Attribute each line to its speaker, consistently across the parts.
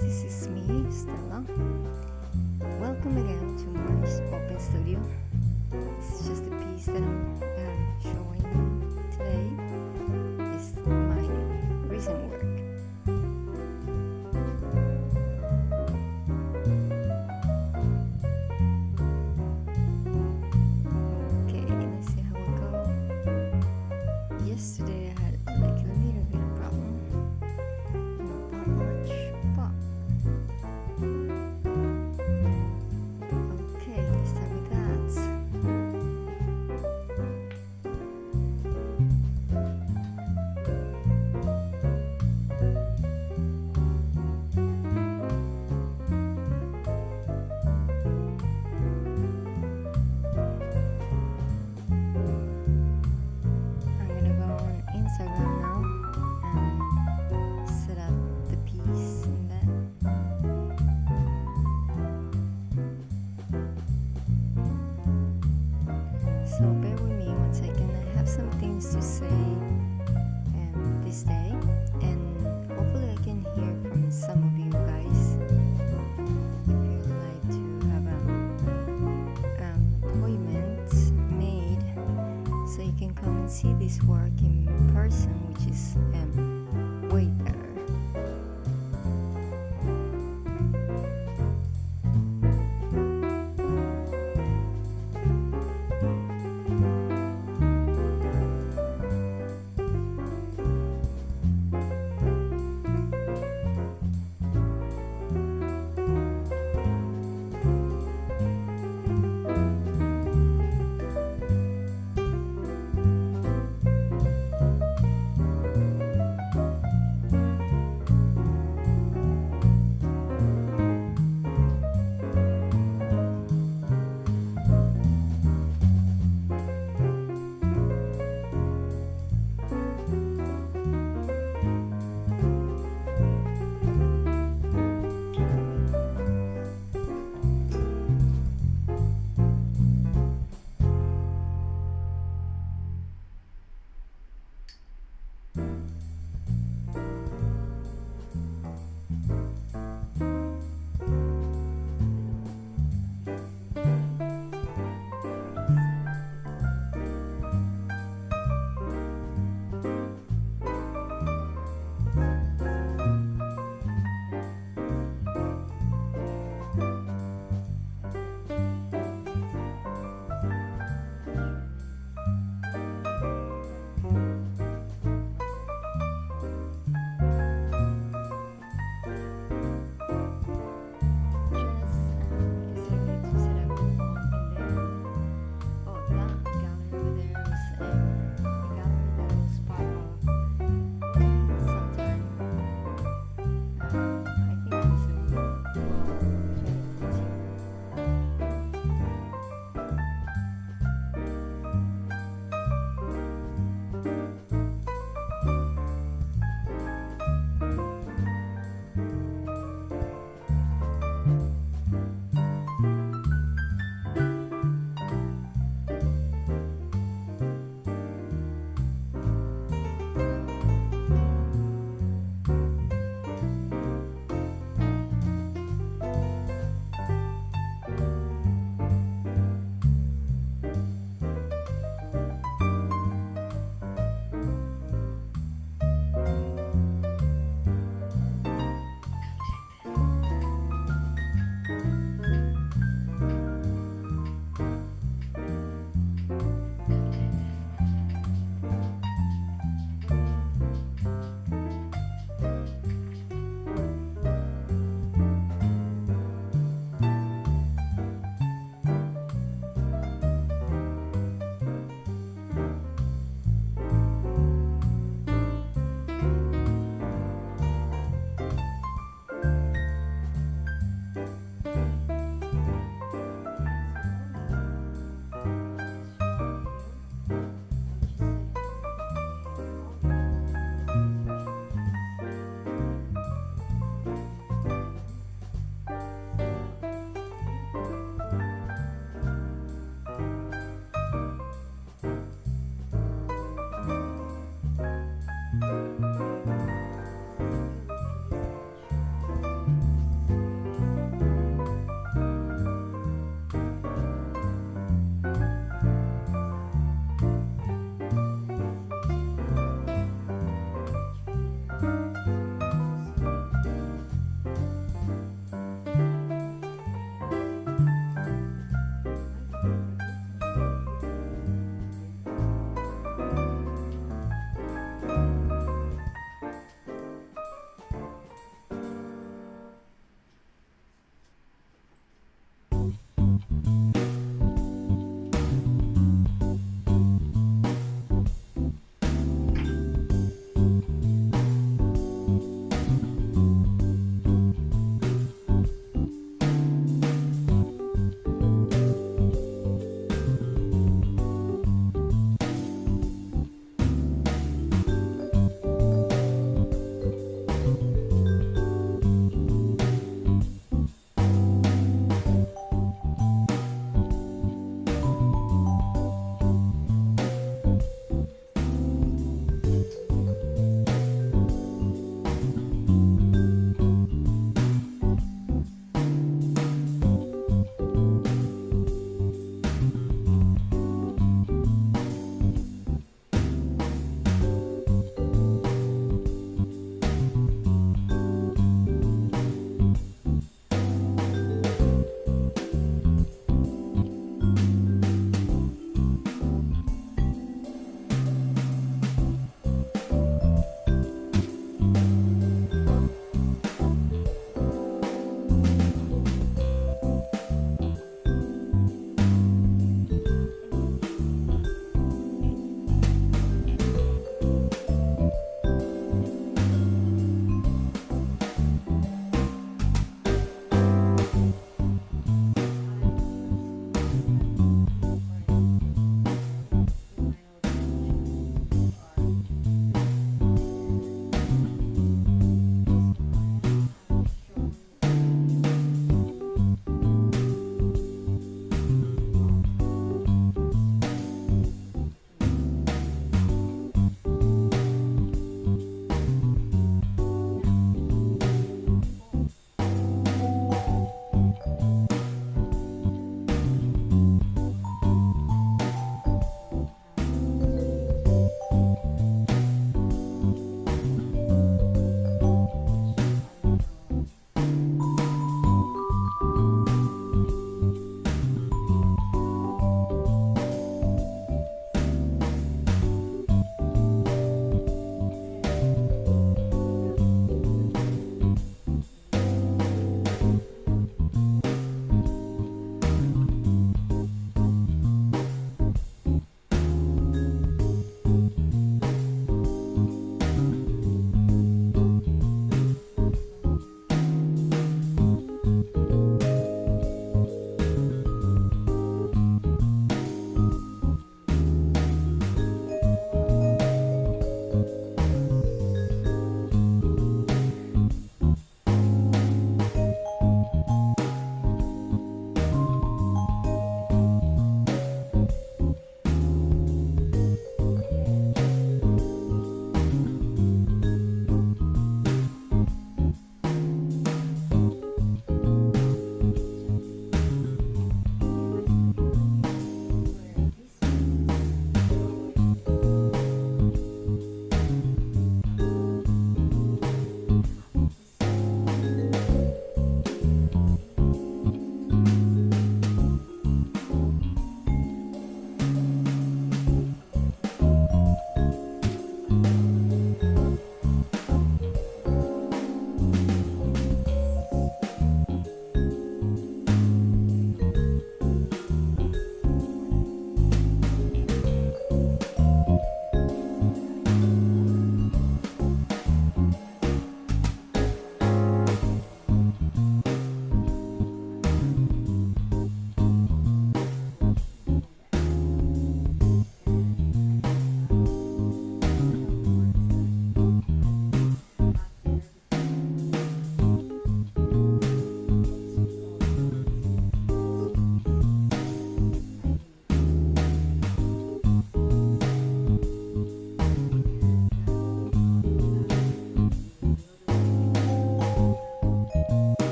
Speaker 1: this is me, Stella. Welcome again to my open studio. This is just a piece that I'm showing you today. It's my recent work. Okay, let's see how it goes. Yesterday I had like a little bit of problem. Not that much, but okay, let's start with that. I'm gonna go on Instagram now and set up the piece in that. So bear with me 1 second. I have some things to say this day, and hopefully I can hear from some of you guys if you would like to have an appointment made so you can come and see this work in person, which is way better.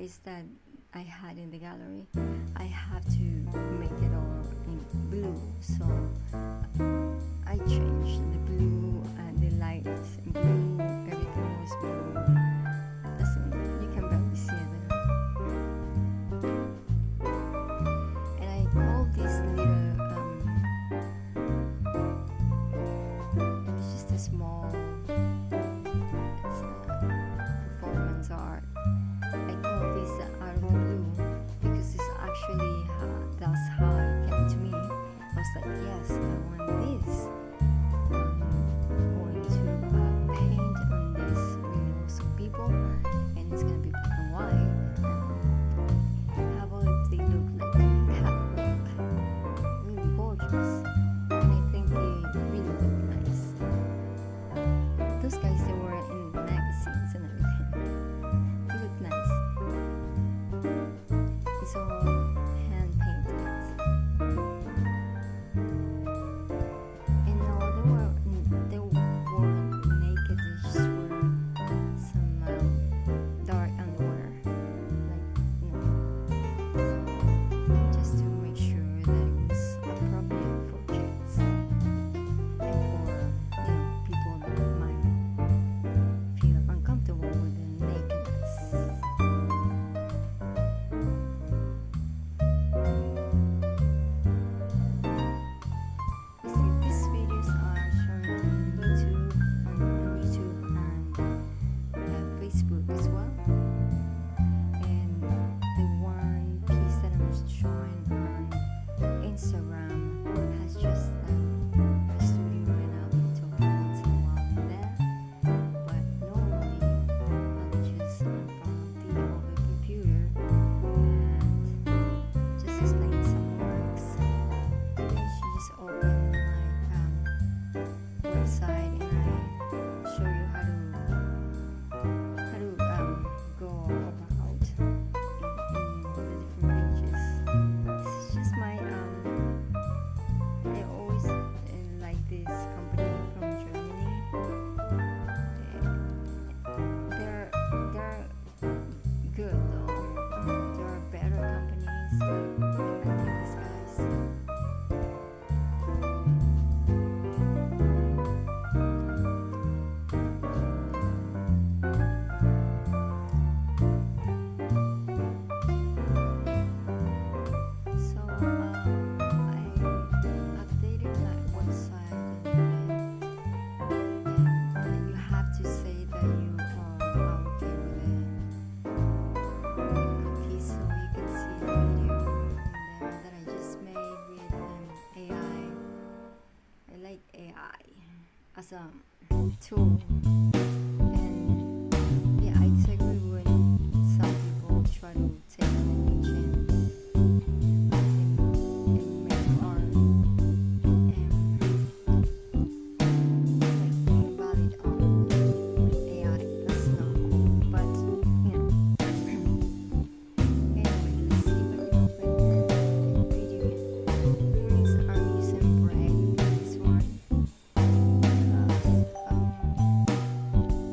Speaker 1: pieces that I had in the gallery, I have to make it all in blue. So I changed the blue and the lights in blue. Everything was blue. Doesn't you can barely see it. And I call this little it was just a small performance art. I call this art of blue because it's actually that's how it came to me. I was like, yes, I want this. I'm going to paint on this really awesome people, and it's gonna be black and white. How about if they look like a catwalk? Really gorgeous. And I think they really look nice. Those guys, they were in magazines and everything. They look nice. It's all hand painted. And no, they weren't naked. They just wore some dark underwear, just to make sure that it was appropriate for kids and for people that might feel uncomfortable with the nakedness. You see, these videos are shown on YouTube and Facebook as well. And the one piece that I'm showing on Instagram has just a studio, and I'll be talking once in a while in there. But normally I'll be just in front of the computer and just explain some works. Maybe I should just open my website and I show you how to go about in the different pages. This is just my I always like this company from Germany. They're good though. There are better companies, but I like these guys. So I updated my website, and you have to say that you are okay with the cookies, so you can see a video in there that I just made with AI. I like AI as a tool, and yeah, I disagree when some people try to take advantage and make art like invalid art with AI. That's not cool, but anyway, let's see if I can open the video. Things I'm using Brave for this one because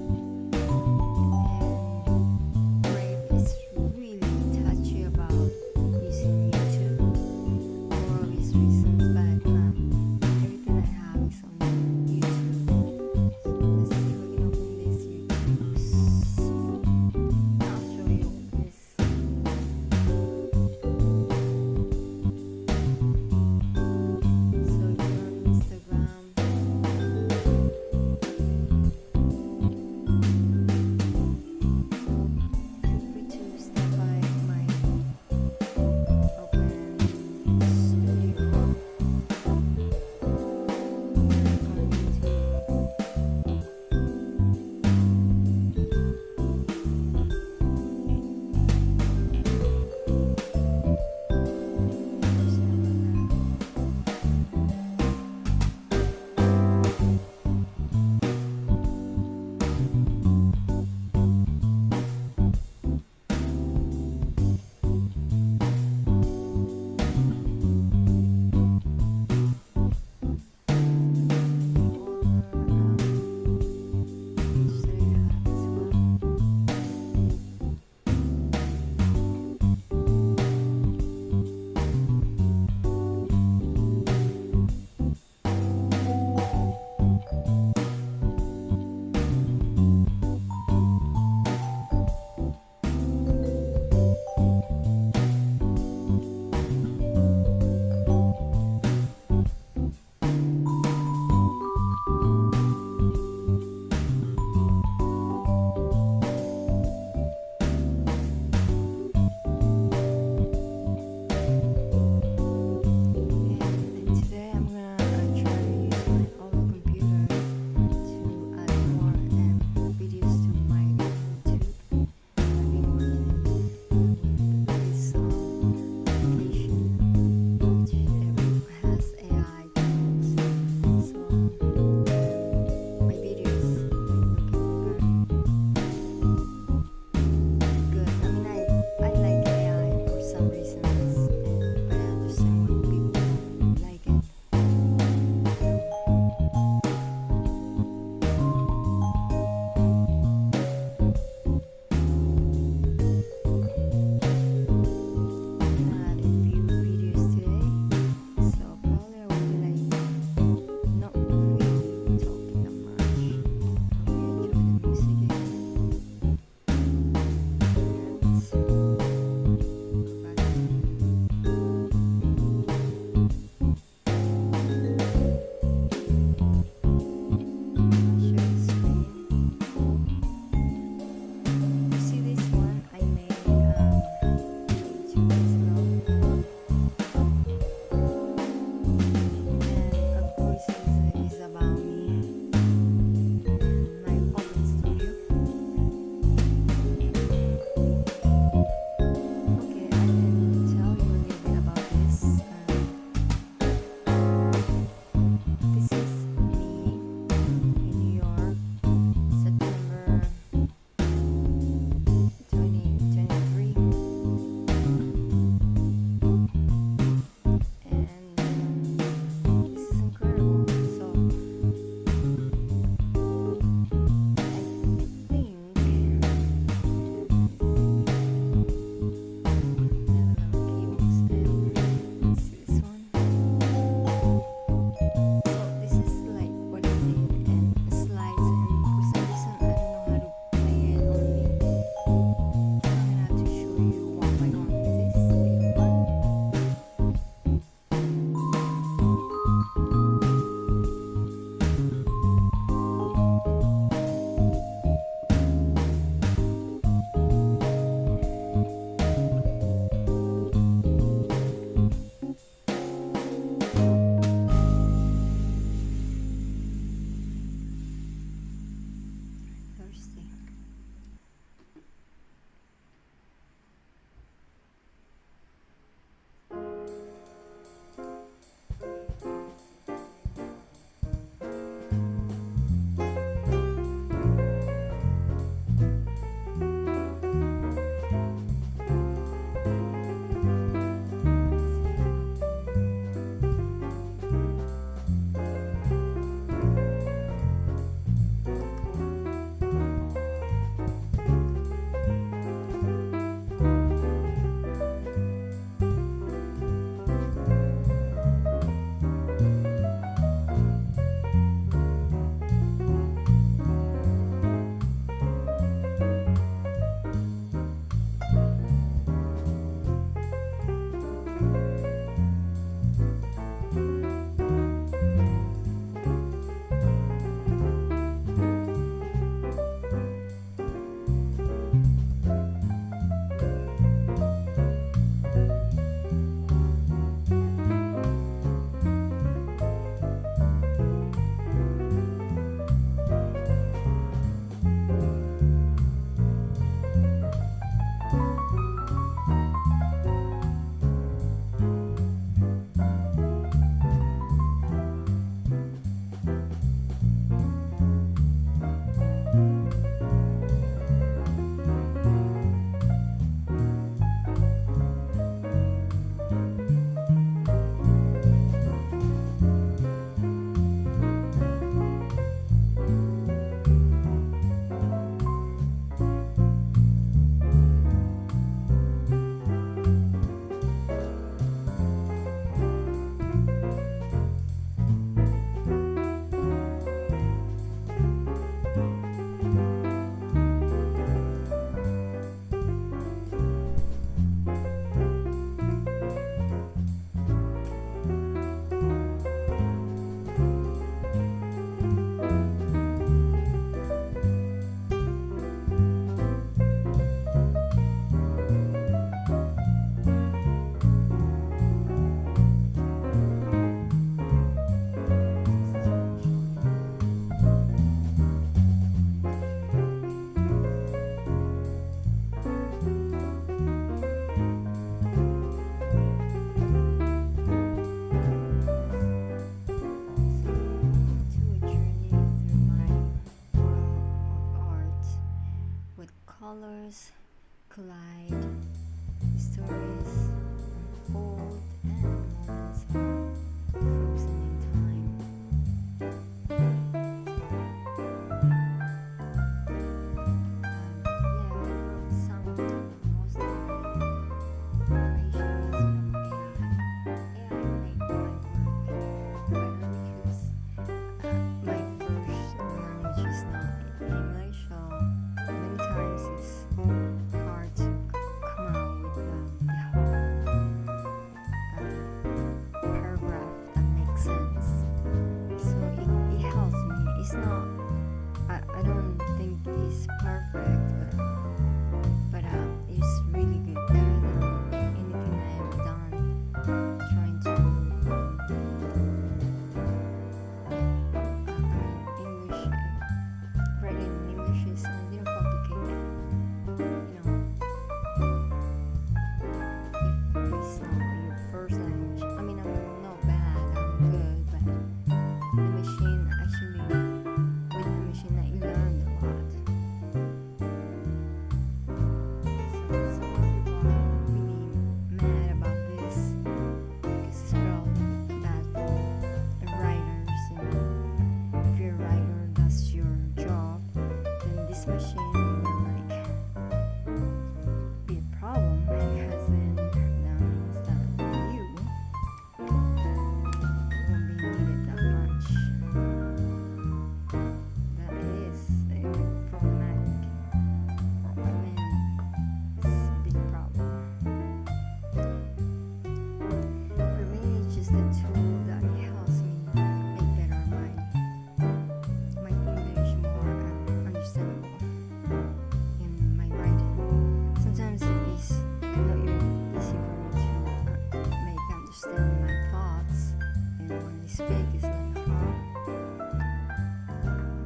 Speaker 1: speak is like hard.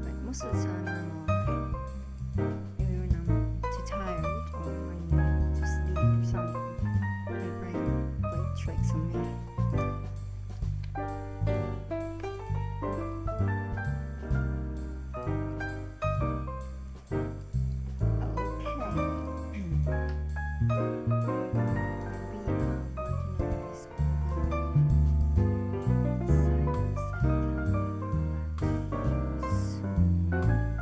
Speaker 1: But most of the time I'm alright. Maybe when I'm too tired or when I'm too sleep or something, my brain play tricks on me. Okay.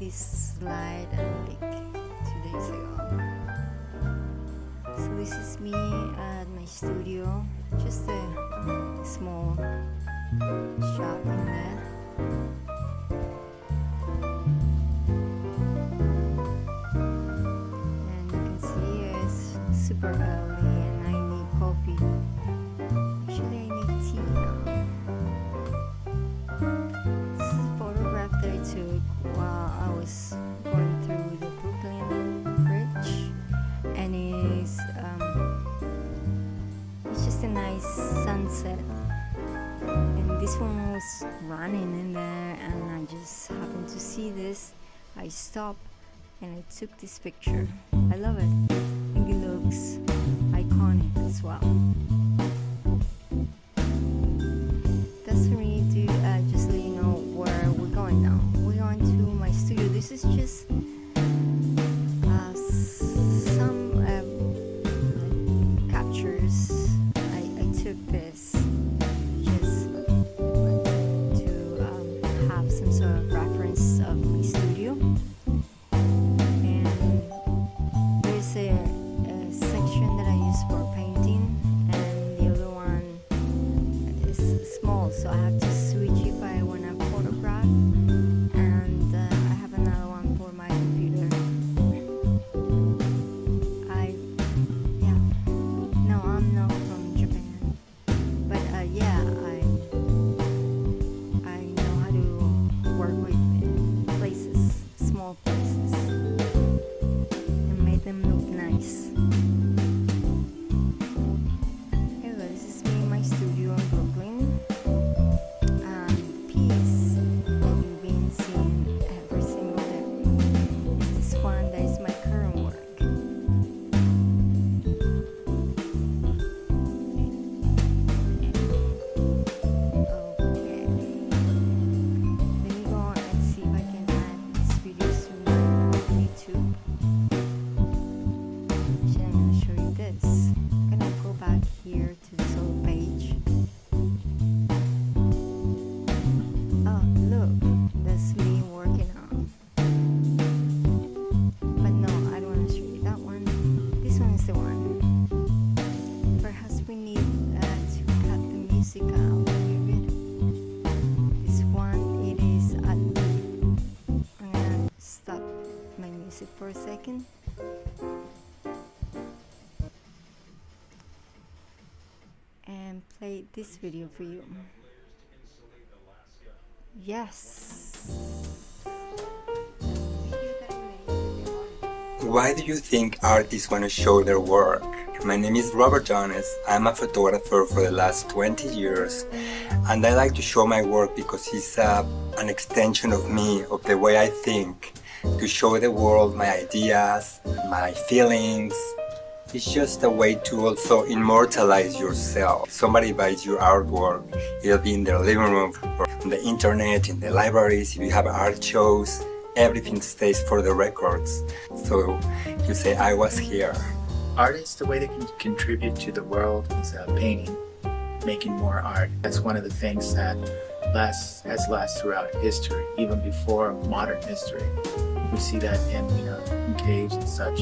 Speaker 1: this slide like 2 days ago. So this is me at my studio, just a small shot in there. And you can see it's super early and I need coffee. Actually I need tea now. This is a photograph that I took while I was going through the Brooklyn Bridge, and it's just a nice sunset. And this one was running in there, and I just happened to see this. I stopped and I took this picture. I love it. I think it looks iconic as well. That's for me to just let you know where we're going now. We're going to my studio. This is just some captures. I took this just to have some sort of reference of my studio. And there's a section that I use for painting, and the other one is small, so I have to switch if I want to photograph. And I have another one for my computer. No, I'm not from Japan, but yeah, I know how to work with places, small places, and make them look nice. Here we go. This is me in my studio in Brooklyn. Piece that you've been seeing every single day is this one that is my current work. Okay, let me go and see if I can add this video to YouTube. Actually, I'm going to show you this. I'm going to go back here to this old page. Oh, look, that's me working on. But no, I don't want to show you that one. This one is the one. Perhaps we need to cut the music out a little bit. This one, it is at. I'm gonna stop my music for a second. And play this video for you. Yes.
Speaker 2: Why do you think artists want to show their work? My name is Robert Jones. I'm a photographer for the last 20 years, and I like to show my work because it's an extension of me, of the way I think, to show the world my ideas, my feelings. It's just a way to also immortalize yourself. If somebody buys your artwork, it'll be in their living room, or on the internet, in the libraries. If you have art shows, everything stays for the records. So you say, I was here.
Speaker 3: Artists, the way they can contribute to the world is painting, making more art. That's one of the things that has lasted throughout history, even before modern history. We see that in, in caves and such,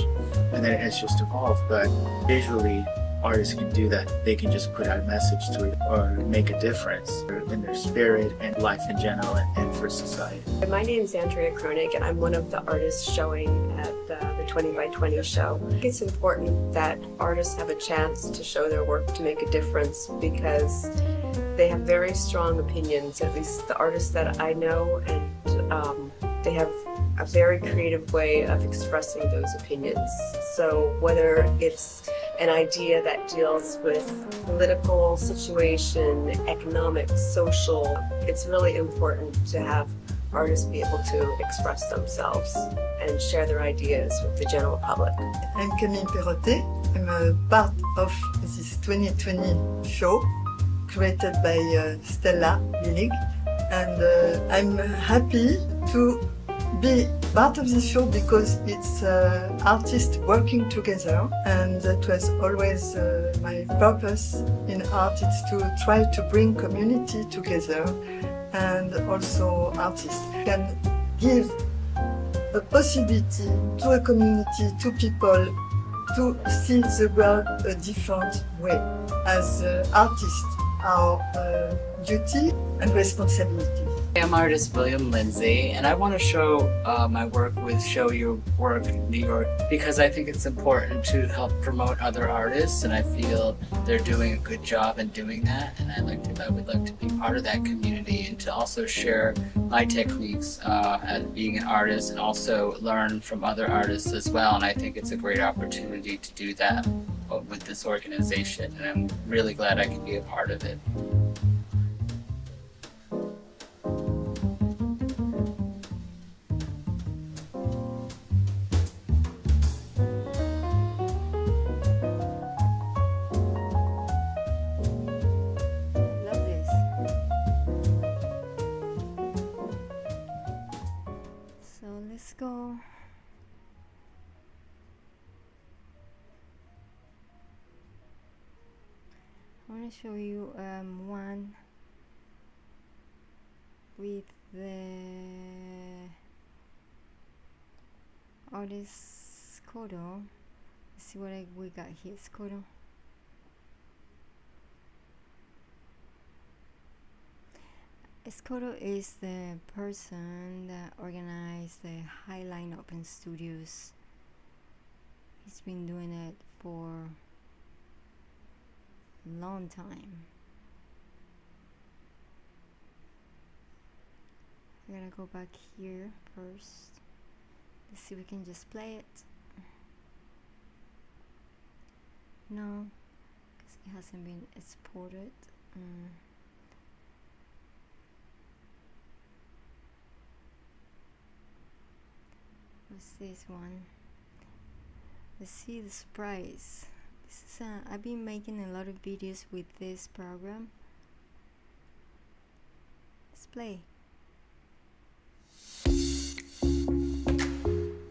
Speaker 3: and then it has just evolved. But visually, artists can do that. They can just put out a message to it or make a difference in their spirit and life in general and for society.
Speaker 4: My name is Andrea Kronig, and I'm one of the artists showing at the 20 by 20 show. I think it's important that artists have a chance to show their work to make a difference, because they have very strong opinions, at least the artists that I know, and they have a very creative way of expressing those opinions. So whether it's an idea that deals with political situation, economic, social, it's really important to have artists be able to express themselves and share their ideas with the general public.
Speaker 5: I'm Camille Perrotet. I'm a part of this 2020 show created by Stella Lillig, and I'm happy to be part of this show because it's artists working together, and that was always my purpose in art. It's to try to bring community together, and also artists can give a possibility to a community, to people, to see the world a different way. As artists, our duty and responsibility.
Speaker 6: I'm artist William Lindsay, and I want to show my work with Show Your Work New York because I think it's important to help promote other artists, and I feel they're doing a good job in doing that. And I would like to be part of that community and to also share my techniques as being an artist, and also learn from other artists as well. And I think it's a great opportunity to do that with this organization, and I'm really glad I can be a part of it.
Speaker 1: Love this. So let's go. I want to show you one with the artist Skodo. Let's see what we got here. Skodo. Skodo is the person that organized the HIGHLINE Open Studios. He's been doing it for a long time. I gotta go back here first. Let's see if we can just play it. No, because it hasn't been exported. What's this one? Let's see the surprise. This is I've been making a lot of videos with this program. Let's play.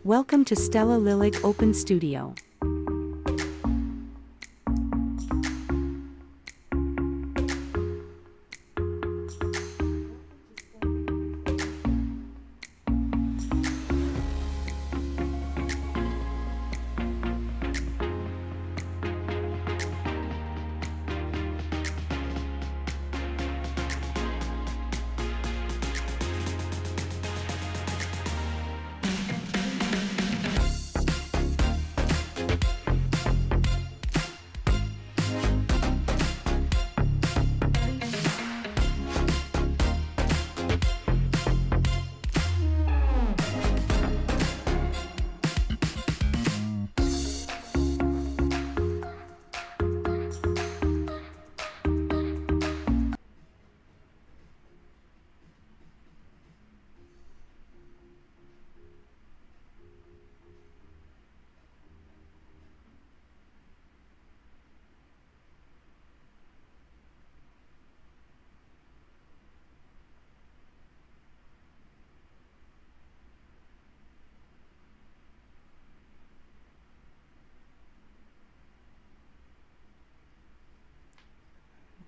Speaker 7: Welcome to Stella Lillig Open Studio.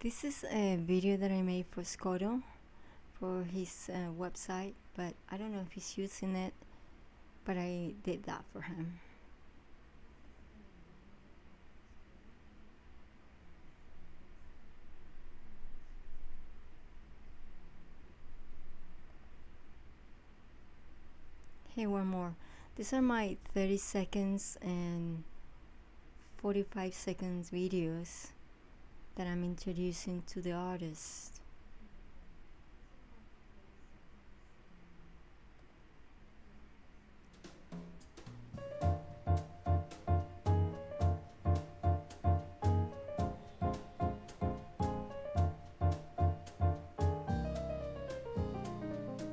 Speaker 1: This is a video that I made for Skodo for his website, but I don't know if he's using it, but I did that for him. Here, one more. These are my 30 seconds and 45 seconds videos that I'm introducing to the artist.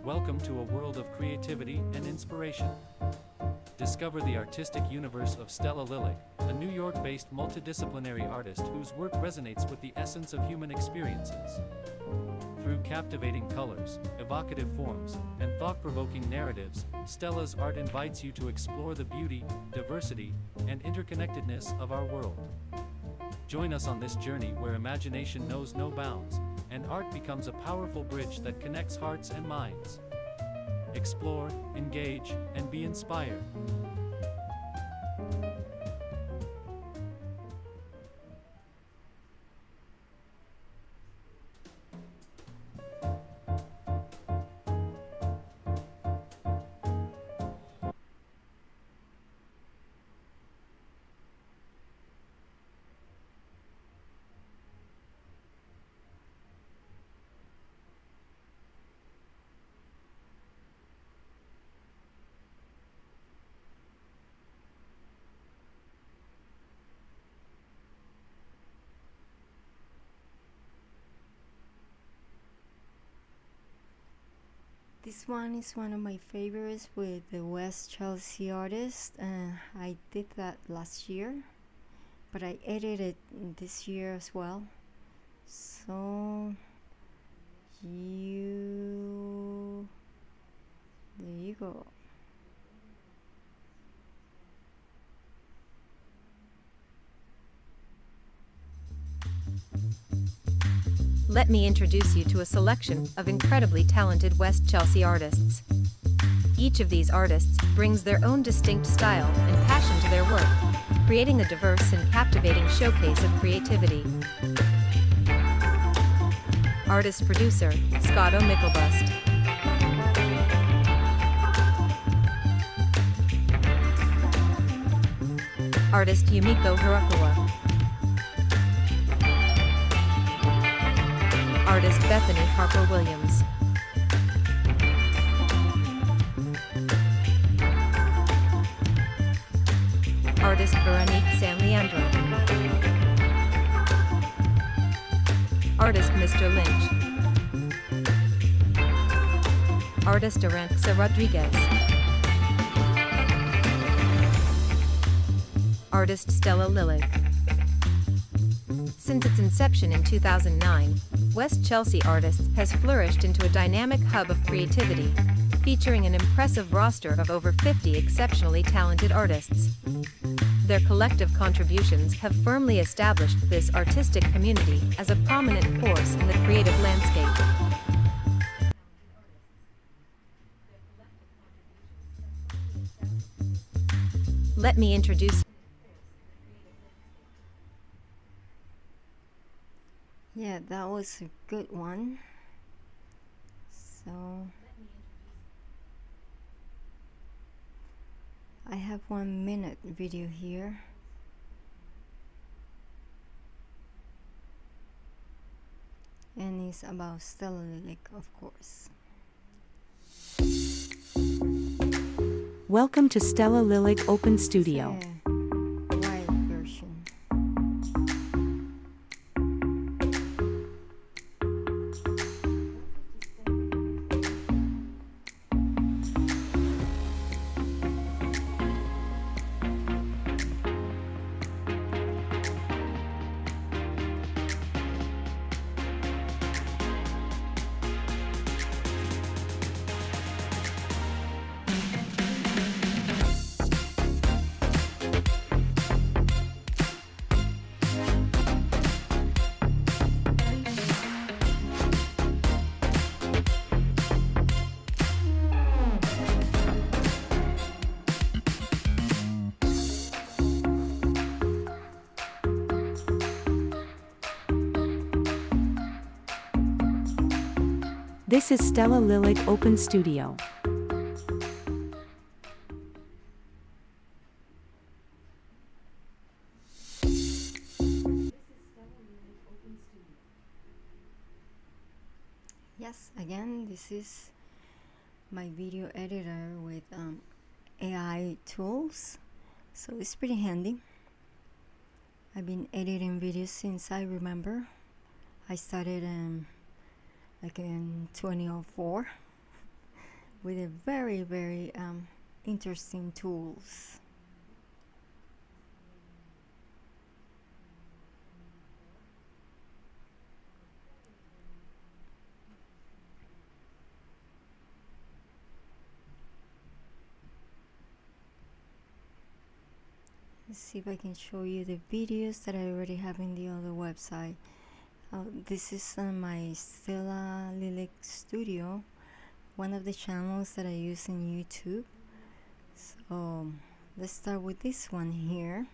Speaker 8: Welcome to a world of creativity and inspiration. Discover the artistic universe of Stella Lillig, a New York-based multidisciplinary artist whose work resonates with the essence of human experiences. Through captivating colors, evocative forms, and thought-provoking narratives, Stella's art invites you to explore the beauty, diversity, and interconnectedness of our world. Join us on this journey where imagination knows no bounds, and art becomes a powerful bridge that connects hearts and minds. explore, engage, and be inspired.
Speaker 1: This one is one of my favorites with the West Chelsea artist. I did that last year, but I edited it this year as well. So there you go.
Speaker 9: Let me introduce you to a selection of incredibly talented West Chelsea artists. Each of these artists brings their own distinct style and passion to their work, creating a diverse and captivating showcase of creativity. Artist-producer, Scotto Mickelbust. Artist Yumiko Hirakawa. Artist Bethany Harper-Williams. Artist Veronique San Leandro. Artist Mr. Lynch. Artist Aranxa Rodriguez. Artist Stella Lillig. Since its inception in 2009, West Chelsea Artists has flourished into a dynamic hub of creativity, featuring an impressive roster of over 50 exceptionally talented artists. Their collective contributions have firmly established this artistic community as a prominent force in the creative landscape. Let me introduce.
Speaker 1: Yeah, that was a good one. So I have 1 minute video here. And it's about Stella Lillig, of course.
Speaker 7: Welcome to Stella Lillig Open Studio.
Speaker 1: Yeah, right version.
Speaker 7: This is Stella Lillig Open Studio.
Speaker 1: Yes, again, this is my video editor with AI tools, so it's pretty handy. I've been editing videos since I remember. I started like in 2004 with a very interesting tools. Let's see if I can show you the videos that I already have in the other website. This is my Stella Lillig studio one of the channels that I use in YouTube. So let's start with this one here.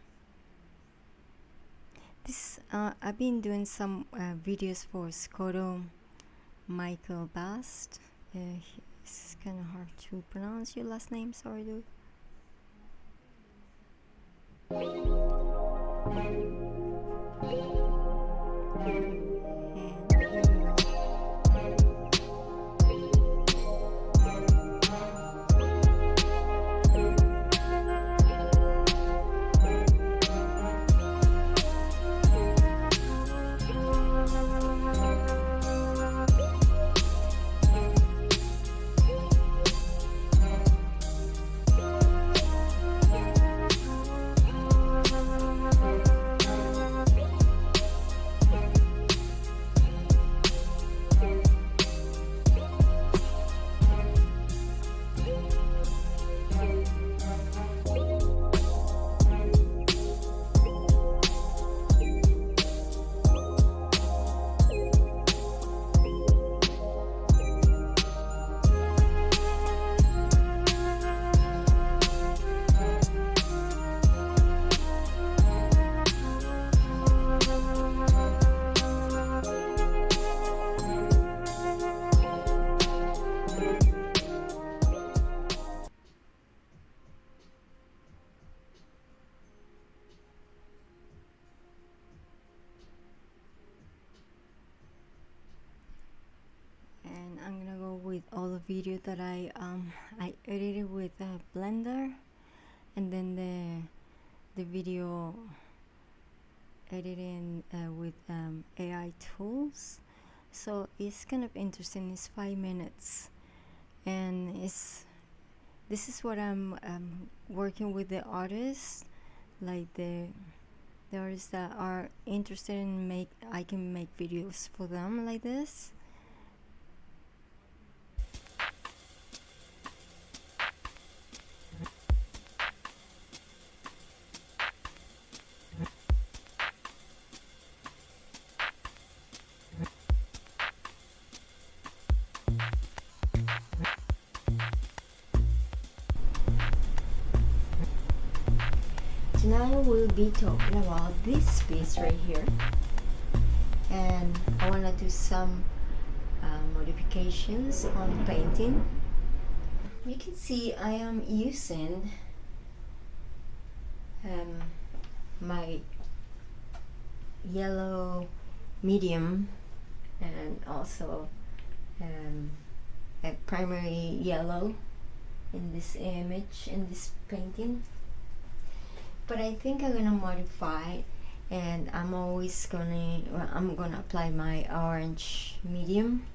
Speaker 1: This I've been doing some videos for Scotto Michael Bast. It's kind of hard to pronounce your last name, sorry dude. And I'm gonna go with all the video that I edited with Blender, and then the video editing with AI tools. So it's kind of interesting. It's 5 minutes, and this is what I'm working with the artists, like the artists that are interested in I can make videos for them like this. Tonight we'll be talking about this piece right here, and I want to do some modifications on the painting. You can see I am using my yellow medium and also a primary yellow in this image, in this painting. But I think I'm gonna modify, and I'm gonna apply my orange medium.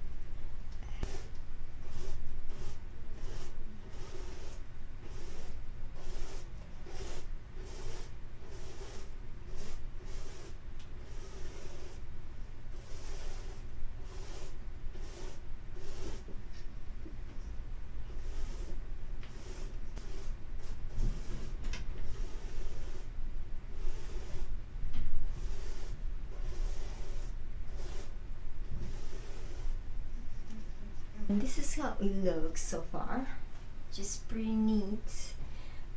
Speaker 1: And this is how it looks so far, just pretty neat.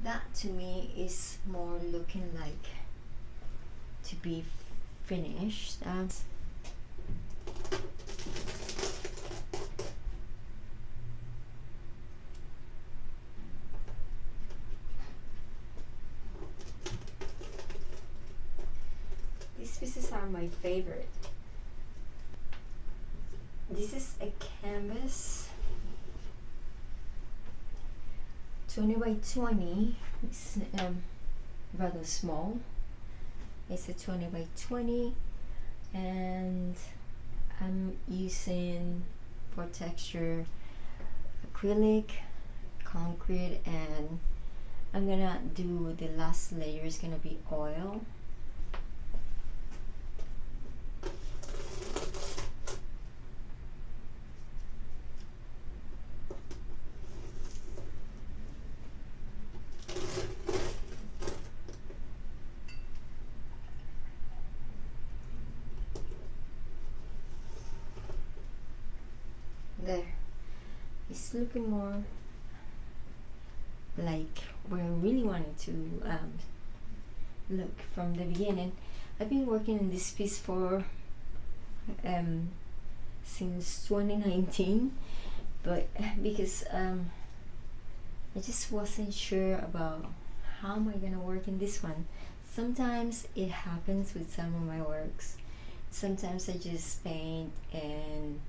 Speaker 1: That to me is more looking like to be finished. These pieces are my favorite. This is a canvas, 20 by 20. It's rather small. It's a 20 by 20, and I'm using for texture acrylic, concrete, and I'm gonna do the last layer is gonna be oil. There, it's it's looking more like where I really wanted to look from the beginning. I've been working on this piece for since 2019, but because I just wasn't sure about how am I gonna work in this one. Sometimes it happens with some of my works. Sometimes I just paint and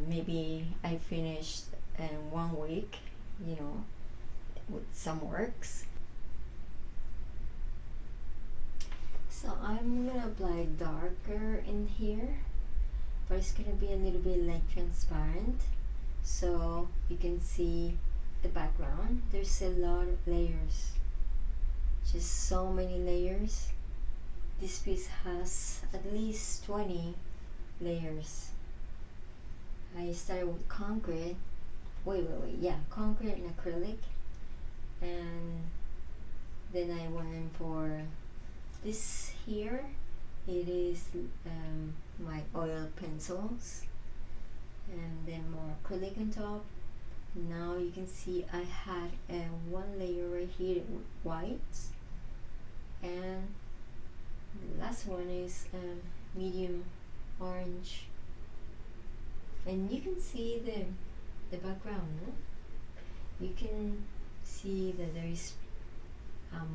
Speaker 1: maybe I finished in 1 week, you know, with some works. So I'm gonna apply darker in here, but it's gonna be a little bit like transparent, so you can see the background. There's a lot of layers, just so many layers. This piece has at least 20 layers. I started with concrete, concrete and acrylic, and then I went in for this here. It is my oil pencils, and then more acrylic on top. Now you can see I had one layer right here with white, and the last one is medium orange, and you can see the background, no? You can see that there is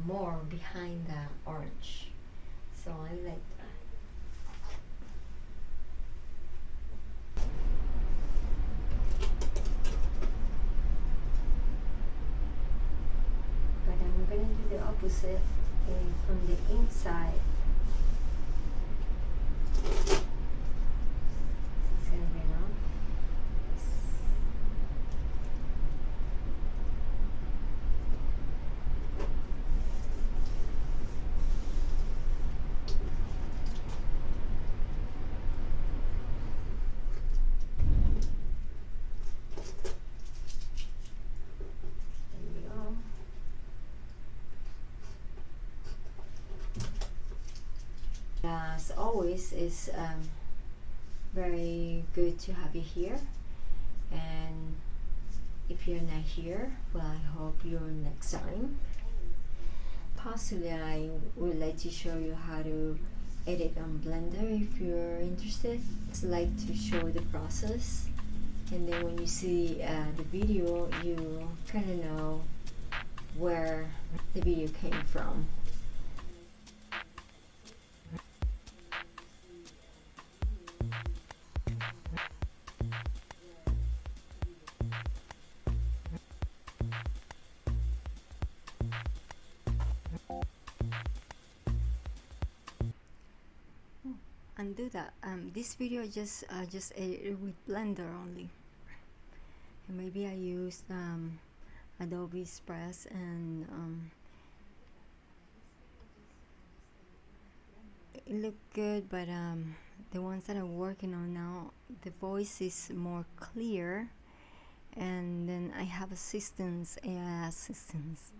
Speaker 1: more behind the orange, so I like that. But I'm gonna do the opposite from the inside. It's gonna be enough. As always, it's very good to have you here, and if you're not here, well, I hope you're next time. Possibly I would like to show you how to edit on Blender if you're interested. It's like to show the process, and then when you see the video, you kind of know where the video came from. Undo that. This video just edited with Blender only, and maybe I used Adobe Express, and it looked good, but the ones that I'm working on now, the voice is more clear, and then I have assistants, AI assistants,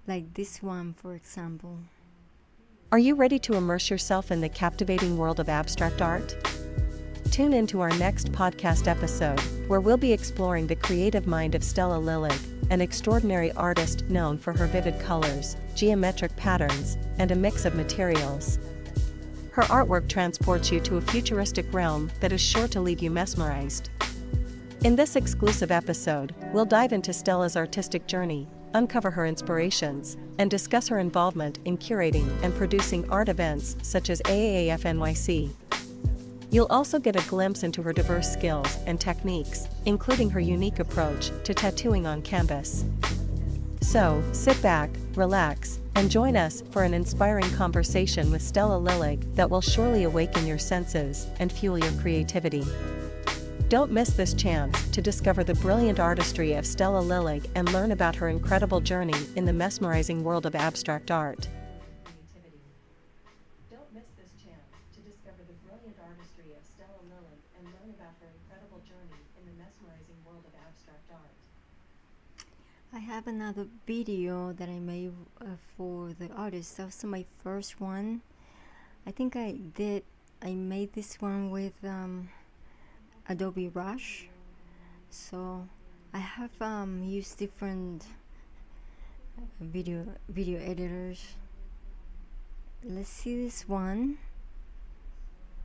Speaker 1: like this one, for example.
Speaker 7: Are you ready to immerse yourself in the captivating world of abstract art? Tune in to our next podcast episode, where we'll be exploring the creative mind of Stella Lillig, an extraordinary artist known for her vivid colors, geometric patterns, and a mix of materials. Her artwork transports you to a futuristic realm that is sure to leave you mesmerized. In this exclusive episode, we'll dive into Stella's artistic journey, uncover her inspirations, and discuss her involvement in curating and producing art events such as AAAF NYC. You'll also get a glimpse into her diverse skills and techniques, including her unique approach to tattooing on canvas. So, sit back, relax, and join us for an inspiring conversation with Stella Lillig that will surely awaken your senses and fuel your creativity. Don't miss this chance to discover the brilliant artistry of Stella Lillig and learn about her incredible journey in the mesmerizing world of abstract art. Don't miss this chance to discover the brilliant artistry of Stella Lillig and learn about her incredible journey in the mesmerizing world of abstract art.
Speaker 1: I have another video that I made for the artist. That was my first one. I think I made this one with Adobe Rush. So I have used different video editors. Let's see this one.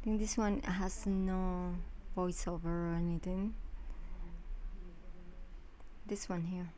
Speaker 1: I think this one has no voiceover or anything. This one here.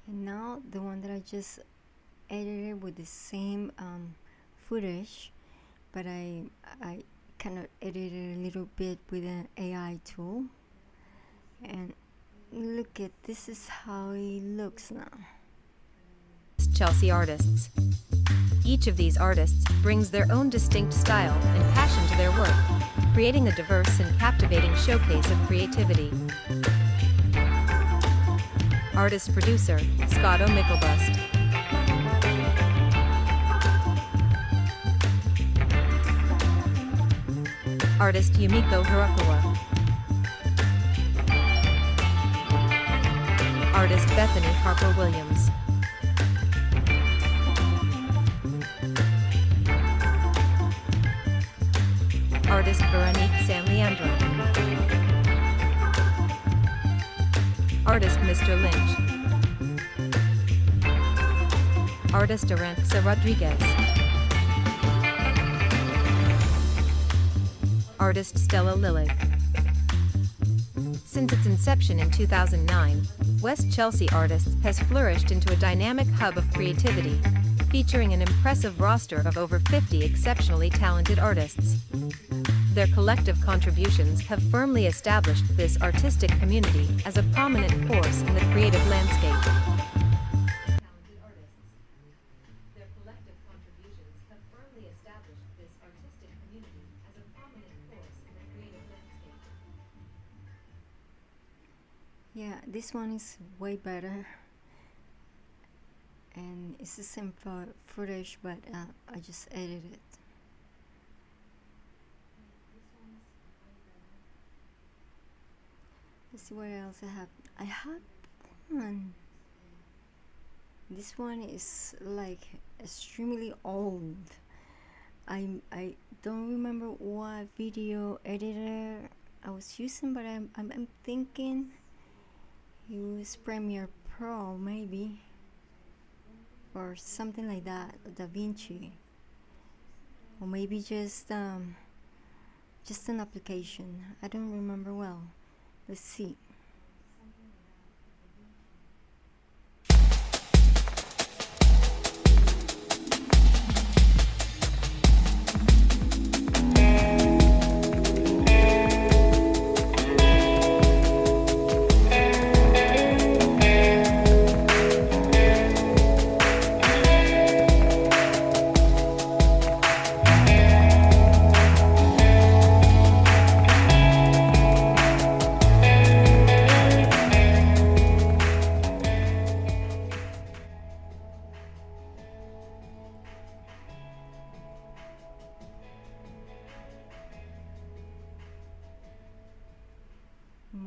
Speaker 1: And now the one that I just edited with the same footage, but I kind of edited a little bit with an AI tool. And look at this, is how it looks now.
Speaker 9: Chelsea artists. Each of these artists brings their own distinct style and passion to their work, creating a diverse and captivating showcase of creativity. Artist-producer, Scotto Mickelbust. Artist Yumiko Hirakawa. Artist Bethany Harper-Williams. Artist Veronique San Leandro. Artist Mr. Lynch. Artist Aranxa Rodriguez. Artist Stella Lillig. Since its inception in 2009, West Chelsea Artists has flourished into a dynamic hub of creativity, featuring an impressive roster of over 50 exceptionally talented artists. Their collective contributions have firmly established this artistic community as a prominent force in the creative landscape.
Speaker 1: Yeah, this one is way better, and it's the same footage, but I just edited it. Let's see what else I have. I have one. This one is like extremely old. I don't remember what video editor I was using, but I'm thinking it was Premiere Pro maybe, or something like that, DaVinci, or maybe just an application. I don't remember well. Let's see.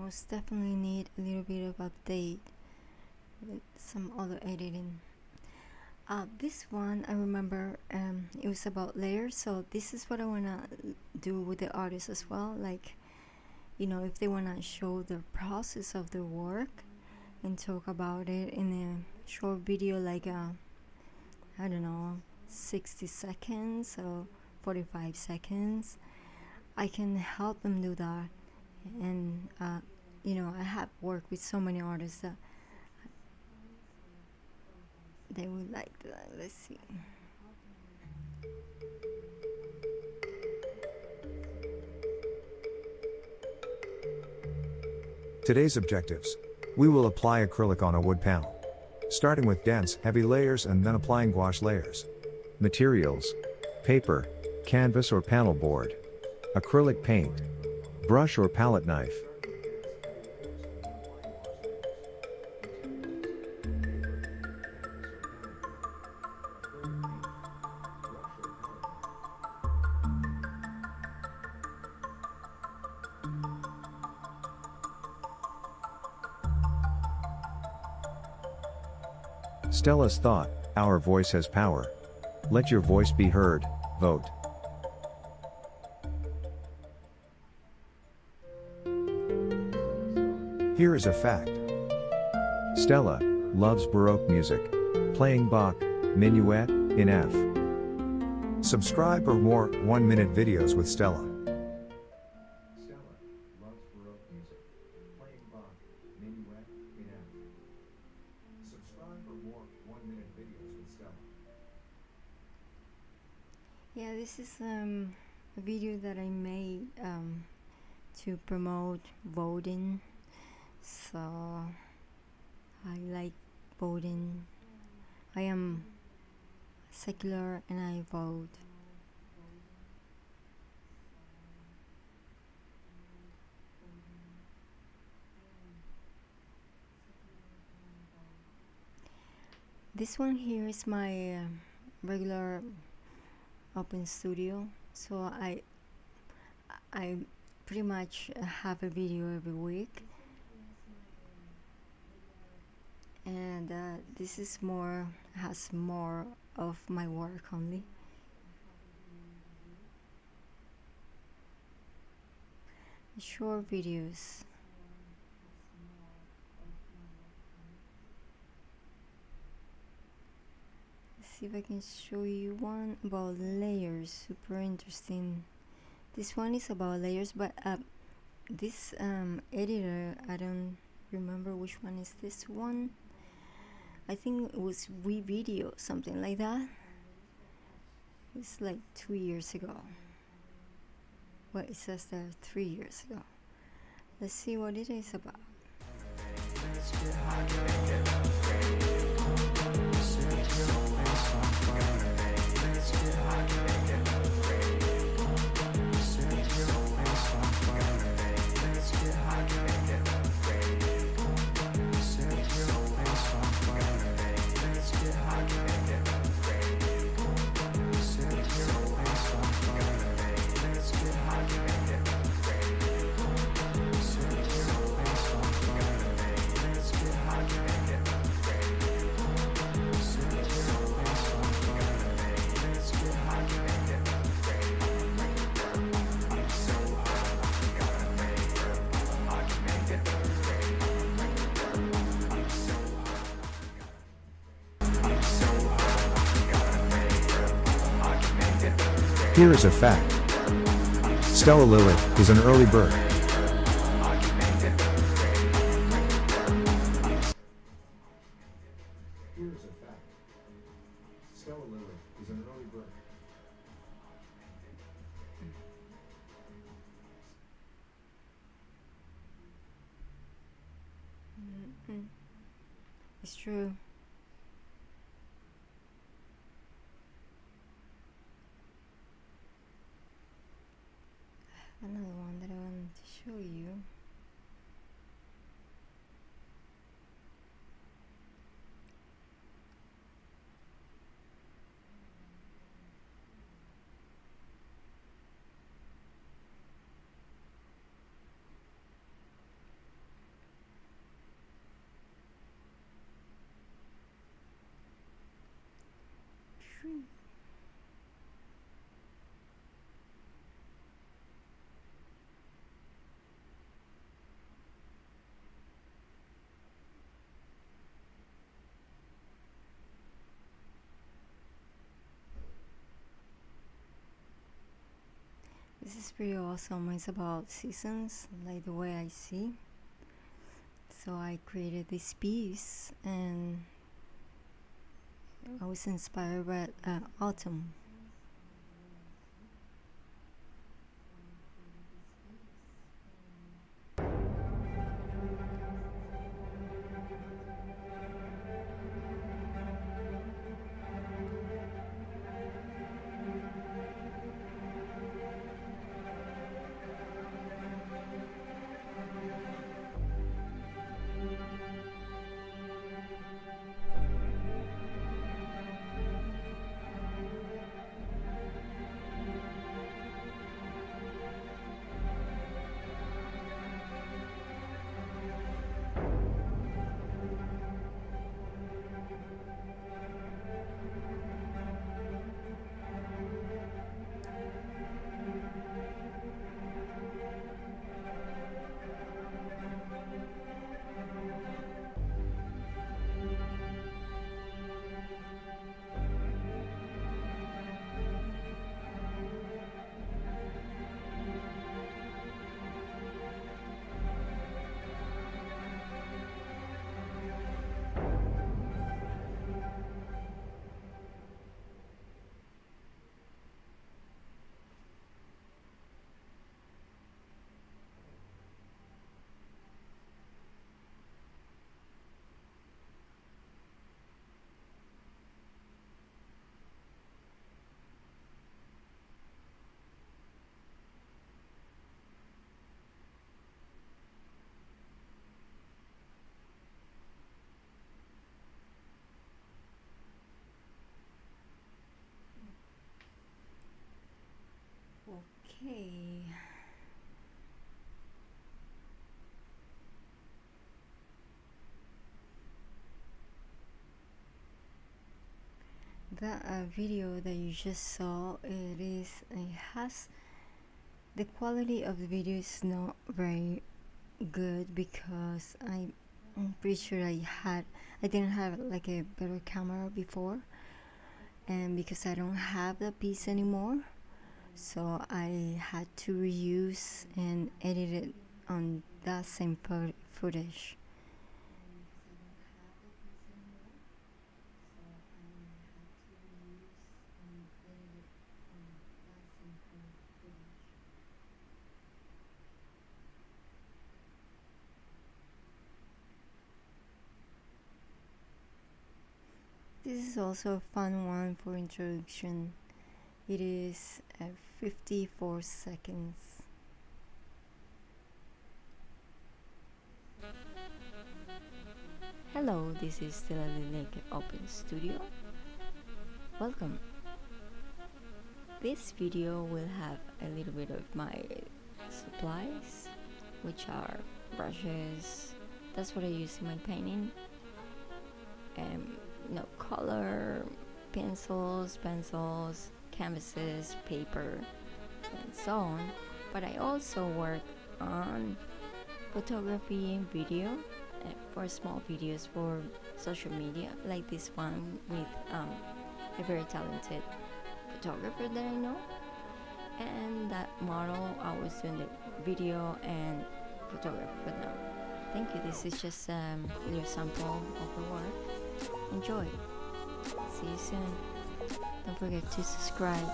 Speaker 1: most definitely need a little bit of update with some other editing. This one I remember, it was about layers, so this is what I wanna do with the artists as well. Like, you know, if they wanna show the process of their work and talk about it in a short video, like I don't know, 60 seconds or 45 seconds, I can help them do that. And you know, I have worked with so many artists that they would like that. Let's see.
Speaker 10: Today's objectives. We will apply acrylic on a wood panel. Starting with dense, heavy layers and then applying gouache layers. Materials. Paper, canvas or panel board. Acrylic paint. Brush or palette knife. Stella's thought, our voice has power. Let your voice be heard, vote. Here is a fact. Stella loves Baroque music. Playing Bach, Minuet, in F. Subscribe for more 1-minute videos with Stella. Stella loves Baroque music. Playing Bach, Minuet, in F. Subscribe for more 1-minute videos with Stella.
Speaker 1: Yeah, this is a video that I made to promote voting. So I like voting. I am secular and I vote. This one here is my regular open studio, so I pretty much have a video every week, and this is has more of my work only. Short videos. See if I can show you one about layers. Super interesting. This one is about layers, but this editor, I don't remember which one is this one. I think it was WeVideo, something like that. It's like 2 years ago. Well, it says there 3 years ago. Let's see what it is about.
Speaker 10: Here is a fact. Stella Lillig is an early bird. Here is a fact. Stella Lillig is an early bird.
Speaker 1: It's true. Another one that I wanted to show you. This is pretty awesome. It's about seasons, like the way I see. So I created this piece and I was inspired by autumn. Okay. The video that you just saw, it has the quality of the video is not very good because I'm pretty sure I didn't have like a better camera before, and because I don't have the piece anymore, so I had to reuse and edit it on that same footage. This is also a fun one for introduction. It is 54 seconds. Hello, this is Stella Lillig Open Studio. Welcome. This video will have a little bit of my supplies, which are brushes. That's what I use in my painting. Color, pencils, canvases, paper, and so on. But I also work on photography and video for small videos for social media, like this one with a very talented photographer that I know. And that model, I was doing the video and photography for them. Thank you. This is just a little sample of the work. Enjoy. See you soon. Don't forget to subscribe.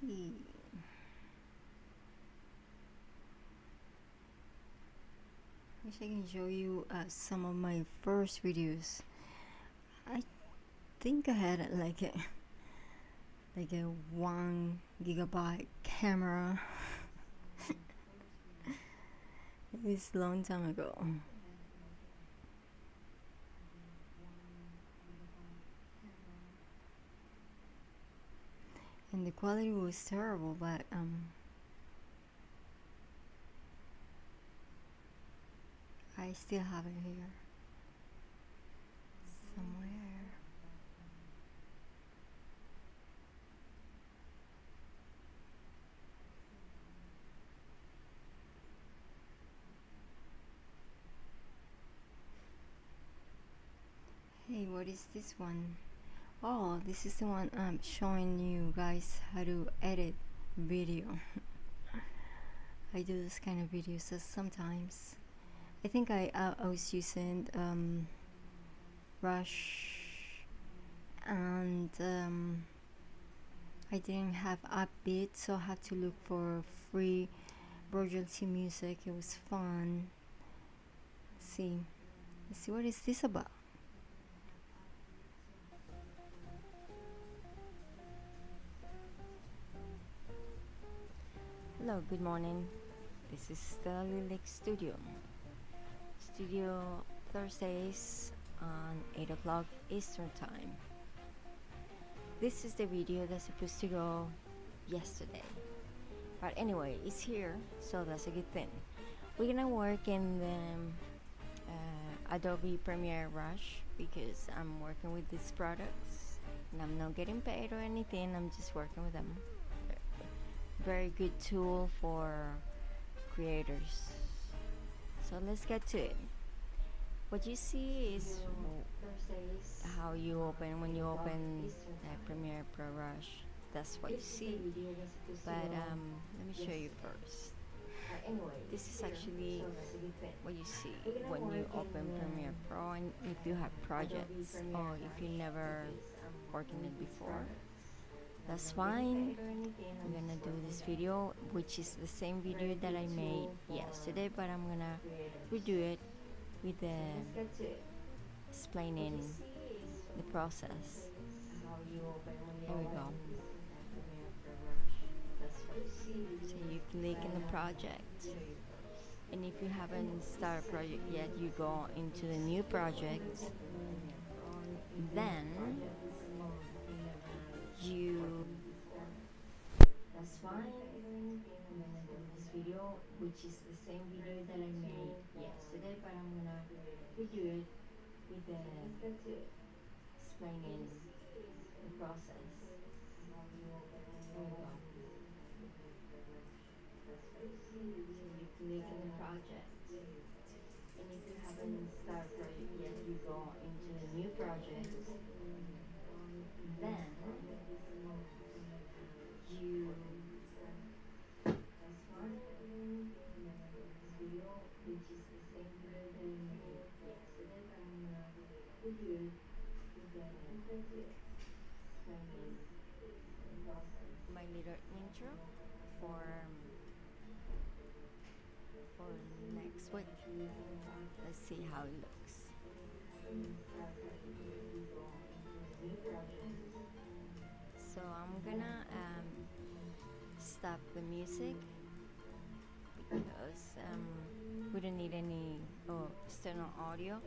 Speaker 1: See. Wish I can show you some of my first videos. I think I had like a 1 gigabyte camera. It was a long time ago. And the quality was terrible, but I still have it here somewhere. Hey, what is this one? Oh, this is the one I'm showing you guys how to edit video. I do this kind of videos sometimes. I think I was using Rush, and I didn't have Upbeat, so I had to look for free royalty music. It was fun. Let's see what is this about. Hello, good morning. This is Stella Lillig Studio Thursdays on 8 o'clock Eastern Time. This is the video that's supposed to go yesterday, but anyway, it's here, so that's a good thing. We're gonna work in the Adobe Premiere Rush because I'm working with these products and I'm not getting paid or anything. I'm just working with them. Very good tool for creators. So let's get to it. What you see is how you open when you open Premiere Pro Rush. That's what you see. But let me show you first. This is actually what you see when you open Premiere Pro, and if you have projects or if you never worked in it before, that's fine. I'm gonna do this video, which is the same video that I made yesterday, but I'm gonna redo it with the explaining the process. Here we go. So you click in the project, and if you haven't started a project yet, you go into the new project. Then that's fine. I'm gonna do this video, which is the same video that I made yesterday, but I'm gonna redo it with the explaining the process. There we go. So you click in the project, and if you haven't started a project yet, you go into the new project. Then that's fine. This video, which is the same video that I made yesterday, but I'm gonna redo it with the explaining the process. My little intro for next week. Let's see how it looks. So I'm gonna stop the music because we don't need any external audio.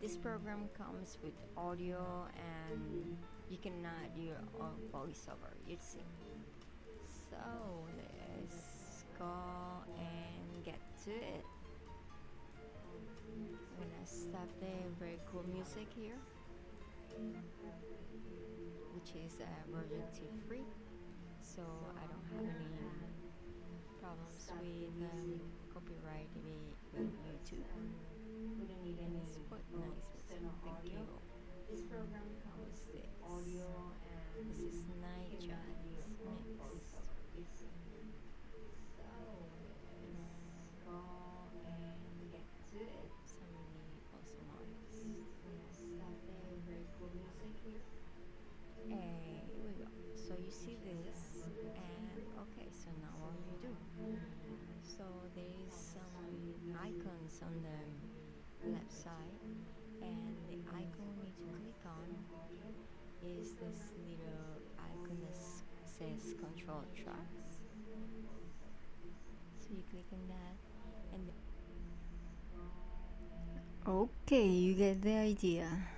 Speaker 1: This program comes with audio, and you can add your own voiceover. You see. So let's go and get to it. I'm gonna stop the very cool music here, which is royalty free, so I don't have any problems with copyright with YouTube. We don't need any support. Nice, thank you. This program comes with audio, and this is Night Jazz Mix. So let's go and get to it. Some really awesome artists. Start the very cool music here. And here we go. So you see this, and okay, so now what you do? So there is some icons on the left side, and the icon we need to click on is this little icon that says Control Tracks. So you click on that, and okay, you get the idea.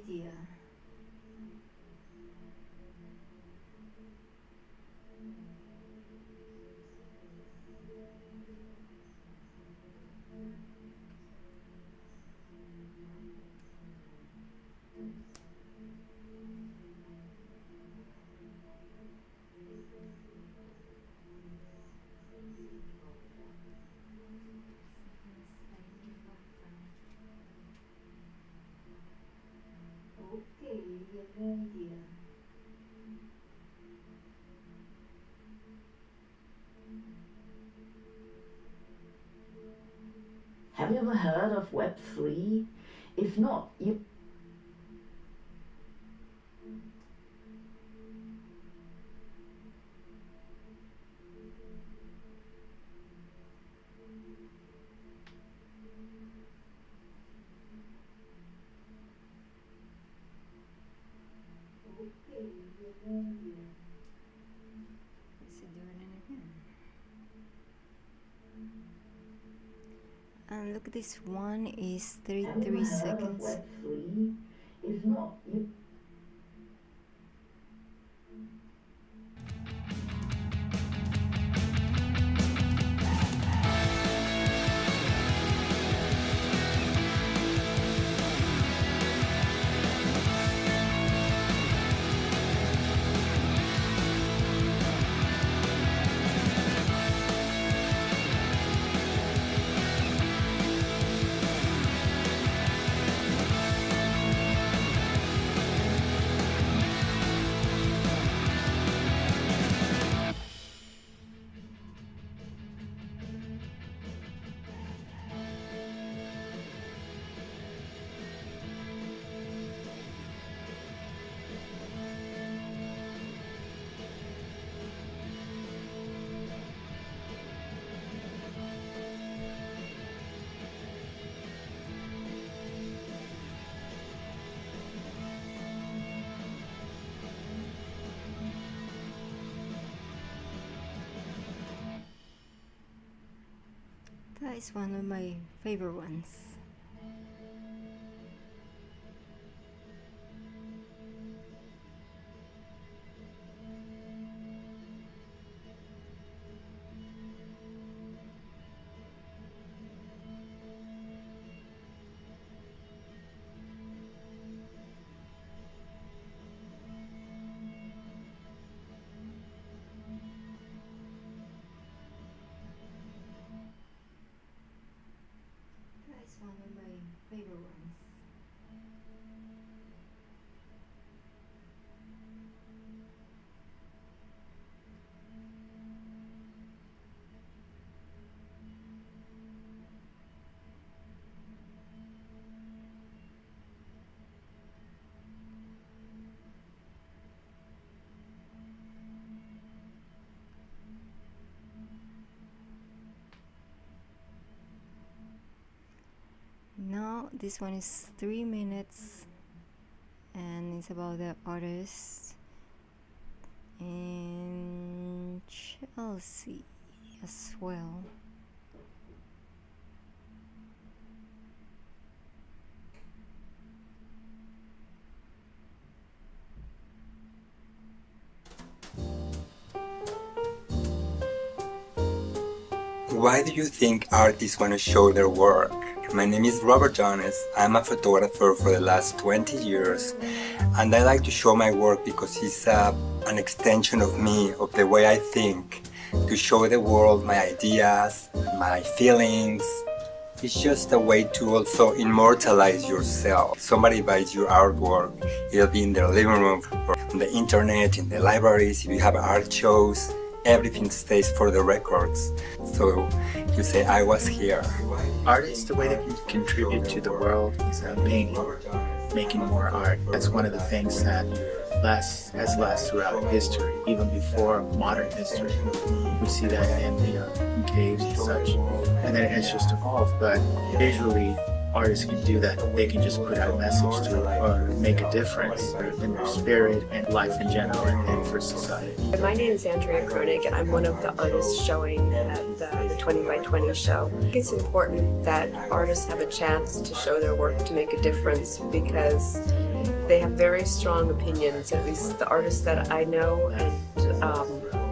Speaker 1: idea. Okay, your idea.
Speaker 11: Have you ever heard of Web3? If not, you
Speaker 1: Okay, your idea. Is it doing it again? And look, this one is
Speaker 11: have you ever
Speaker 1: 33
Speaker 11: heard of
Speaker 1: seconds.
Speaker 11: Web3? If not, you
Speaker 1: That is one of my favorite ones. That is one of my favorite ones. Now this one is 3 minutes and it's about the artist in Chelsea as well.
Speaker 2: Why do you think artists want to show their work? My name is Robert Jones. I'm a photographer for the last 20 years, and I like to show my work because it's an extension of me, of the way I think, to show the world my ideas, my feelings. It's just a way to also immortalize yourself. Somebody buys your artwork, it'll be in their living room, or on the internet, in the libraries, if you have art shows, everything stays for the records. So you say, I was here.
Speaker 3: Art is the way they can contribute to the world. Painting, making more art. That's one of the things that has lasted throughout history, even before modern history. We see that in caves and such, and then it has just evolved. But visually, artists can do that. They can just put out a message to or make a difference in their spirit and life in general and for society.
Speaker 4: My name is Andrea Kronig, and I'm one of the artists showing at the 20 by 20 show. I think it's important that artists have a chance to show their work to make a difference because they have very strong opinions, at least the artists that I know, and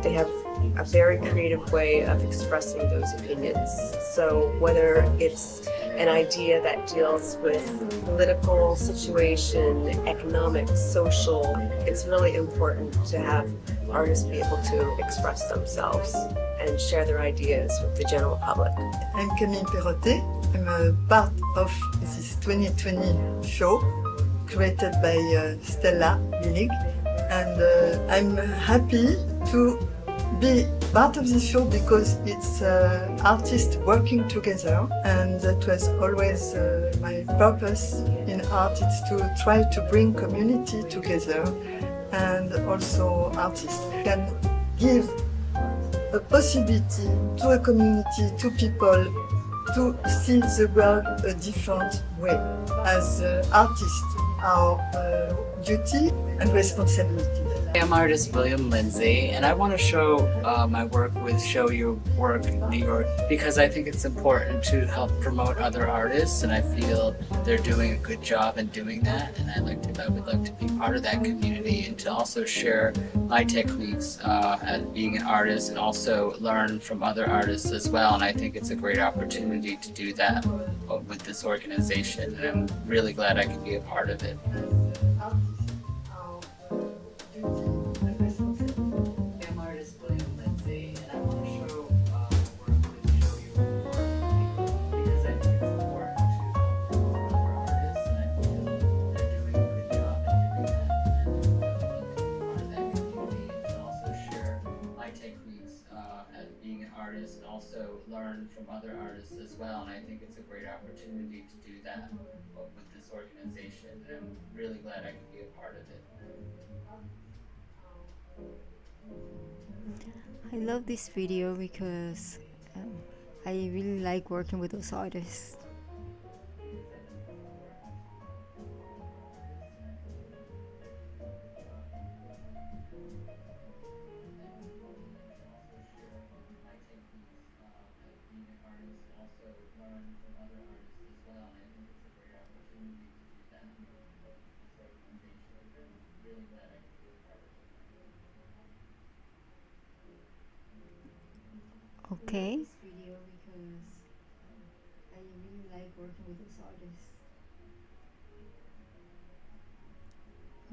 Speaker 4: they have a very creative way of expressing those opinions. So whether it's an idea that deals with political situation, economic, social, it's really important to have artists be able to express themselves and share their ideas with the general public.
Speaker 5: I'm Camille Perrotet. I'm a part of this 2020 show created by Stella Lillig, and I'm happy to be part of this show because it's artists working together, and that was always my purpose in art. It's to try to bring community together, and also artists can give a possibility to a community, to people, to see the world a different way. As artists, our duty and responsibility.
Speaker 6: I'm artist William Lindsay, and I want to show my work with Show Your Work New York because I think it's important to help promote other artists, and I feel they're doing a good job in doing that, and I would like to be part of that community and to also share my techniques as being an artist and also learn from other artists as well, and I think it's a great opportunity to do that with this organization, and I'm really glad I can be a part of it. I'm artist William Lindsay, and I want to show work with Show Your Work because I think it's important to help promote other artists, and I feel they're doing a good job in doing that, and be part of that community and to also share my techniques as being an artist and also learn from other artists as well, and I think it's a great opportunity to do that with this organization, and I'm really glad I can be a part of it.
Speaker 1: I love this video because I really like working with those artists. Okay. This video because I really like working with those artists.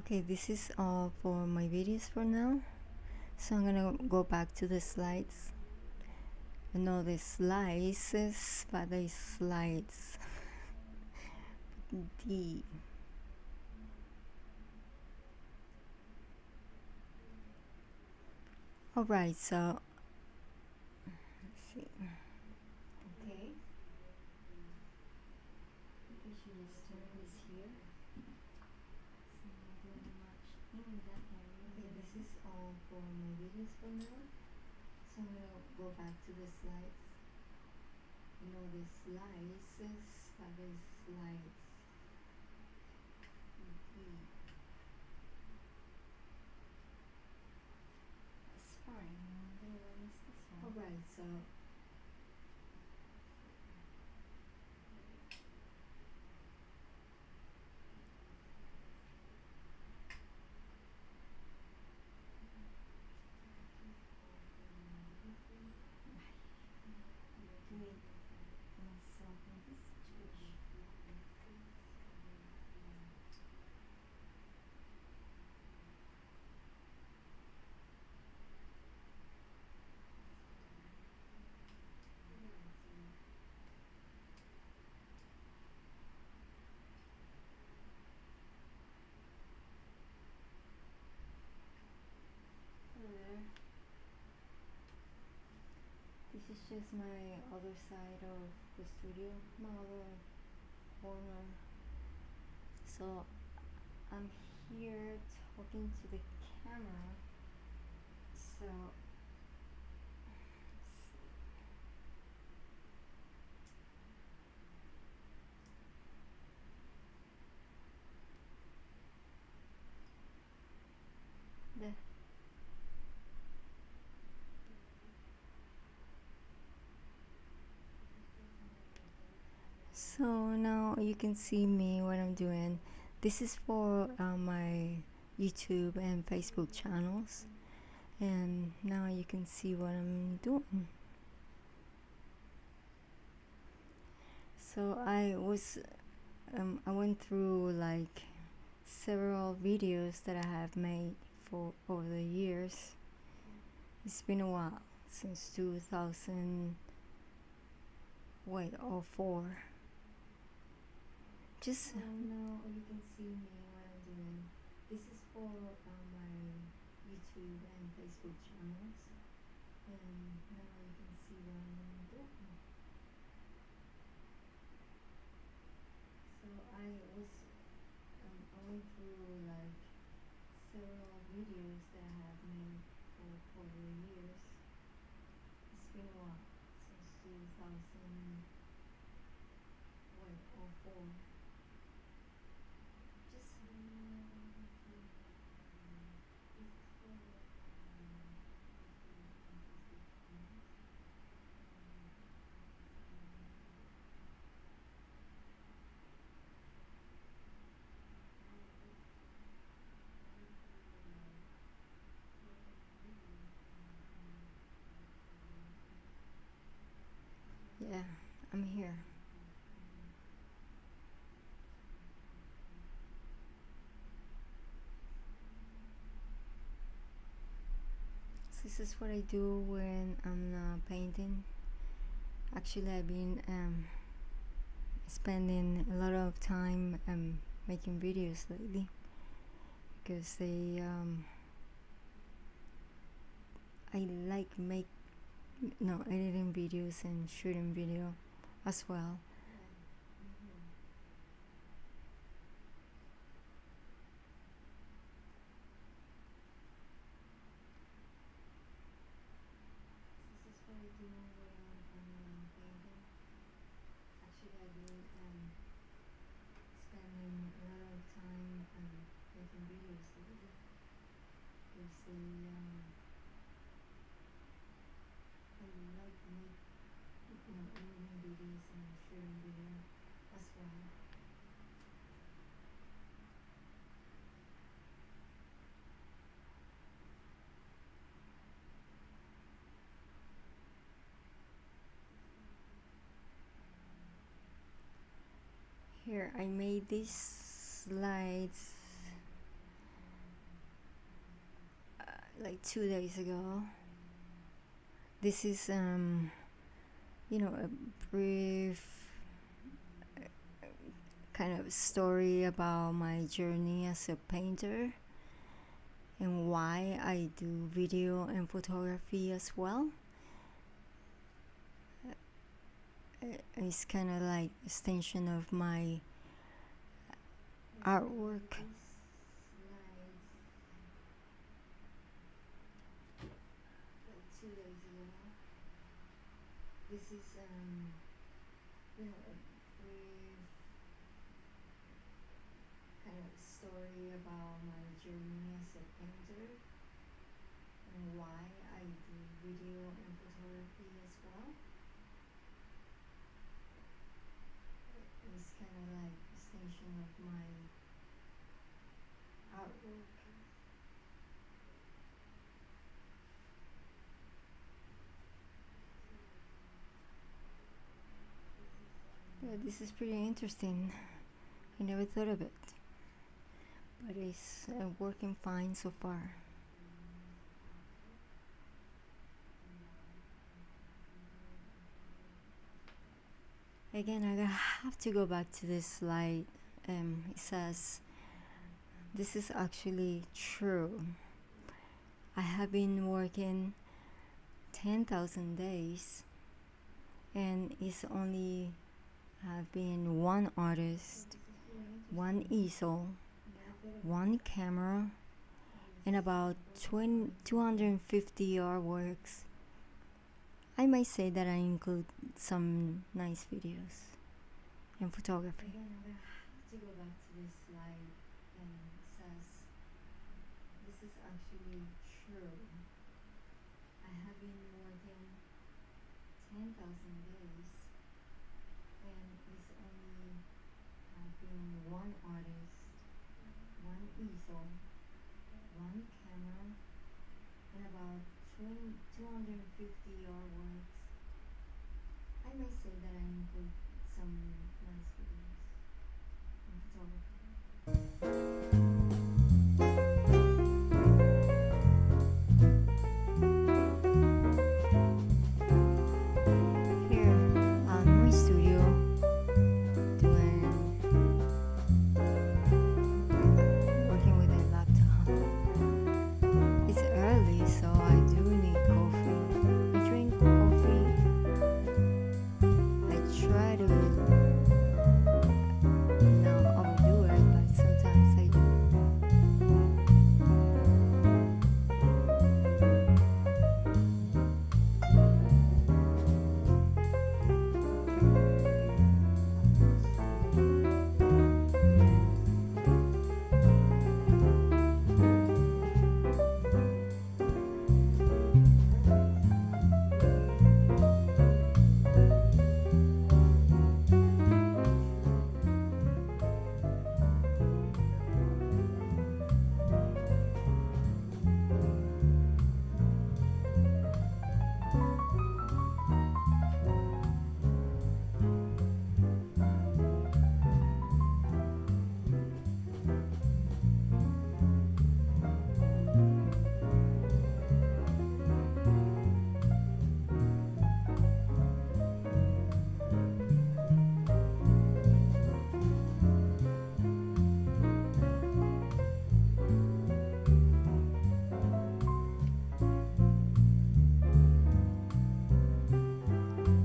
Speaker 1: Okay, this is all for my videos for now. So I'm gonna go back to the slides. No, the slices, but the slides. D. Alright, so let's see. Okay. We should just turn this here. It's not doing much in that area. Okay, this is all for my videos for now. So I'm gonna go back to the slides. You know, the slices, but the slides. It's fine. Alright, so this is just my other side of the studio, my other corner. So I'm here talking to the camera. So So now you can see me what I'm doing. This is for my YouTube and Facebook channels, and now you can see what I'm doing. So I went through like several videos that I have made for over the years. It's been a while, since 2004. Just so now you can see me what I'm doing. This is for my YouTube and Facebook channels, and now you can see what I'm doing. So I went through like several videos that I have made for over the years. It's been a while, since 2004. Just yeah, I'm here. This is what I do when I'm not painting. Actually, I've been spending a lot of time making videos lately, because I like editing videos and shooting video as well. This is what I do when I'm painting. Actually, I've been spending a lot of time making videos lately, because I like editing videos and shooting video as well. Here, I made these slides like 2 days ago. This is a brief kind of story about my journey as a painter and why I do video and photography as well. It's kind of like extension of my artwork. This is a brief kind of story about my journey as a painter and why I do video and photography as well. It's kind of like extension of my artwork. Yeah, this is pretty interesting. I never thought of it, but it's working fine so far. Again, I have to go back to this slide. It says, this is actually true. I have been working 10,000 days, and it's only have been one artist, one easel, one camera, and about 250 artworks. I might say that I include some nice videos and photography. Again, I have to go back to this slide, and it says, this is actually true. I have been working 10,000 days, and it's only been one artist, one easel, one camera, and about 250 artworks. I might say that I include some nice videos and photography. Here, my studio, working with a laptop. It's early, so I do need coffee. I drink coffee. I try to not overdo it, but sometimes I do.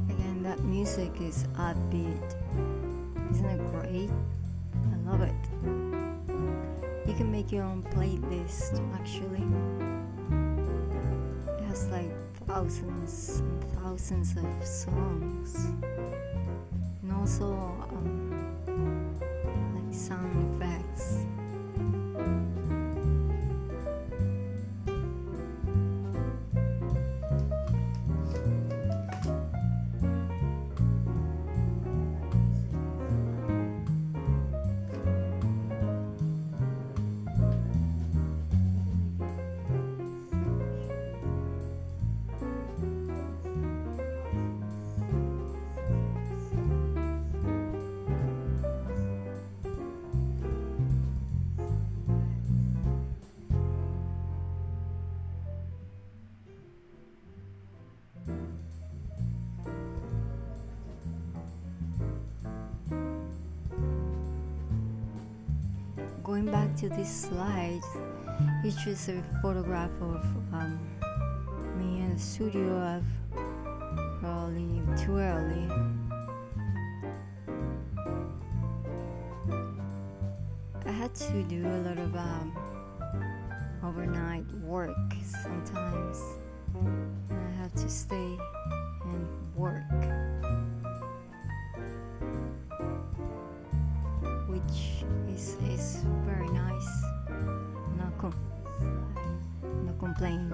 Speaker 1: Again, that music is upbeat. Isn't it great? I love it. You can make your own playlist actually. It has like thousands and thousands of songs. And also like sound effects. Going back to this slide, it's just a photograph of me in the studio. I've probably too early. I had to do a lot of overnight work sometimes. I have to stay and work, which is very nice. No complain.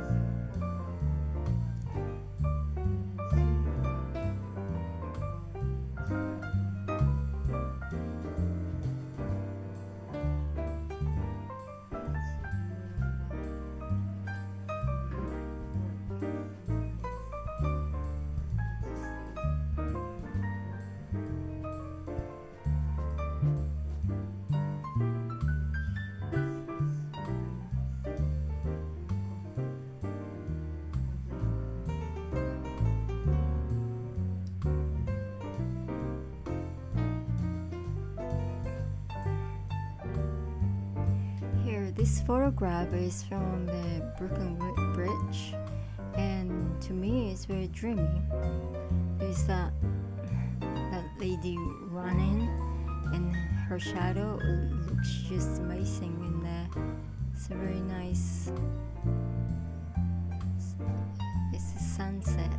Speaker 1: This photograph is from the Brooklyn Bridge, and to me it's very dreamy. There's that lady running, and her shadow looks just amazing in there. It's a very nice. It's a sunset.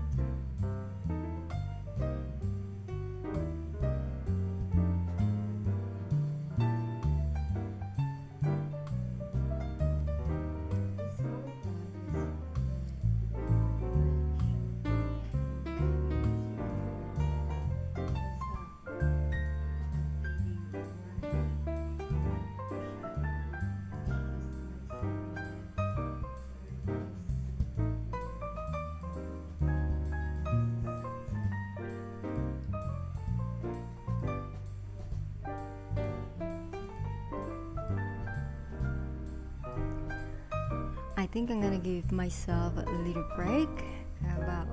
Speaker 1: I think I'm gonna give myself a little break, about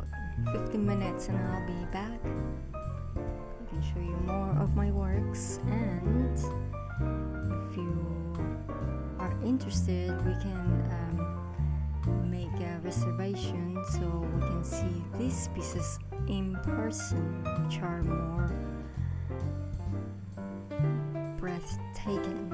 Speaker 1: 15 minutes, and I'll be back. I can show you more of my works, and if you are interested, we can make a reservation so we can see these pieces in person, which are more breathtaking.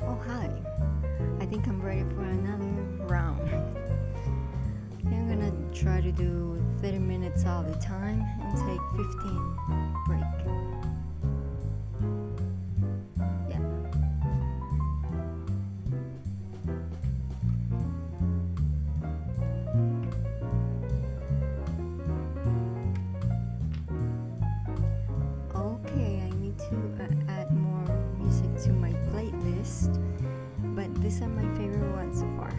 Speaker 1: Oh, hi. I think I'm ready for another round. I'm gonna try to do 30 minutes all the time and take 15 break. Yeah. Okay, I need to add more music to my playlist, but these are my favorite ones so far.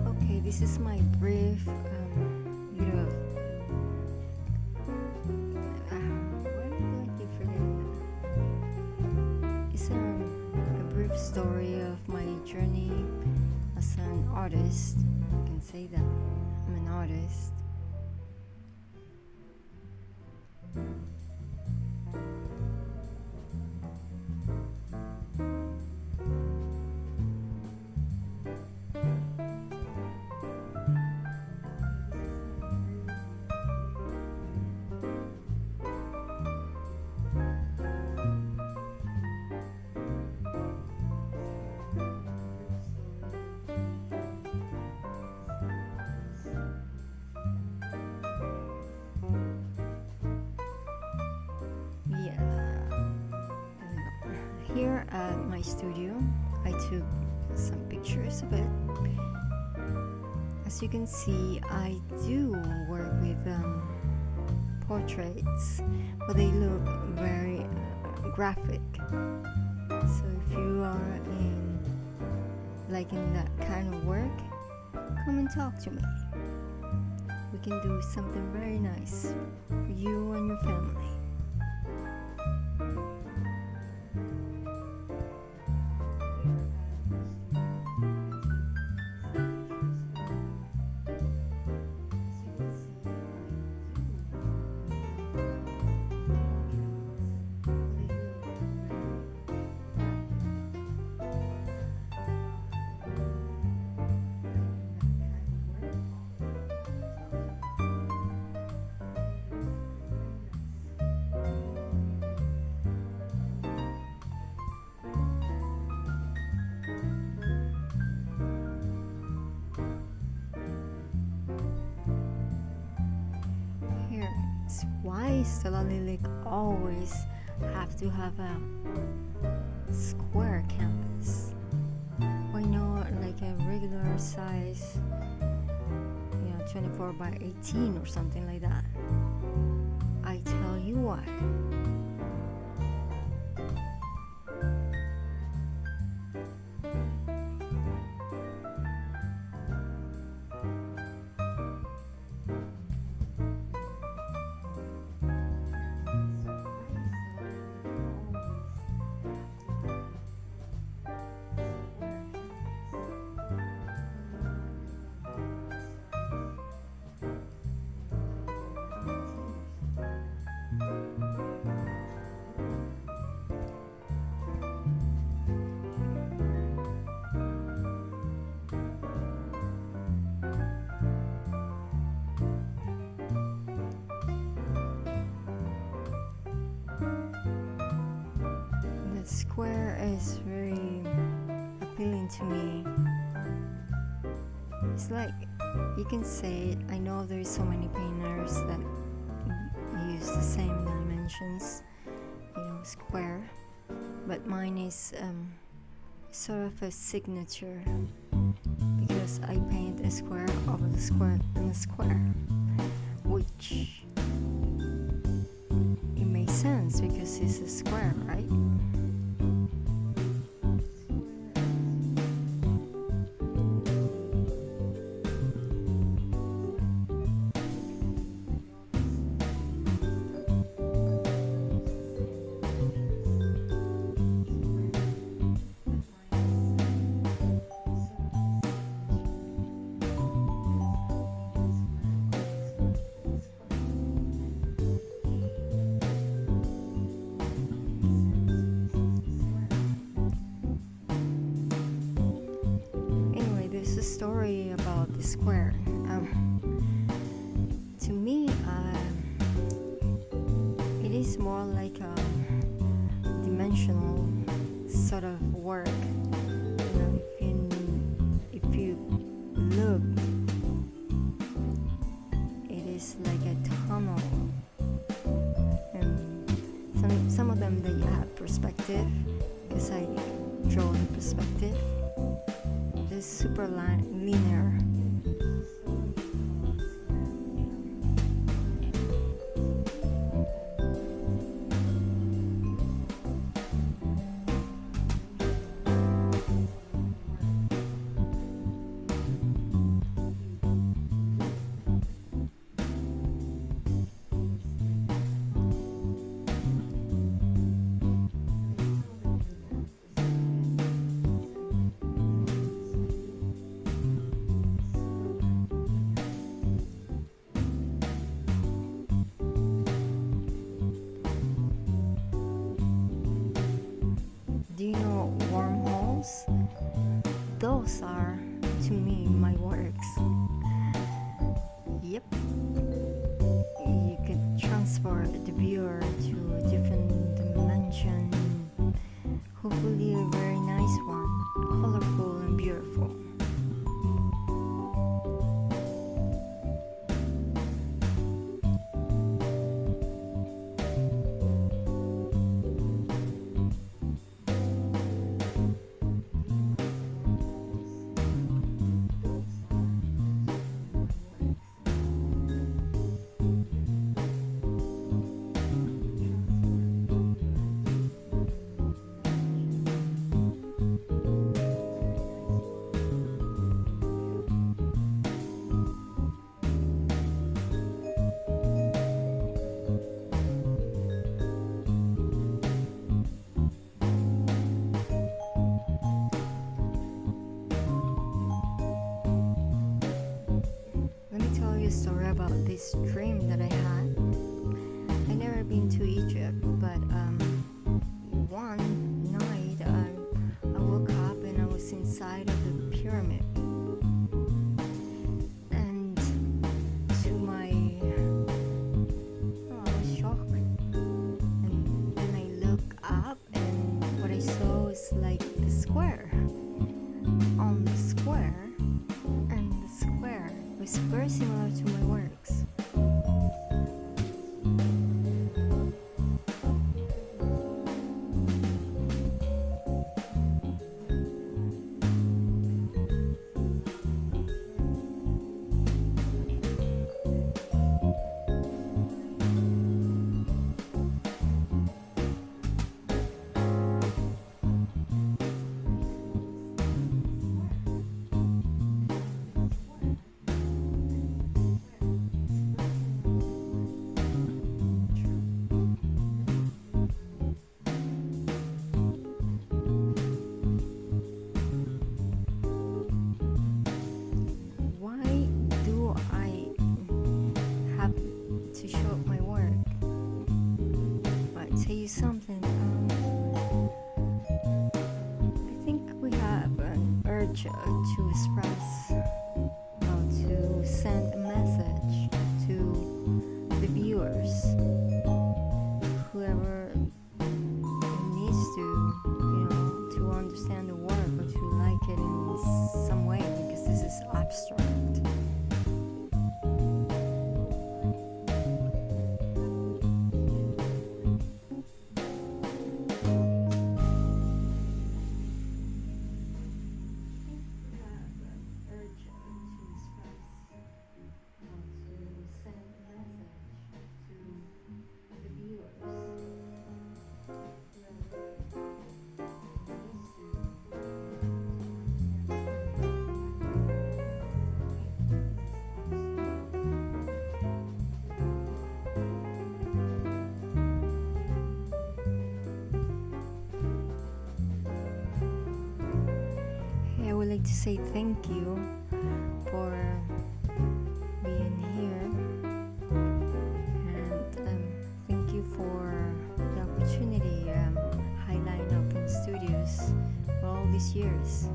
Speaker 1: Okay, this is my brief little. Why do I keep forgetting that? It's a brief story of my journey as an artist. I can say that I'm an artist. Here at my studio, I took some pictures of it. As you can see, I do work with portraits, but they look very graphic. So if you are in that kind of work, come and talk to me. We can do something very nice for you and your family. Why Stella Lillig always have to have a square canvas? Why not like a regular size, 24 by 18 or something like that? I tell you why. mean to me, it's like, you can say, I know there's so many painters that use the same dimensions, square, but mine is sort of a signature, because I paint a square over the square and a square, which it makes sense because it's a square, right? Story about the square. To me, it is more like a dimensional sort of work. If you look, it is like a tunnel, and some of them they have perspective, because I draw the perspective. It's super linear. Do you know wormholes? Those are, to me, my works. Yep. You can transport the viewer to a different dimension. Hopefully a very nice one, colorful and beautiful. A story about this dream that I had. I never been to Egypt, but one night I woke up and I was inside of the pyramid, and to my I was shocked, and then I looked up and what I saw was like the square on the square, and the square was very similar to my works. Something. I think we have an urge to express, to send a message to the viewers, whoever needs to, to understand the work or to like it would like to say thank you for being here, and thank you for the opportunity HIGHLINE Open Studios for all these years.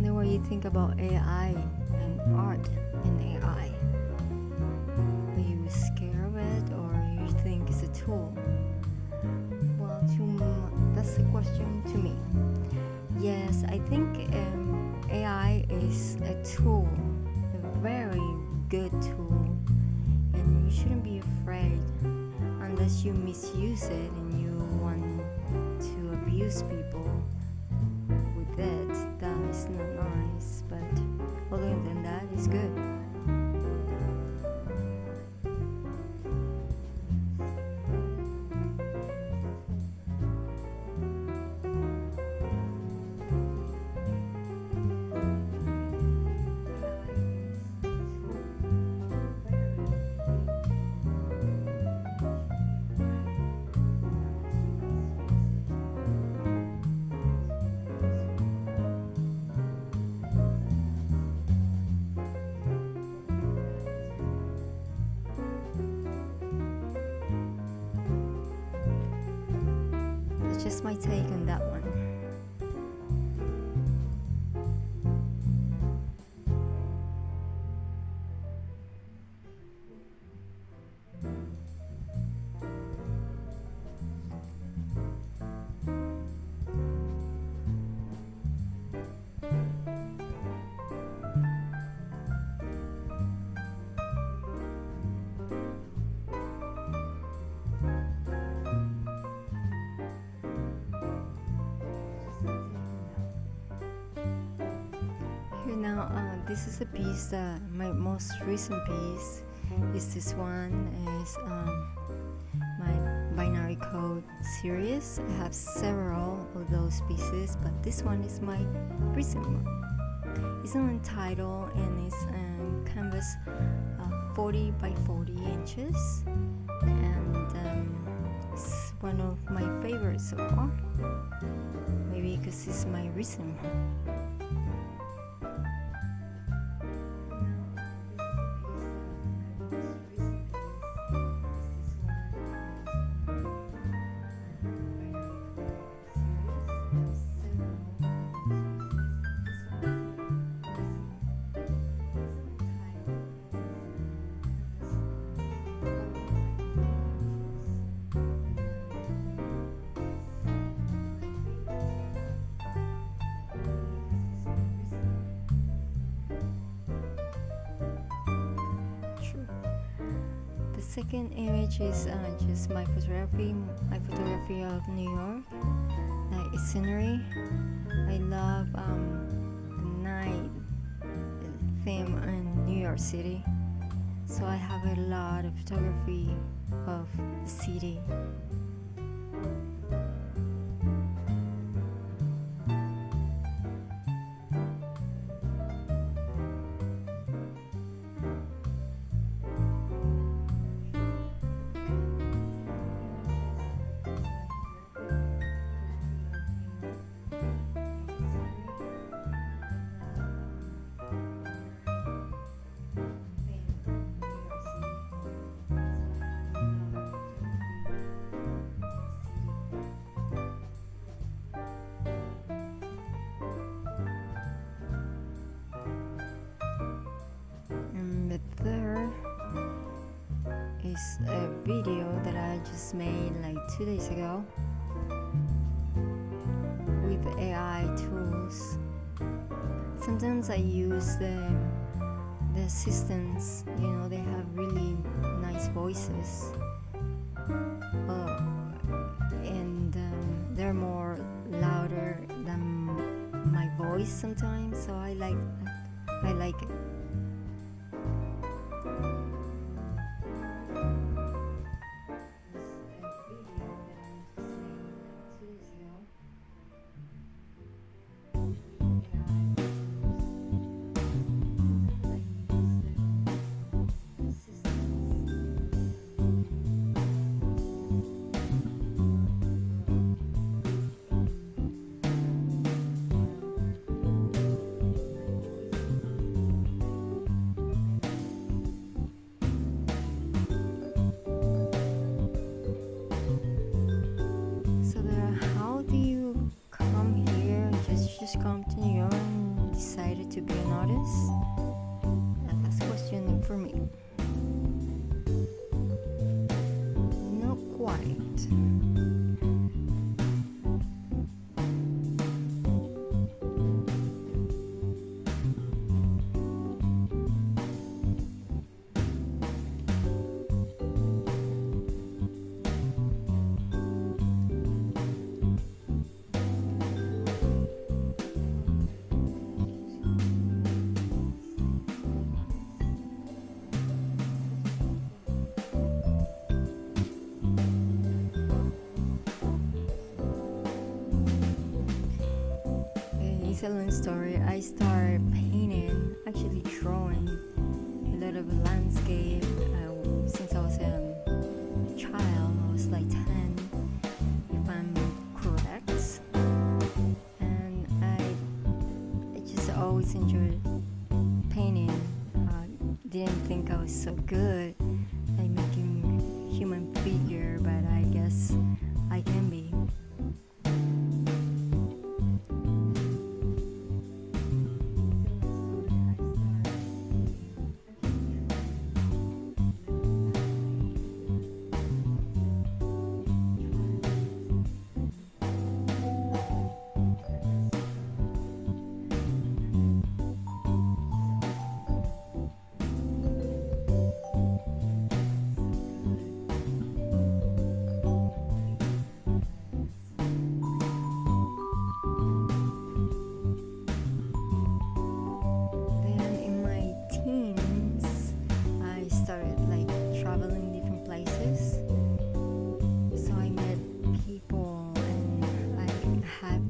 Speaker 1: What you think about AI and art in AI? Are you scared of it, or you think it's a tool? Well, that's the question to me. Yes, I think AI is a tool, a very good tool, and you shouldn't be afraid unless you misuse it and you want to abuse people with it. That is not nice, but other than that, it's good. That's just my take on that one. Now, this is a piece, my most recent piece is this one, is my binary code series. I have several of those pieces, but this one is my recent one. It's untitled and it's canvas 40 by 40 inches, and it's one of my favorites so far, maybe because it's my recent one. The second image is just my photography of New York, like scenery. I love the night theme in New York City, so I have a lot of photography of the city. is a video that I just made like 2 days ago with AI tools. sometimes I use the assistants. You know, they have really nice voices, and they're more louder than my voice sometimes. So I like that. I like it. Just come to New York and decided to be an artist? That's questioning for me. Not quite. It's a long story. I started painting, actually drawing a lot of landscape since I was a child. I was like 10, if I'm correct. And I just always enjoyed painting. Didn't think I was so good at making human figure, but I guess I can be.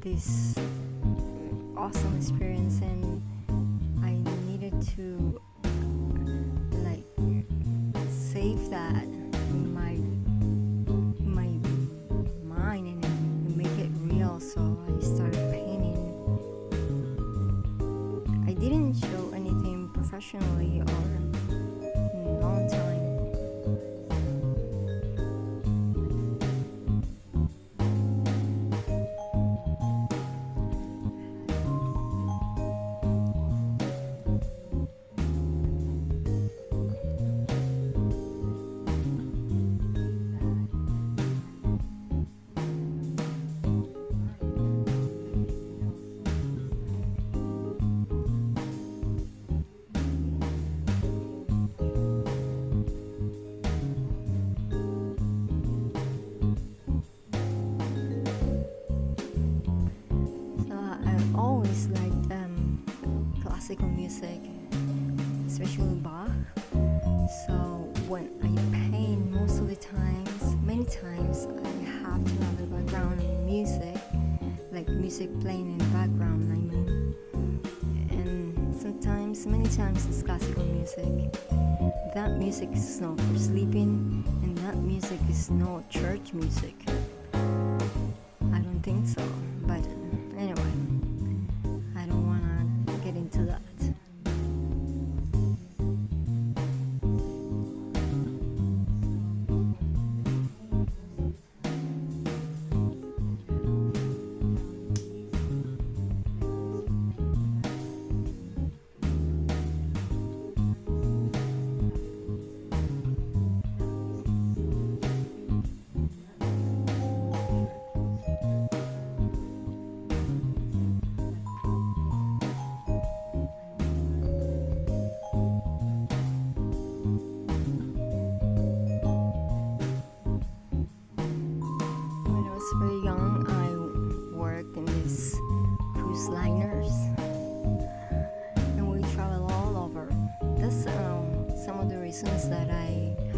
Speaker 1: This awesome experience, and I needed to like save that in my mind and make it real. So I started painting. I didn't show anything professionally or in a long time. Always liked classical music, especially Bach. So when I paint, most of the times, many times, I have to have a background in music, like music playing in the background, I mean. And sometimes, many times, it's classical music. That music is not for sleeping, and that music is not church music. I don't think so, but anyway. I don't want to get into that.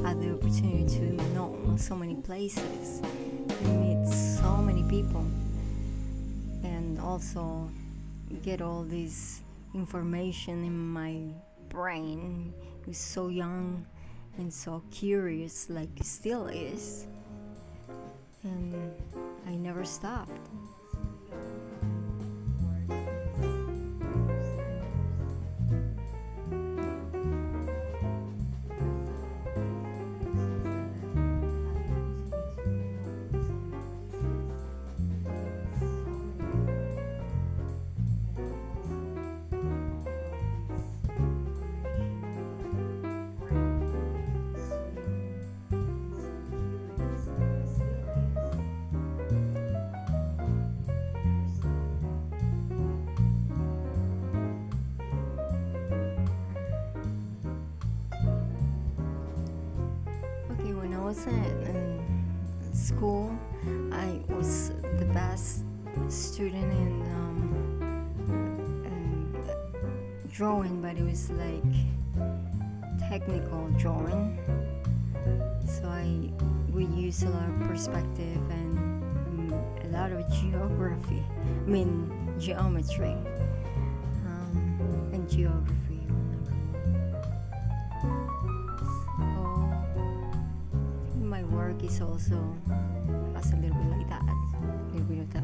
Speaker 1: had the opportunity to know so many places and meet so many people, and also get all this information in my brain. It was so young and so curious, like it still is, and I never stopped. When I was in school, I was the best student in drawing, but it was like technical drawing. So we use a lot of perspective and a lot of geometry, and geography. My work is also has a little bit like that, a little bit of that.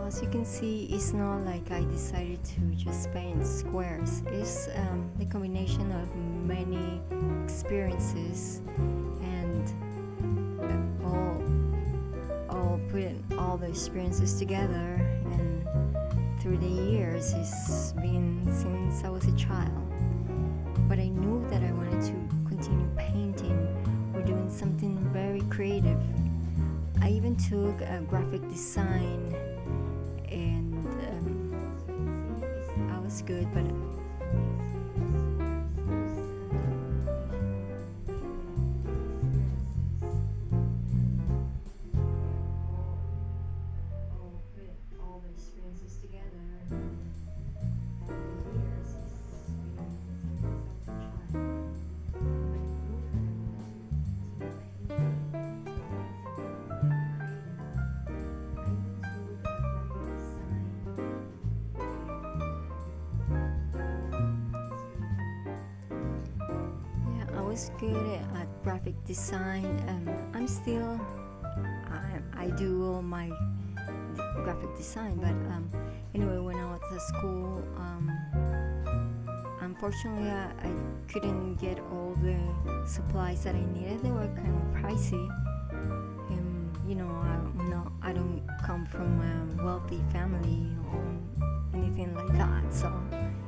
Speaker 1: As you can see, it's not like I decided to just paint squares. It's the combination of many experiences and all putting all the experiences together. And through the years, it's been since I was a child. But I knew that I wanted to continue painting or doing something very creative. I even took a graphic design, and I was good, but all the experiences together. Good at graphic design. I do all my graphic design, but anyway, when I was at school, unfortunately I couldn't get all the supplies that I needed. They were kind of pricey, and I don't come from a wealthy family or anything like that, so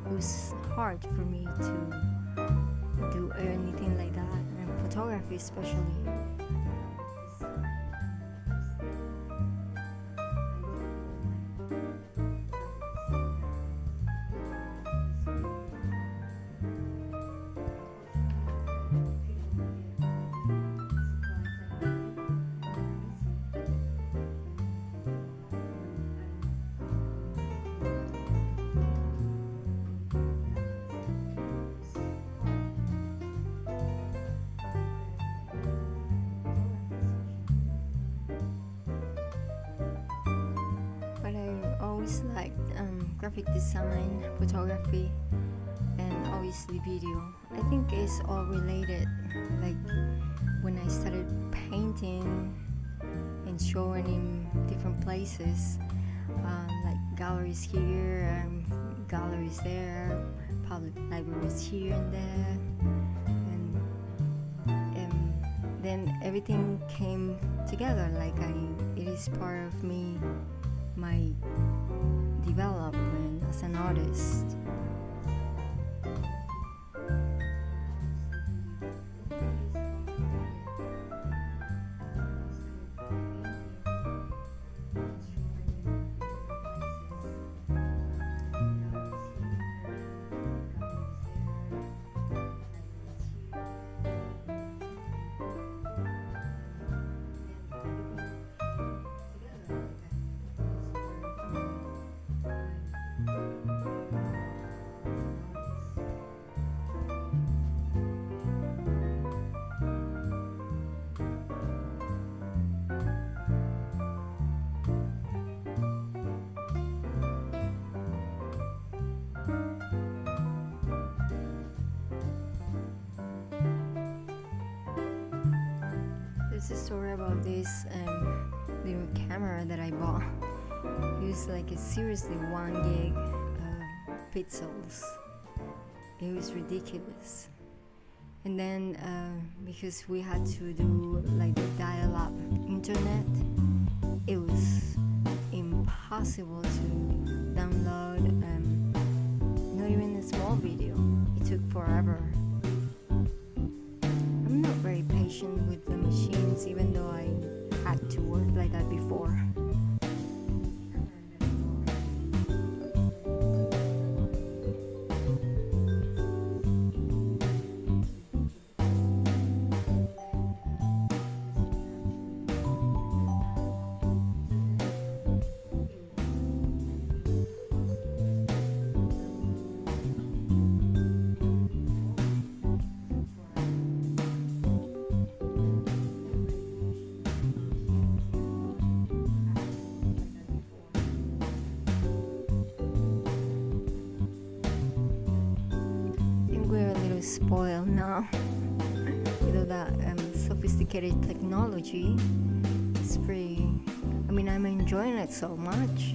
Speaker 1: it was hard for me to do anything like that, and photography especially. Always liked graphic design, photography, and obviously video. I think it's all related. Like when I started painting and showing in different places, like galleries here, galleries there, public libraries here and there, and then everything came together. Like it is part of me, my development as an artist. story about this little camera that I bought. It was like a seriously 1 gig pixels. It was ridiculous. And then because we had to do like the dial-up internet, it was impossible to download not even a small video. It took forever. I'm not very patient with the machines, even though I had to work like that before. Spoiled now with all that sophisticated technology. It's pretty, I mean, I'm enjoying it so much.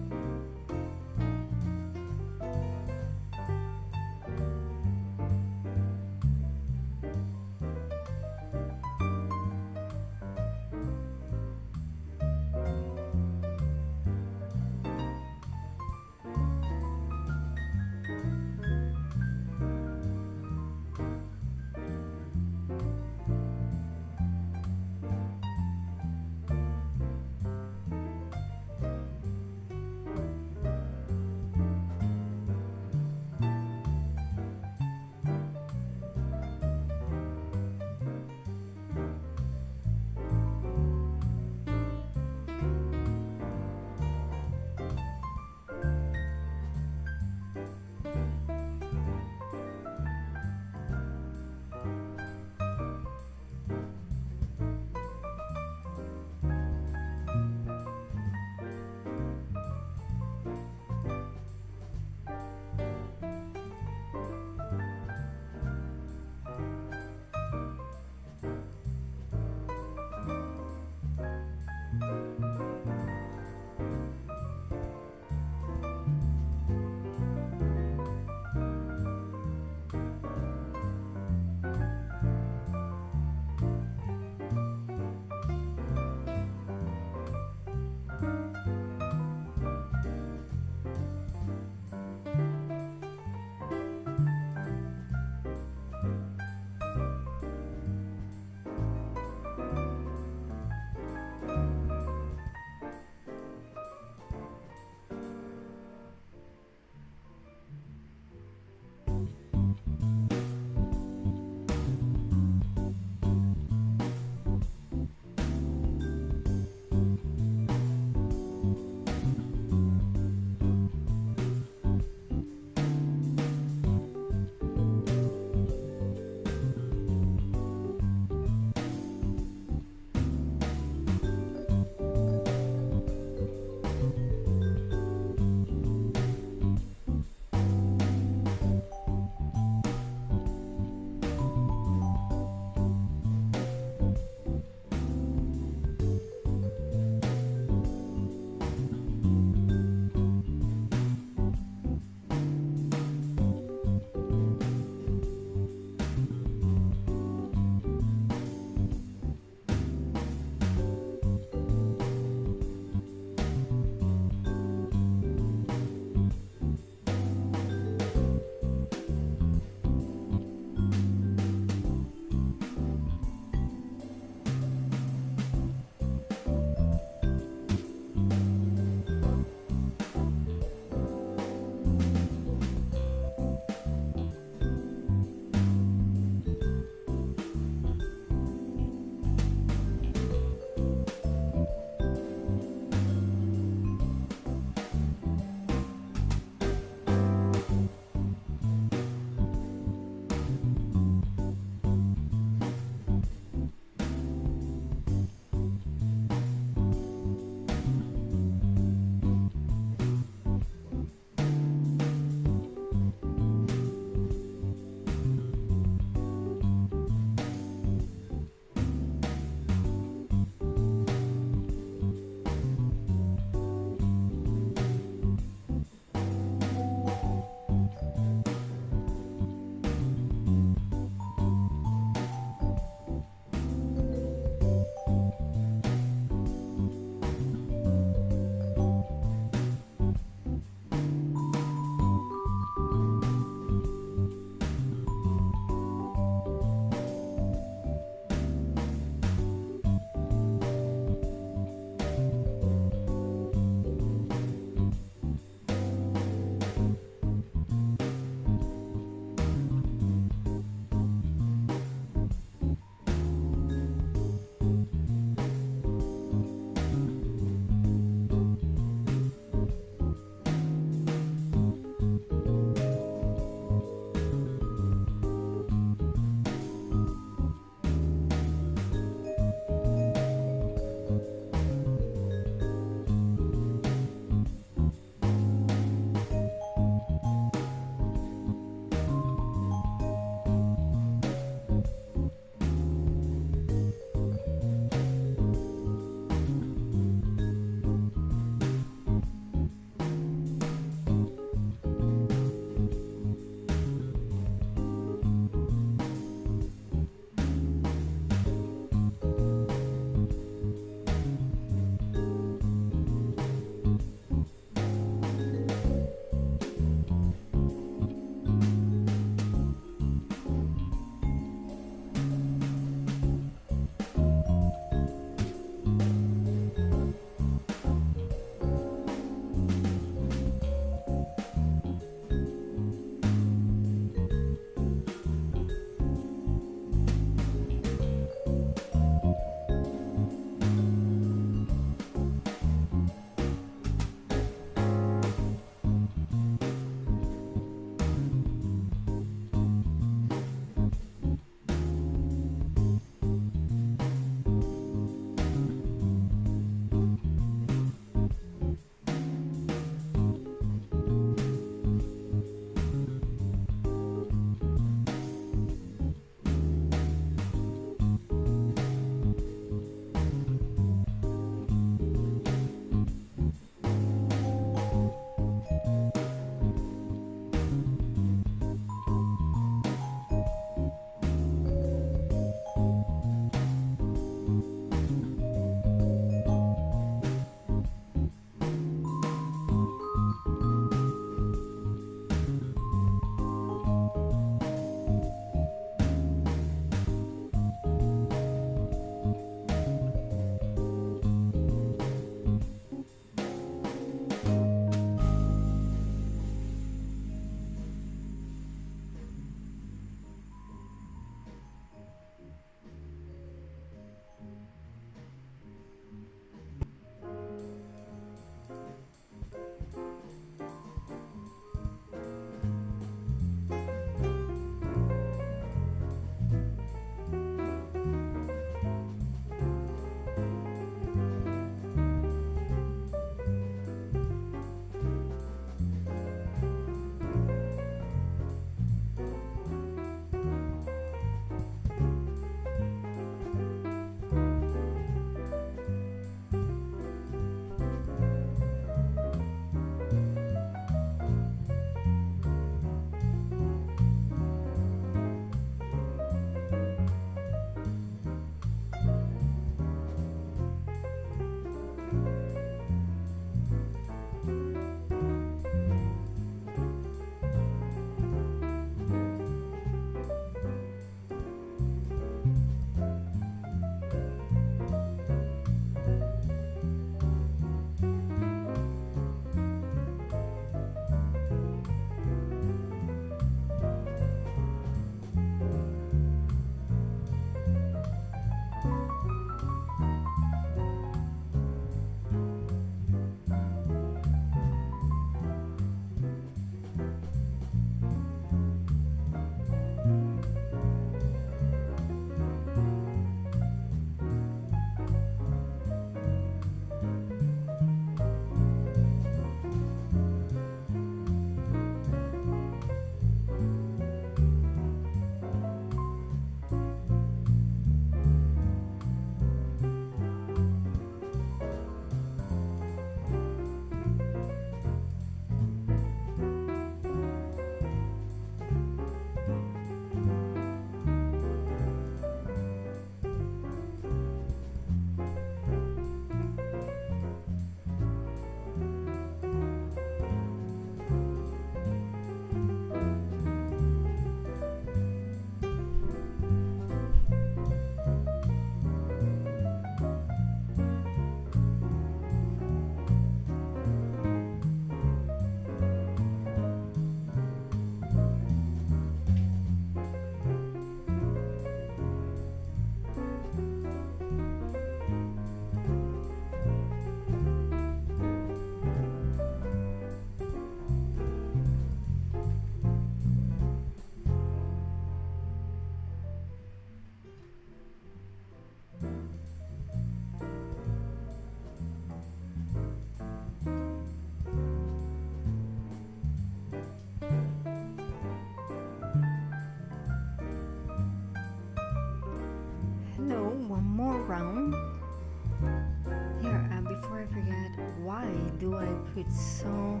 Speaker 1: before I forget, why do I put so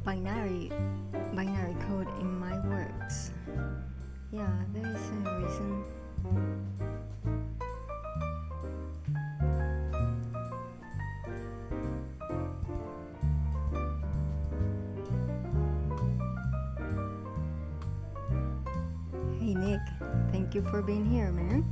Speaker 1: binary code in my works? Yeah, there is a reason. Hey Nick, thank you for being here, man.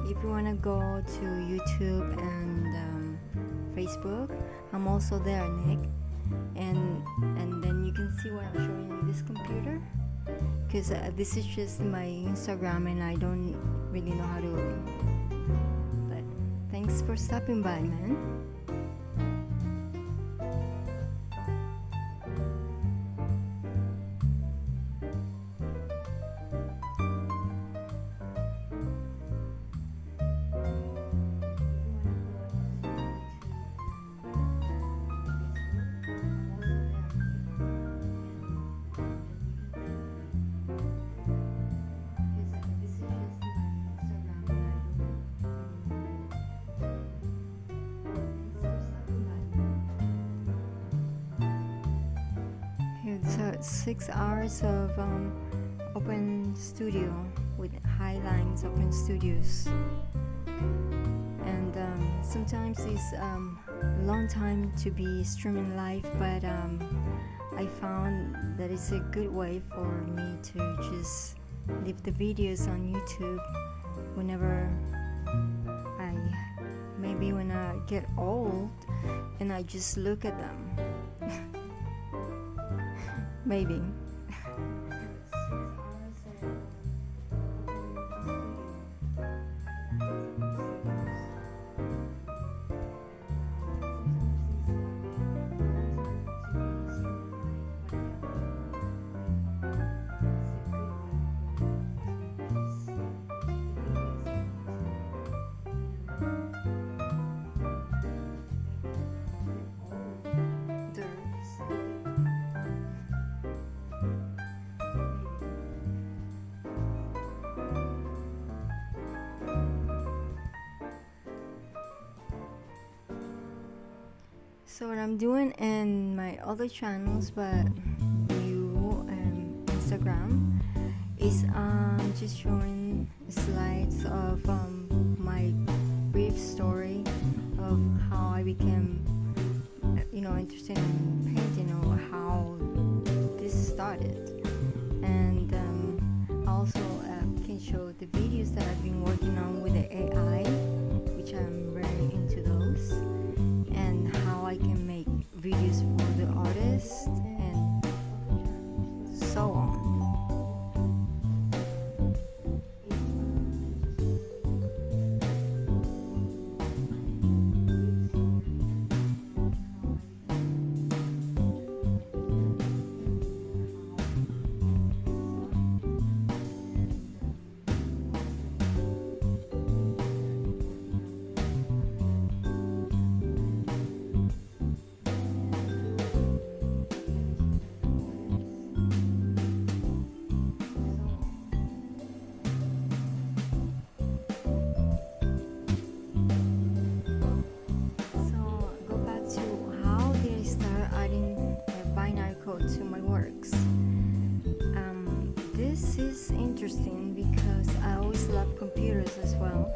Speaker 1: If you want to go to YouTube and Facebook, I'm also there, Nick. And then you can see what I'm showing you this computer. Because this is just my Instagram and I don't really know how to. But thanks for stopping by, man. It's 6 hours of open studio with HIGHLINE's open studios, and sometimes it's a long time to be streaming live, but I found that it's a good way for me to just leave the videos on YouTube whenever maybe when I get old and I just look at them. Maybe. So what I'm doing in my other channels, but new Instagram, is just showing slides of my brief story of how I became, interested in painting, or how this started, and also can show the videos that I've been working on with the AI, which I'm very into those, and how I can make videos for the artist and so on. To my works. This is interesting because I always loved computers as well.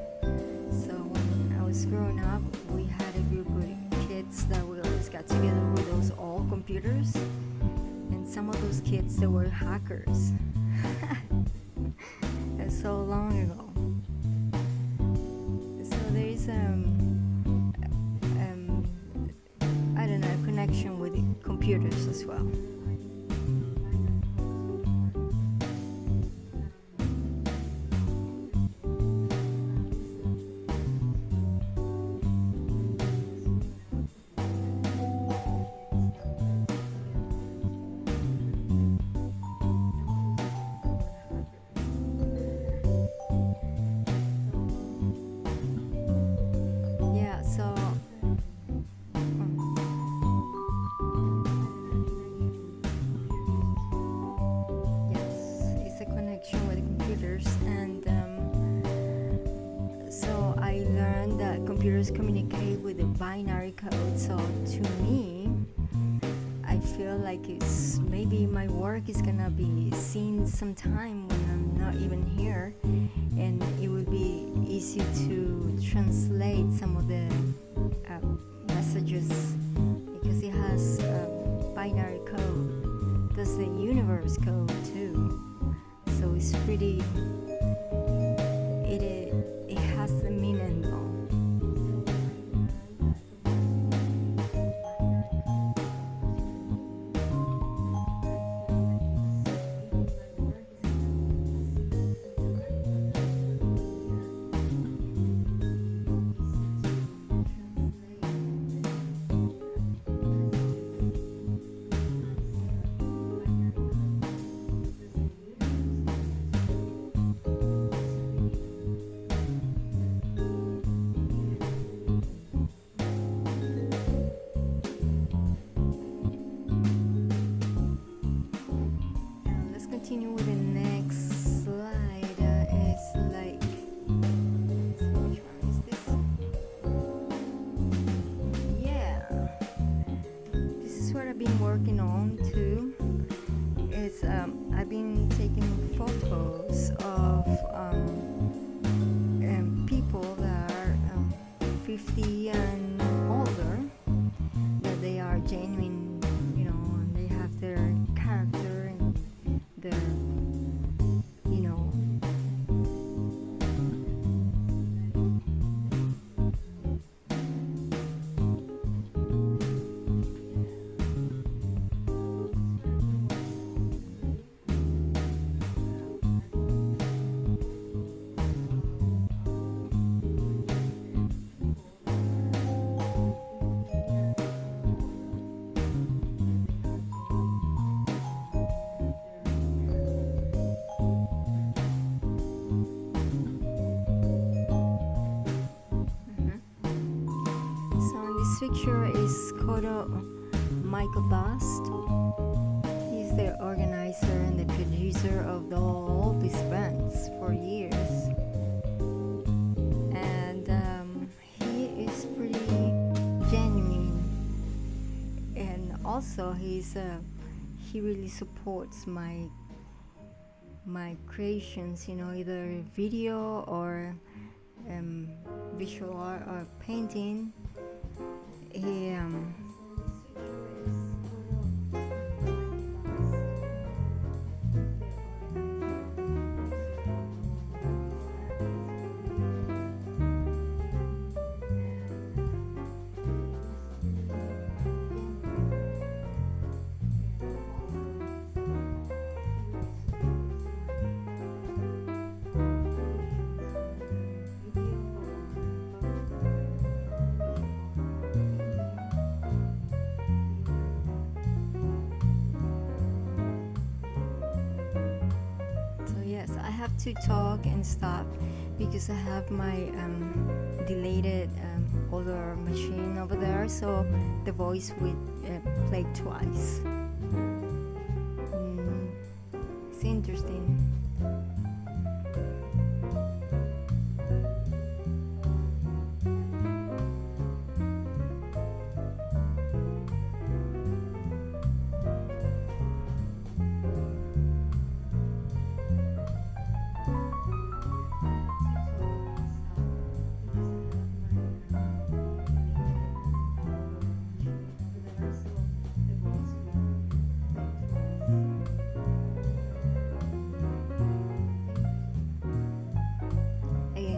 Speaker 1: So when I was growing up, we had a group of kids that we always got together with those old computers, and some of those kids, they were hackers. That's so long ago. So there is I don't know, a connection with computers as well. universe communicate with a binary code. So to me, I feel like it's maybe my work is gonna be seen sometime when I'm not even here, and it would be easy to translate some of the messages because it has binary code. That's the universe code too. So it's pretty. It has the meaning though. Continue with the next slide. It's like, which one is this? Yeah, this is what I've been working on too. It's I've been taking photos of people that are 50 and older, that they are genuine, you know, and they have their character and their, you know, this picture is Kodo Michael Bast. He's the organizer and the producer of all these bands for years. And he is pretty genuine. And also he really supports my creations, you know, either video or visual art or painting. He to talk and stop because I have my deleted older machine over there, so the voice would play twice. It's interesting.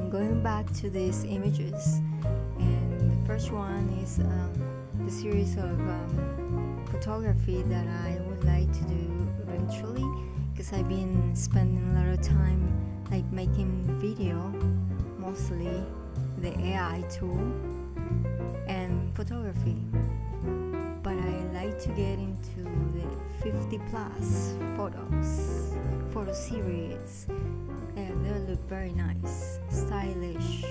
Speaker 1: Going back to these images, and the first one is the series of photography that I would like to do eventually, because I've been spending a lot of time like making video, mostly the AI tool and photography, but I like to get into the 50 plus photo series, and they look very nice, stylish.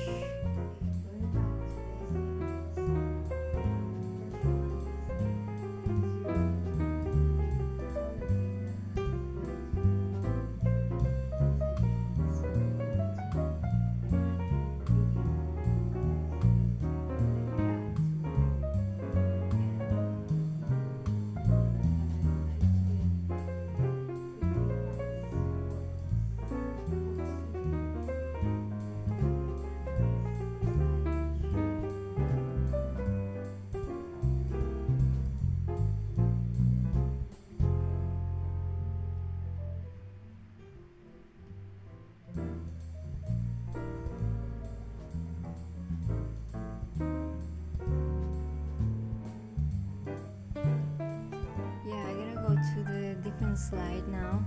Speaker 1: slide now.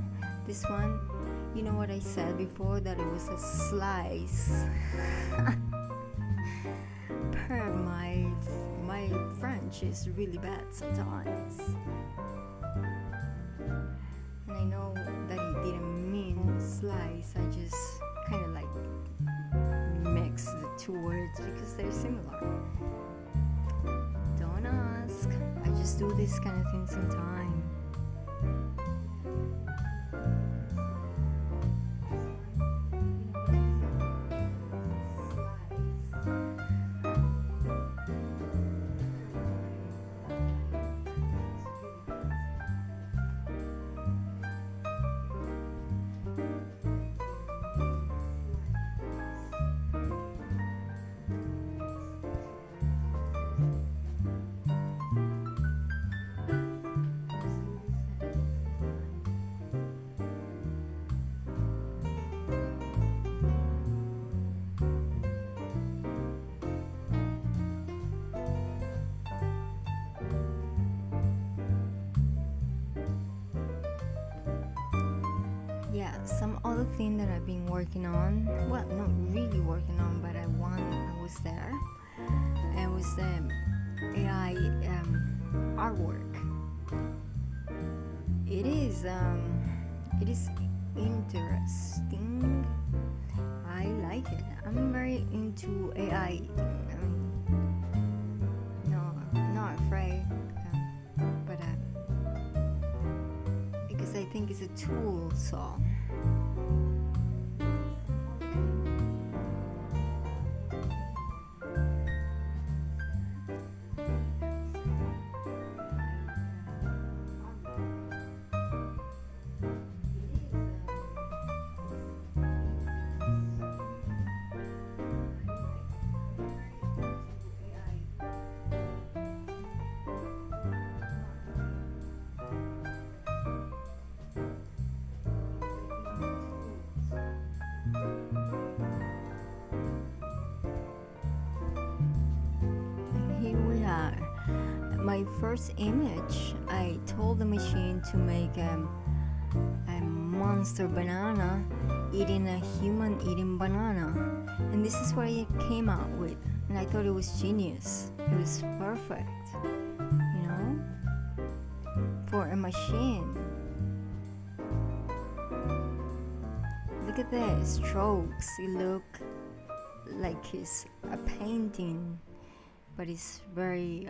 Speaker 1: This one, you know what I said before, that it was a slice. Per my French is really bad sometimes. And I know that he didn't mean slice, I just kind of like mix the two words because they're similar. Don't ask, I just do this kind of thing sometimes. Yeah, some other thing that I've been working on, well, not really working on, but I was there, and it was the AI artwork. It is interesting. I like it. I'm very into AI. No, not afraid, but because I think it's a tool, so. My first image, I told the machine to make a monster banana eating a human eating banana, and this is what it came out with, and I thought it was genius. It was perfect, you know, for a machine. Look at the strokes. It look like it's a painting, but it's very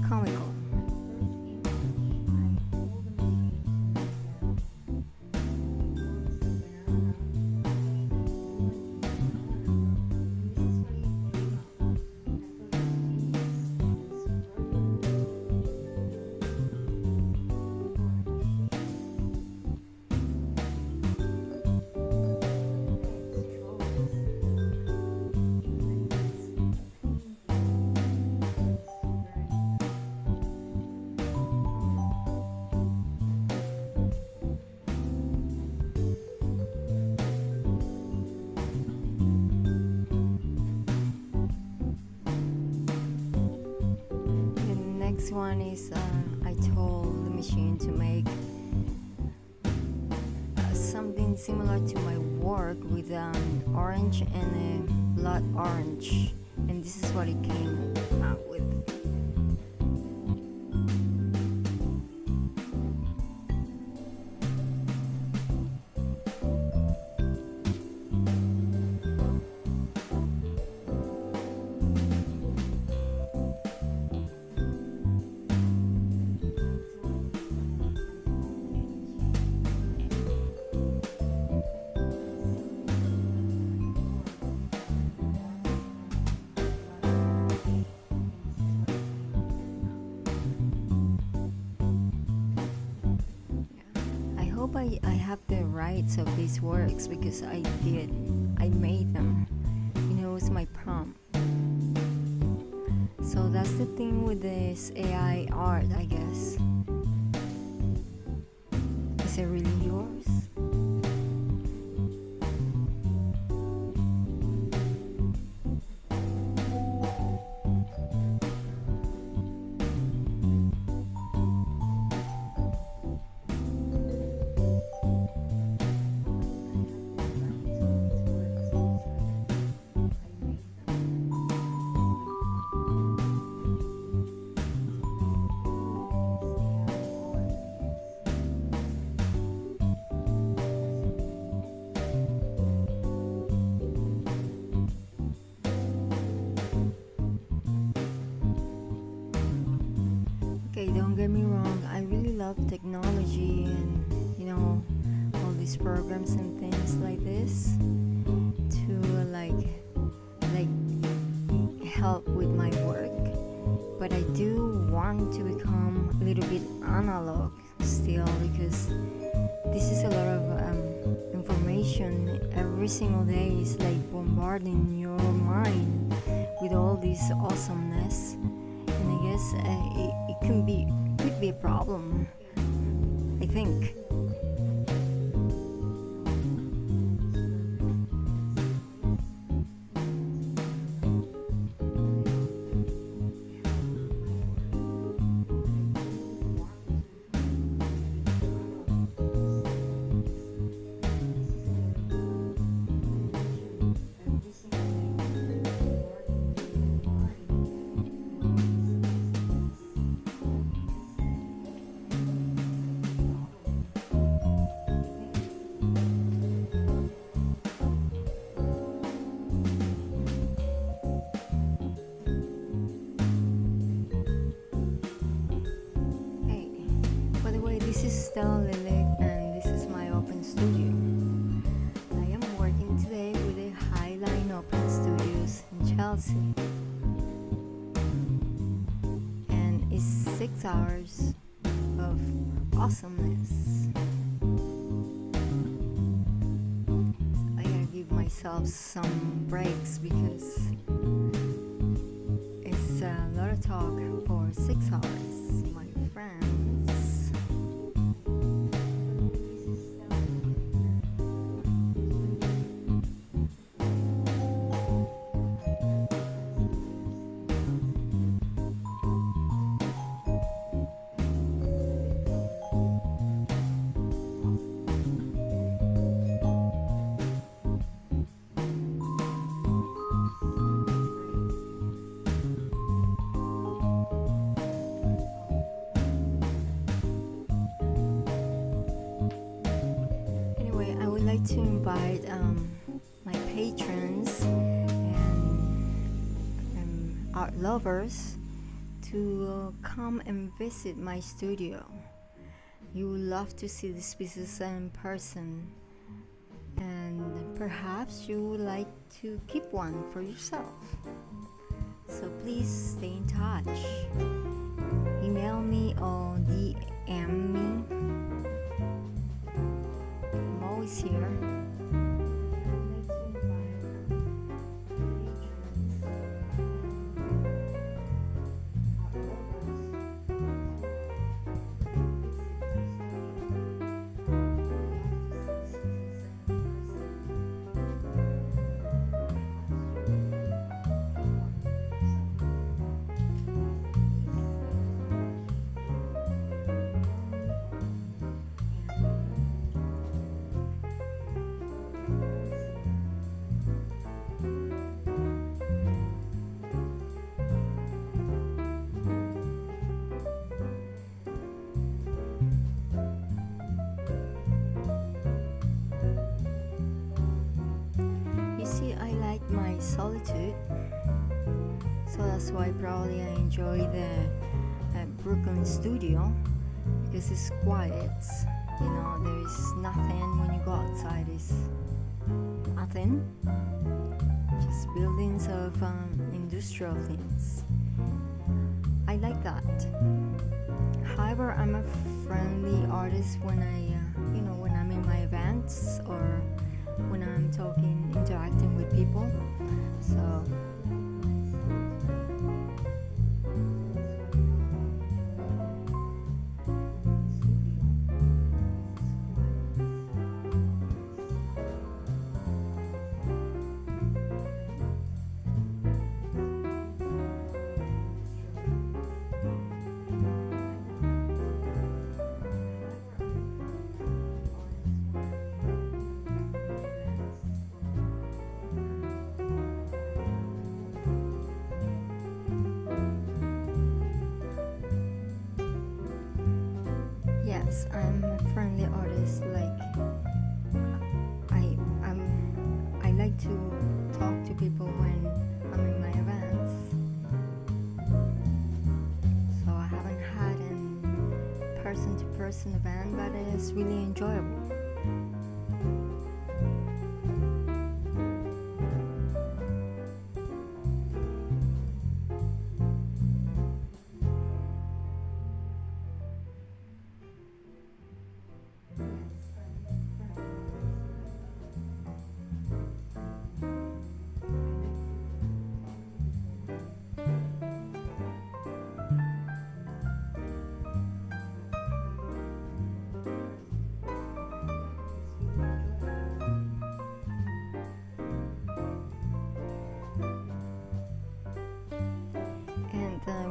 Speaker 1: comical. One is I told the machine to make something similar to my work with an orange and a blood orange, and this is what it came out with. I have the rights of these works because I made them. You know, it's my prompt. So that's the thing with this AI art, I guess. Is it really yours? Okay, don't get me wrong, I really love technology and, you know, all these programs and things like this to like help with my work. But I do want to become a little bit analog still, because this is a lot of information every single day. Is like bombarding your mind with all this awesomeness, and I guess it could be a problem, I think. This is Stella Lillig and this is my open studio. I am working today with the HIGHLINE Open Studios in Chelsea. And it's 6 hours of awesomeness. I gotta give myself some breaks because it's a lot of talk for 6 hours, my friends. To invite my patrons and art lovers to come and visit my studio. You will love to see these pieces in person, and perhaps you would like to keep one for yourself. So please stay in touch. Email me or DM me. Always here. My solitude, so that's why probably I enjoy the Brooklyn studio, because it's quiet. You know, there is nothing. When you go outside, it's nothing, just buildings of industrial things. I like that. However, I'm a friendly artist when when I'm in my events or when I'm interacting with people. So yes, I'm a friendly artist. I like to talk to people when I'm in my events. So I haven't had an person-to-person event, but it's really enjoyable.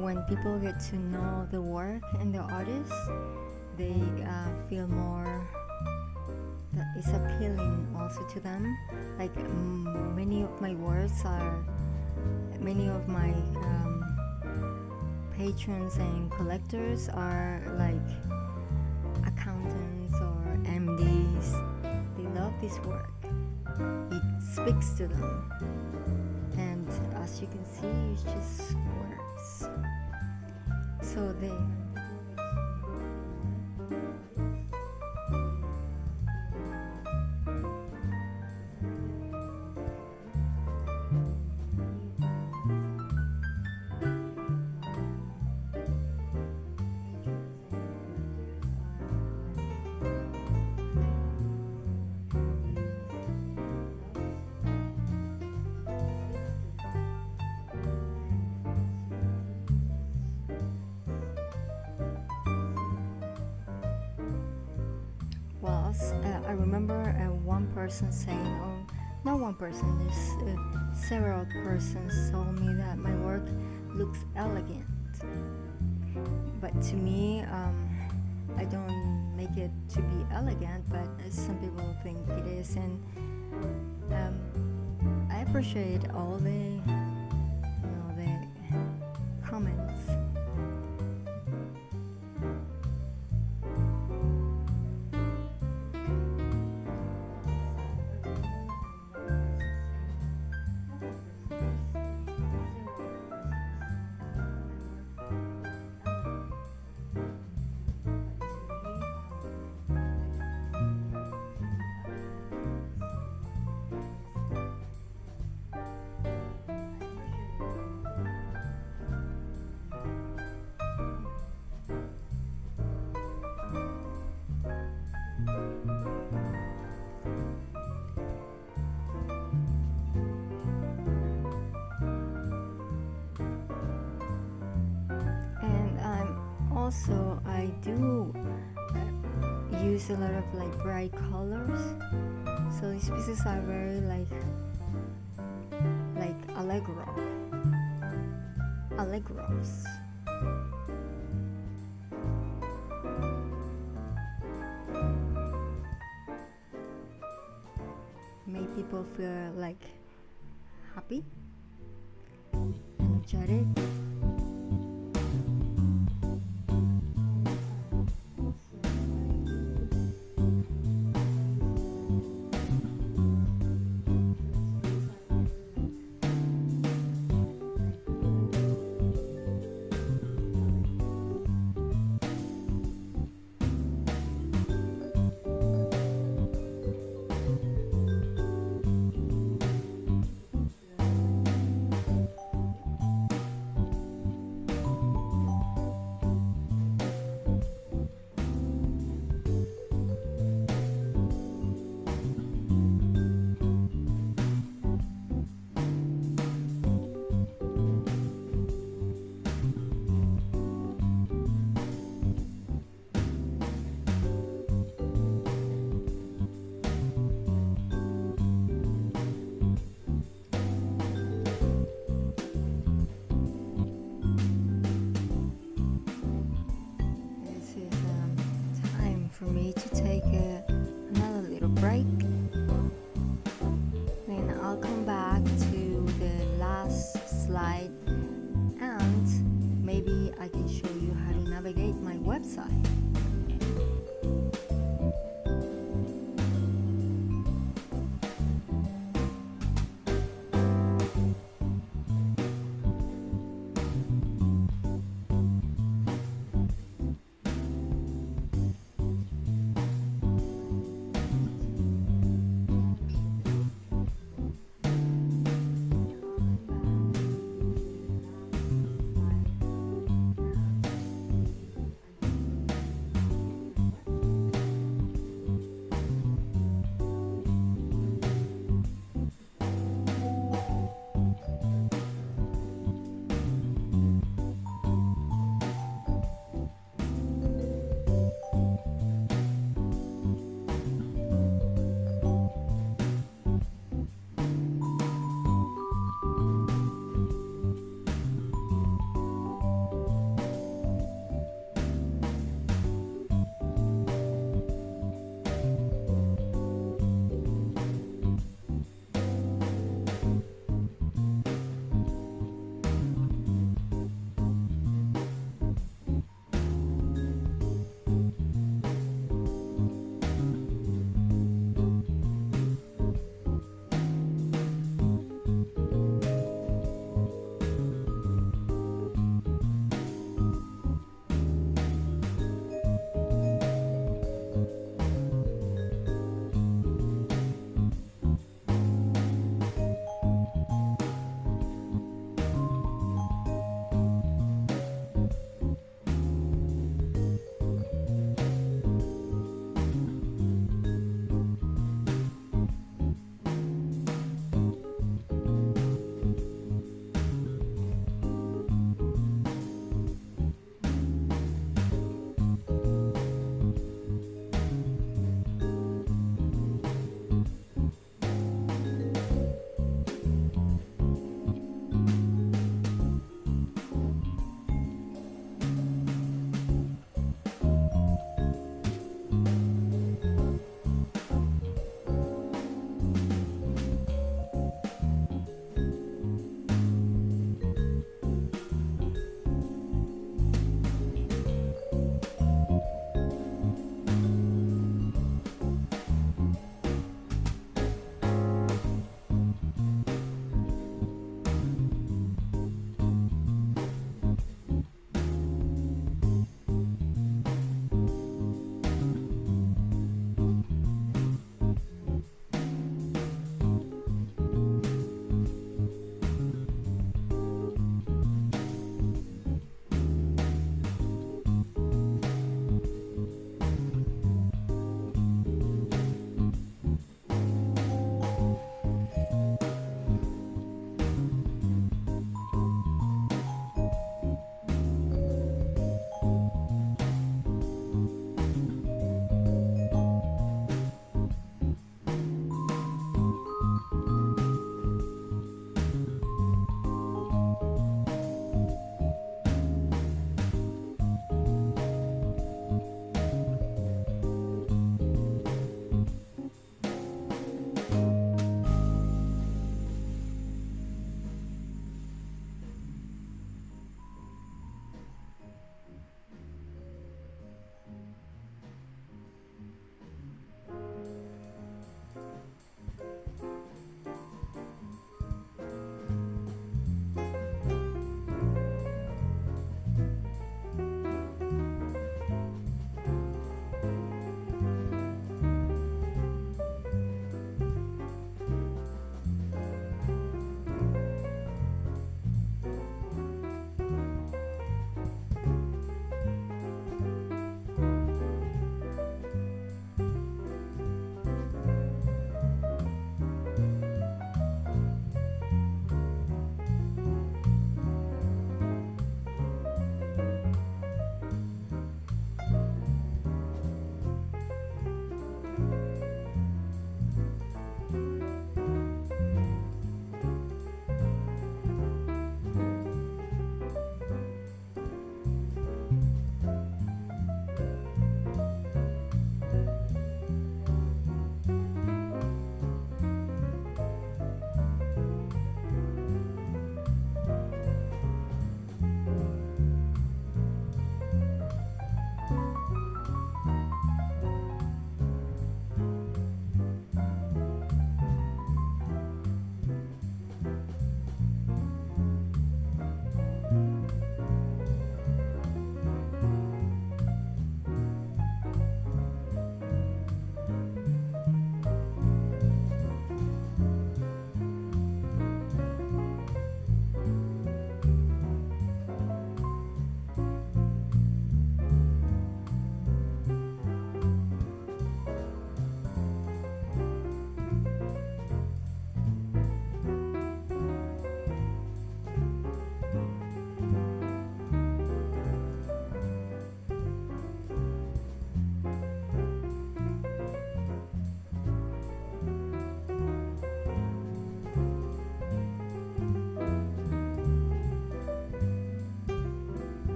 Speaker 1: When people get to know the work and the artist, they feel more that it's appealing also to them. Like many of my patrons and collectors are like accountants or MDs. They love this work. It speaks to them, and as you can see, it just works. So they I remember one person saying, or not one person, there's several persons told me that my work looks elegant. But to me, I don't make it to be elegant, but some people think it is, and I appreciate all the comments. Also, I do use a lot of like bright colors, so these pieces are very like allegros. Make people feel like happy, energetic. For me to take another little break, then I'll come back to the last slide, and maybe I can show you how to navigate my website.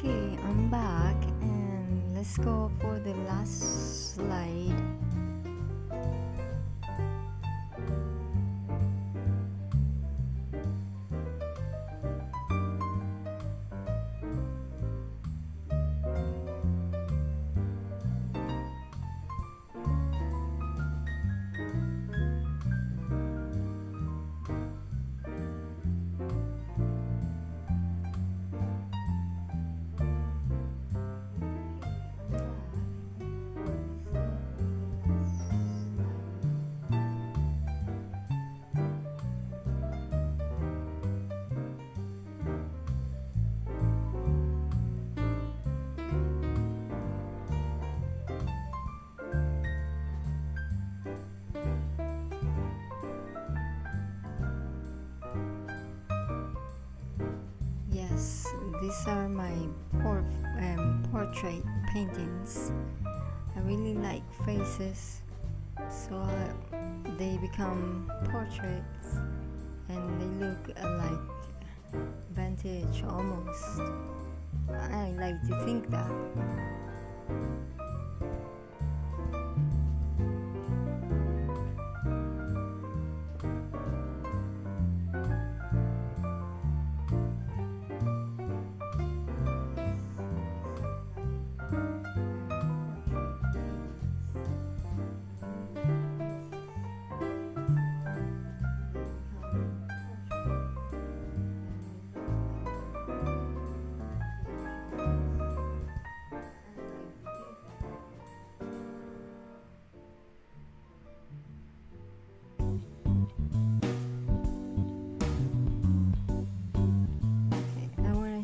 Speaker 1: Okay, I'm back and let's go for the last slide. Yes, these are my portrait paintings. I really like faces, so they become portraits and they look like vintage almost. I like to think that.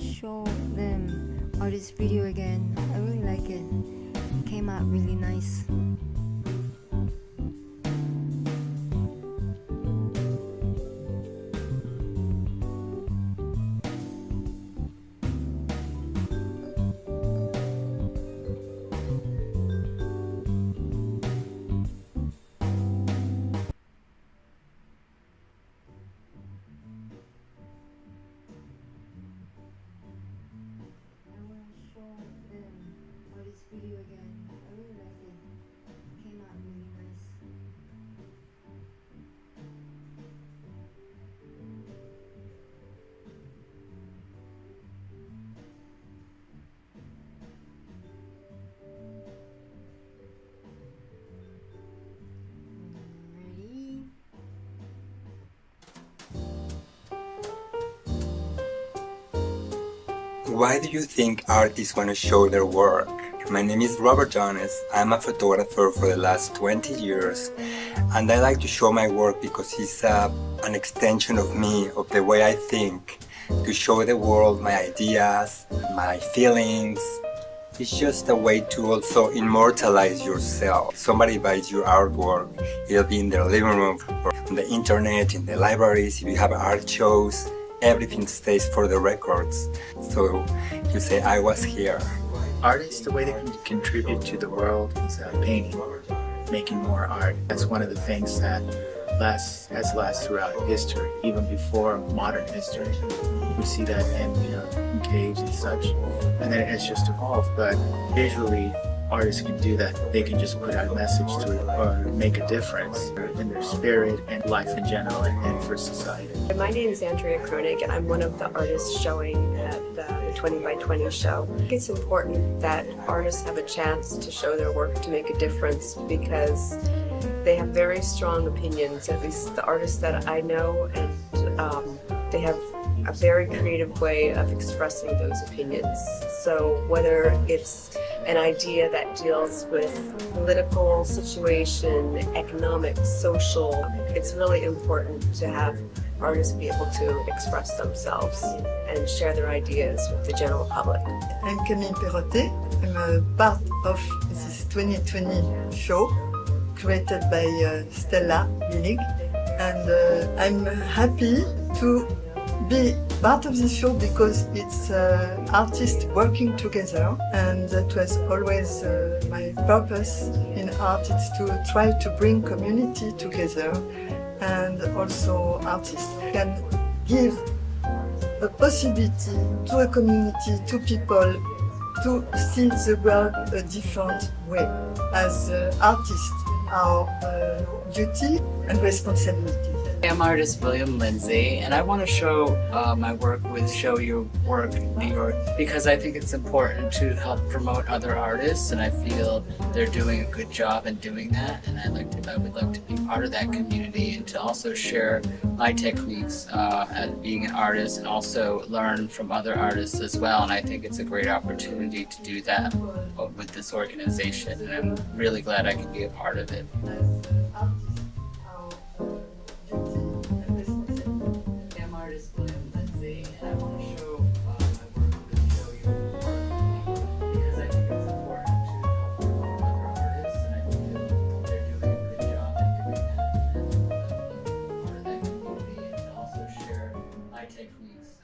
Speaker 1: Show them this video again. I really like it. It came out really nice. This video again. I really like it. It came out really nice. Ready?
Speaker 2: Why do you think artists want to show their work? My name is Robert Jones. I'm a photographer for the last 20 years, and I like to show my work because it's an extension of me, of the way I think, to show the world my ideas, my feelings. It's just a way to also immortalize yourself. Somebody buys your artwork, it'll be in their living room, or on the internet, in the libraries, if you have art shows, everything stays for the records. So you say, I was here.
Speaker 3: Artists, the way they can contribute to the world is painting, making more art. That's one of the things that has lasted throughout history, even before modern history. We see that in caves and such, and then it has just evolved. But visually, artists can do that. They can just put out a message to it or make a difference in their spirit and life in general and for society.
Speaker 4: My name is Andrea Kronig, and I'm one of the artists showing at the 20 by 20 show. I think it's important that artists have a chance to show their work to make a difference because they have very strong opinions, at least the artists that I know, and they have a very creative way of expressing those opinions. So whether it's an idea that deals with political situation, economic, social, it's really important to have artists be able to express themselves and share their ideas with the general public.
Speaker 5: I'm Camille Perrotet. I'm a part of this 2020 show created by Stella Lillig, and I'm happy to be part of this show because it's artists working together, and that was always my purpose in art. It's to try to bring community together, and also artists can give a possibility to a community, to people, to see the world a different way. As artists, our duty and responsibility.
Speaker 6: I'm artist William Lindsay, and I want to show my work with Show Your Work New York because I think it's important to help promote other artists, and I feel they're doing a good job in doing that. And I would like to be part of that community and to also share my techniques as being an artist, and also learn from other artists as well. And I think it's a great opportunity to do that with this organization, and I'm really glad I can be a part of it. I'm artist William Lindsay, and I want to show my work with Show Your Work because I think it's important to help promote other artists, and I feel they're doing a good job in doing that, and part of that community, and to also share my techniques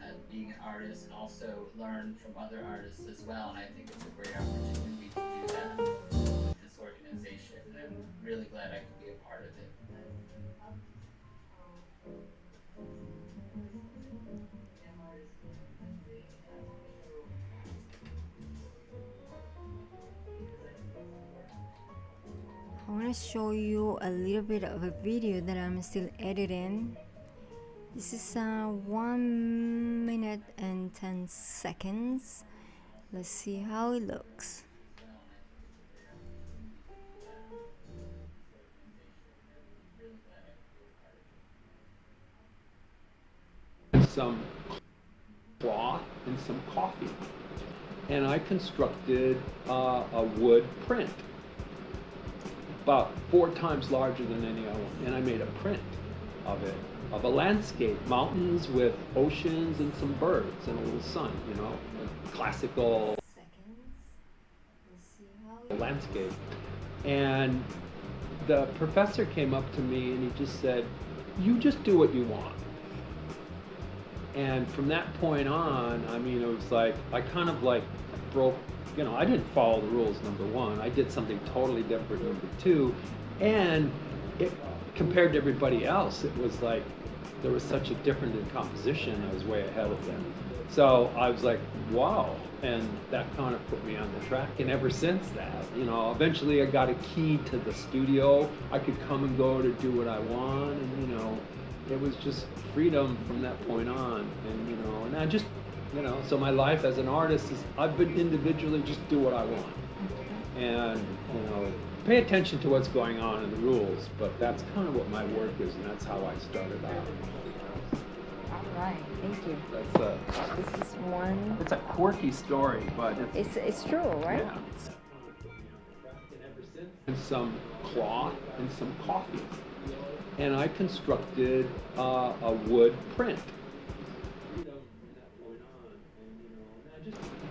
Speaker 6: as being an artist, and also learn from other artists as well. And I think it's a great opportunity to do that with this organization, and I'm really glad I can be a part of it.
Speaker 1: I want to show you a little bit of a video that I'm still editing. This is 1 minute and 10 seconds. Let's see how it looks.
Speaker 12: Some cloth and some coffee, and I constructed a wood print about 4 times larger than any other one, and I made a print of it, of a landscape, mountains with oceans and some birds and a little sun, you know, a classical landscape. And the professor came up to me and he just said, "You just do what you want." And from that point on, I mean, it was like, I kind of like broke, you know, I didn't follow the rules, number one. I did something totally different, number two. And it, compared to everybody else, it was like, there was such a difference in composition. I was way ahead of them. So I was like, wow. And that kind of put me on the track. And ever since that, you know, eventually I got a key to the studio. I could come and go to do what I want. And, you know, it was just freedom from that point on. And, you know, and I just, you know, so my life as an artist is, I've been individually just do what I want. And, you know, pay attention to what's going on in the rules, but that's kind of what my work is, and that's how I started out.
Speaker 1: All right, thank you.
Speaker 12: That's
Speaker 1: This is one.
Speaker 12: it's a quirky story, but
Speaker 1: It's true, right?
Speaker 12: yeah. And some cloth and some coffee, and I constructed a wood print.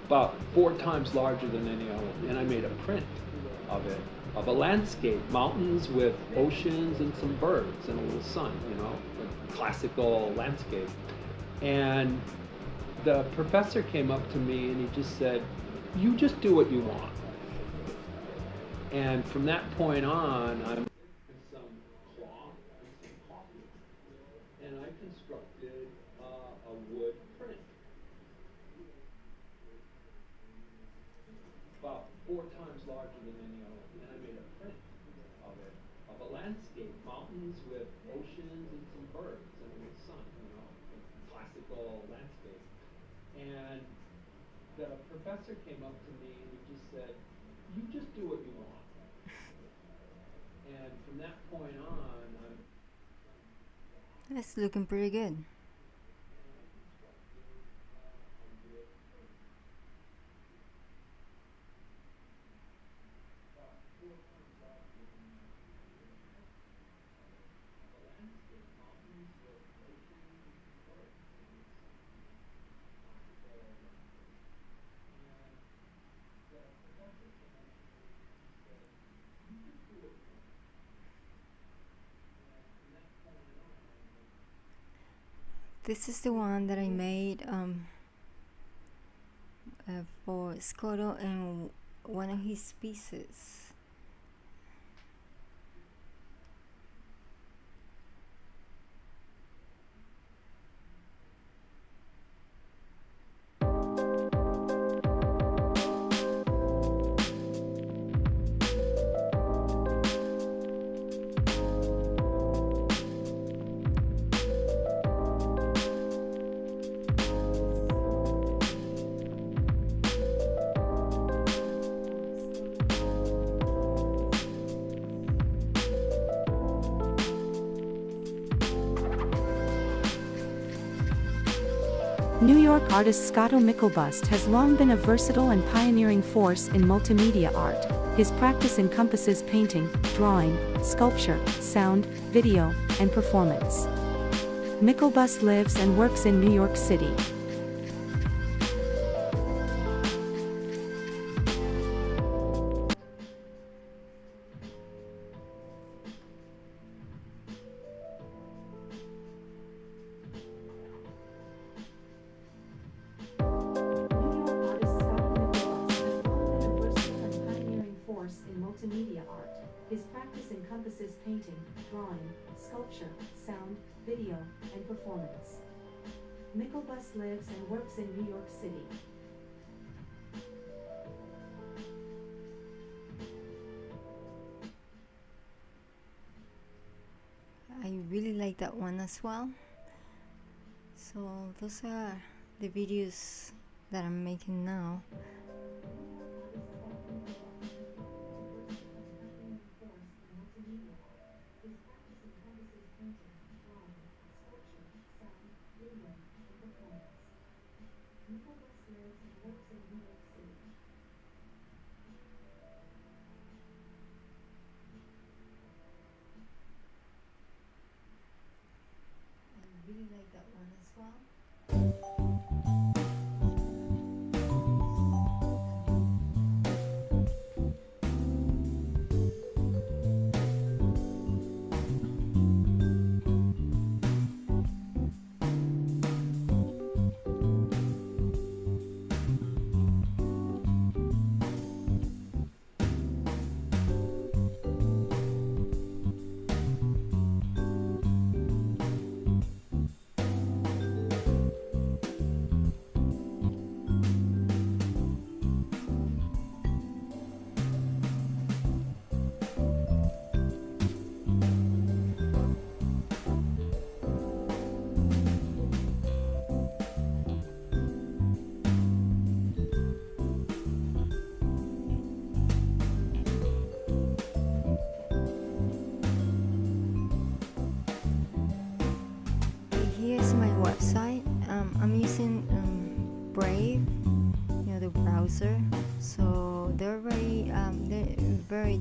Speaker 12: About 4 times larger than any other one, and I made a print of it, of a landscape, mountains with oceans and some birds and a little sun, you know, a classical landscape. And the professor came up to me and he just said, "You just do what you want." And from that point on, I'm some cloth and some coffee, and I constructed a wood print. About 4 times larger than any other, and I made a print of it, of a landscape, mountains with oceans and some birds and a little sun, you know, a classical landscape. And the professor came up to me and he just said, "You just do what you want." And from that point on,
Speaker 1: That's looking pretty good. This is the one that I made for Scotto and one of his pieces.
Speaker 13: New York artist Scotto Michelbust has long been a versatile and pioneering force in multimedia art. His practice encompasses painting, drawing, sculpture, sound, video, and performance. Michelbust lives and works in New York City.
Speaker 7: Multimedia art. His practice encompasses painting, drawing, sculpture, sound, video, and performance. Michelbust lives and works in New York City.
Speaker 1: I really like that one as well. So those are the videos that I'm making now. I really like that one as well. Here's my website. I'm using Brave, the browser. So they're very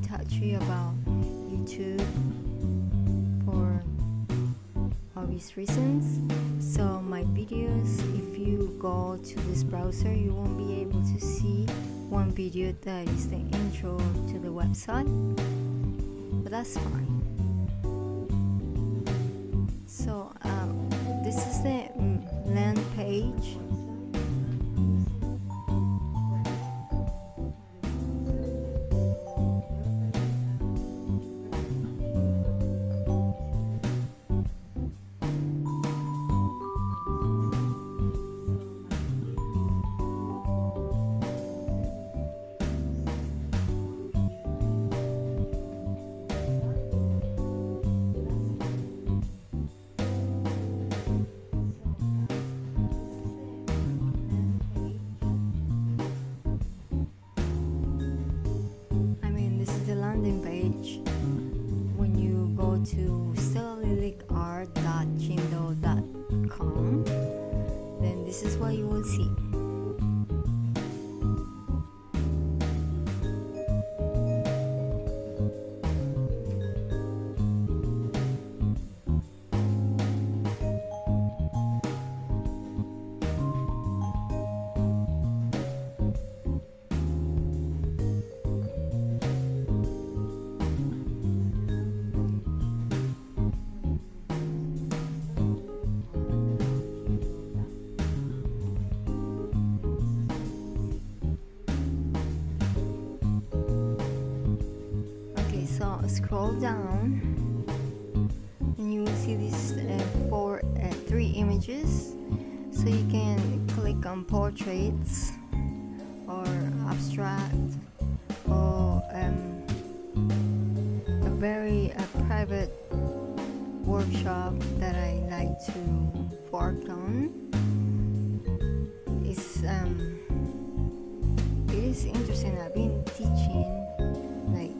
Speaker 1: touchy about YouTube for obvious reasons. So my videos, if you go to this browser, you won't be able to see one video that is the intro to the website, but that's fine. So this is the land page. Landing page. When you go to stellalilligart.gmail.com, then this is what you will see. So scroll down and you will see these three images. So you can click on portraits or abstract or a very private workshop that I like to work on. It is interesting. I've been teaching, like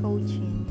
Speaker 1: coaching.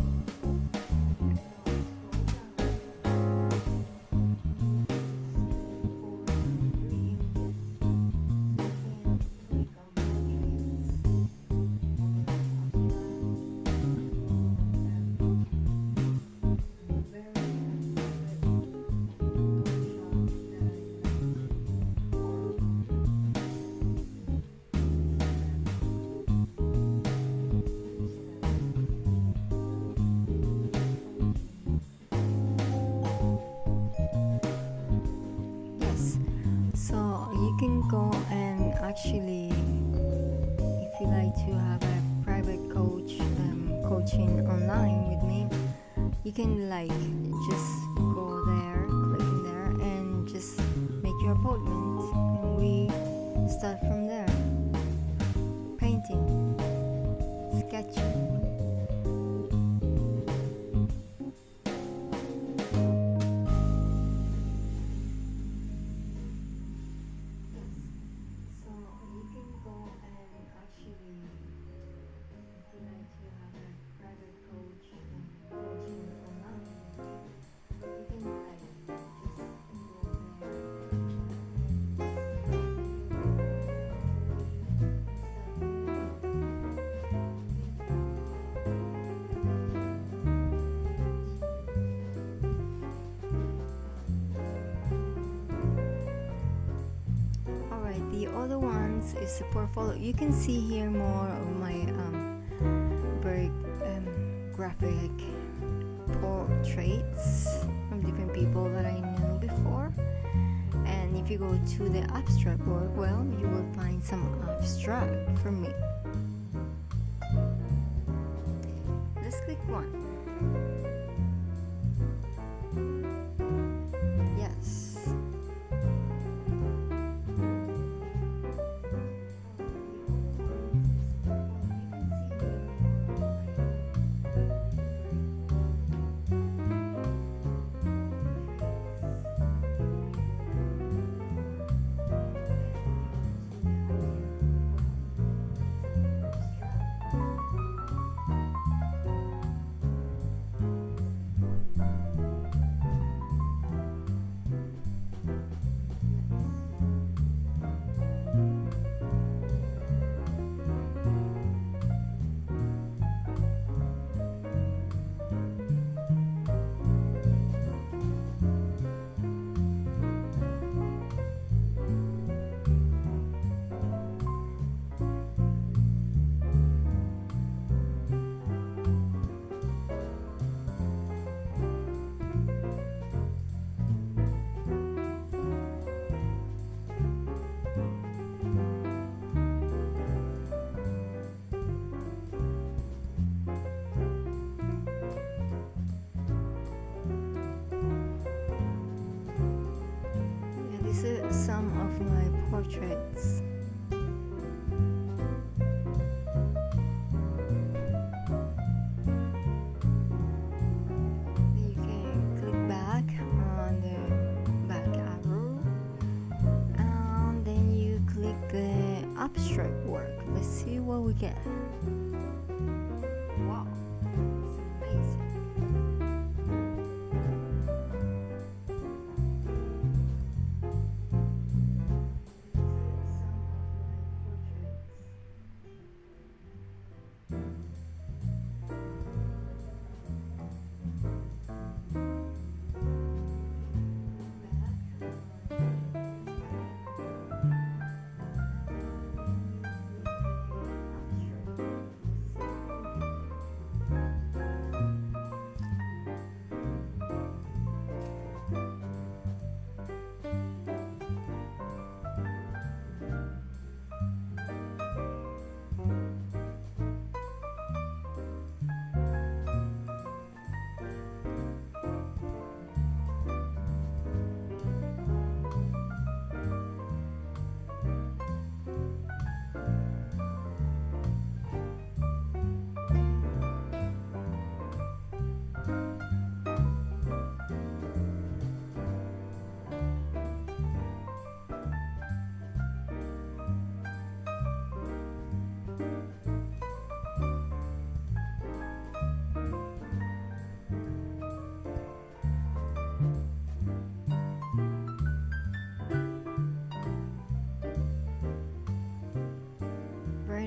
Speaker 1: So you can go and actually, if you like to have a private coaching online with me, you can like just go there, click in there, and just make your appointment, and we start from there. Painting, sketching. So you can go and actually, if you like to have a private coaching online, you can like just go Alright, the other ones is the portfolio. You can see here more of my very graphic portraits from different people that I knew before. And if you go to the abstract work, well, you will find some abstract from me. Let's click one. Yes. These are some of my portraits. You can click back on the back arrow, and then you click the abstract work. Let's see what we get. Wow, it's amazing.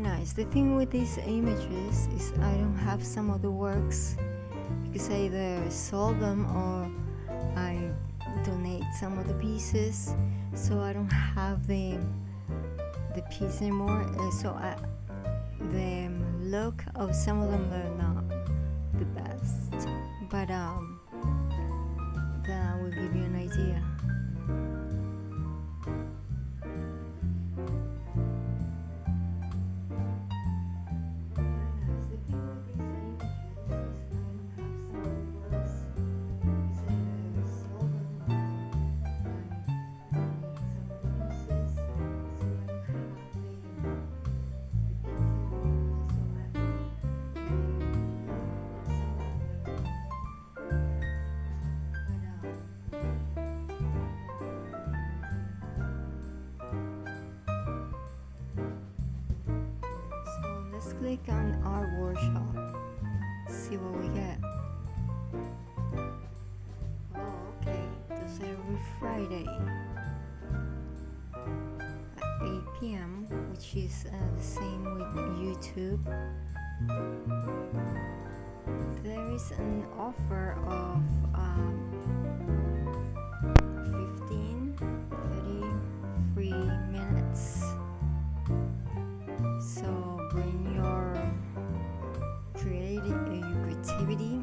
Speaker 1: Nice. The thing with these images is I don't have some of the works because I either sold them or I donate some of the pieces, so I don't have the piece anymore. The look of some of them are not the best, but that will give you an idea. click on Art Workshop, see what we get. Oh, okay, those are every Friday at 8 p.m., which is the same with YouTube. There is an offer of 15, 30 free minutes. So bring your creativity.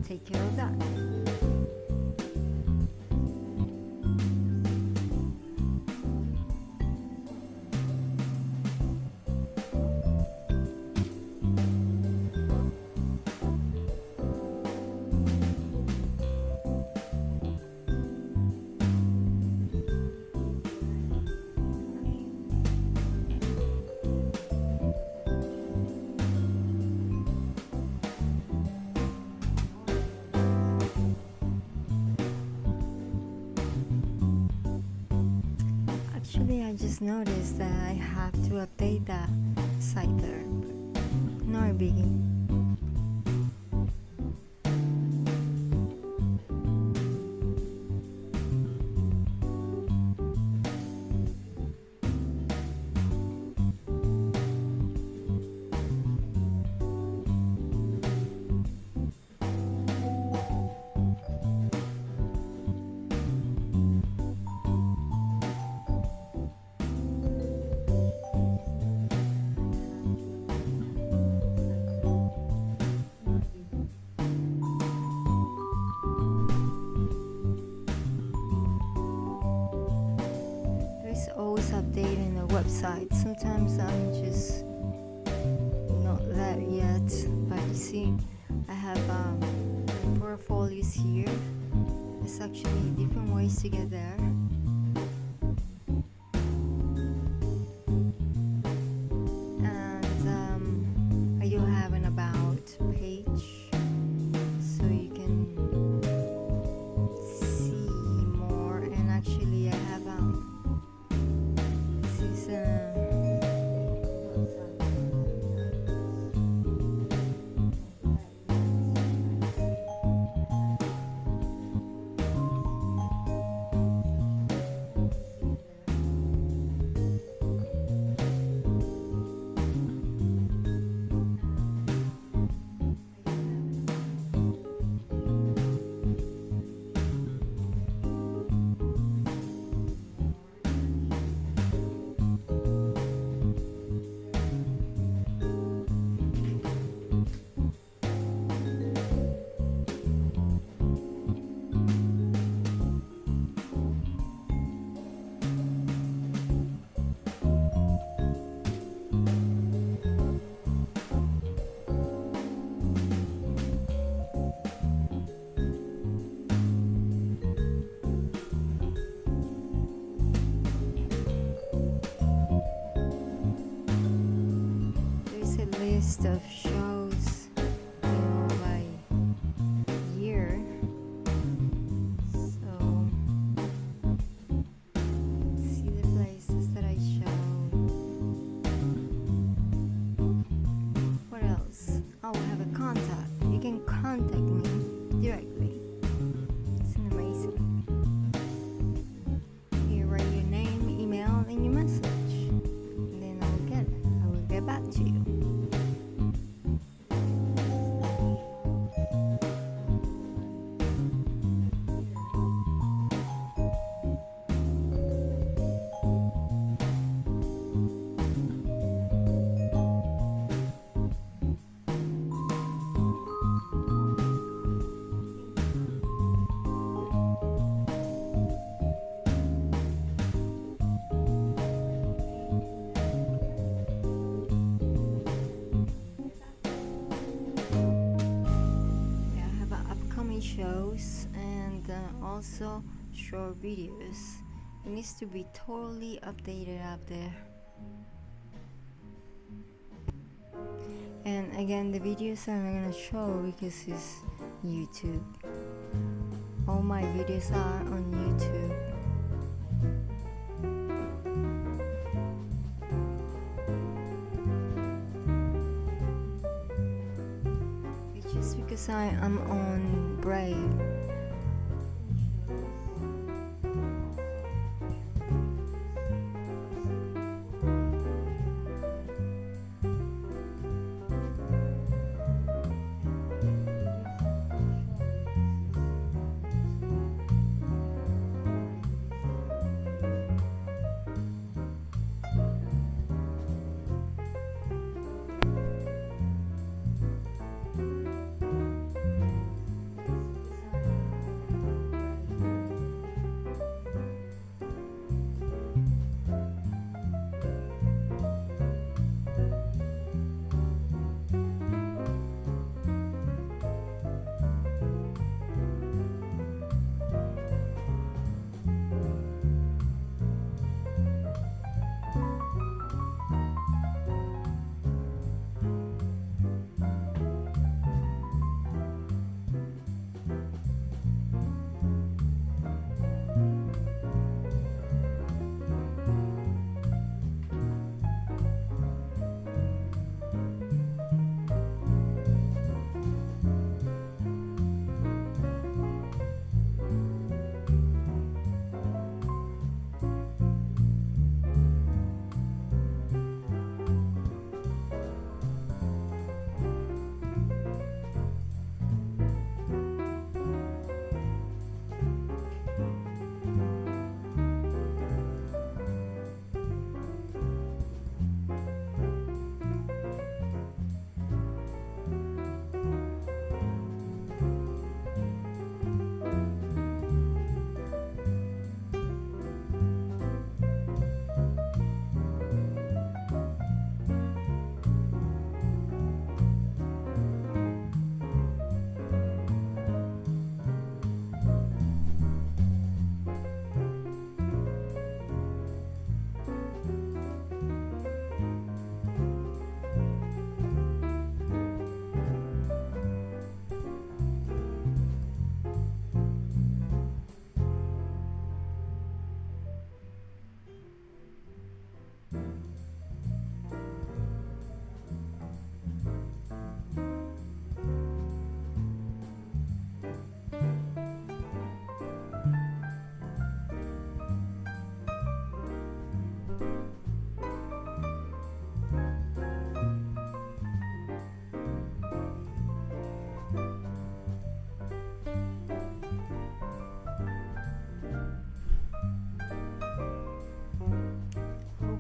Speaker 1: Take care of that. Actually, I just noticed that I have to update that site there, but not a biggie. Always updating the website. Sometimes I'm just not there yet, but you see I have portfolios here. There's actually different ways to get there. And I do have an about page, so you can see more. And actually I have list of shows, by year. So see the places that I showed. also short videos. It needs to be totally updated up there. And again, the videos I'm not gonna show because it's YouTube. All my videos are on YouTube. It's just because I am on Brave.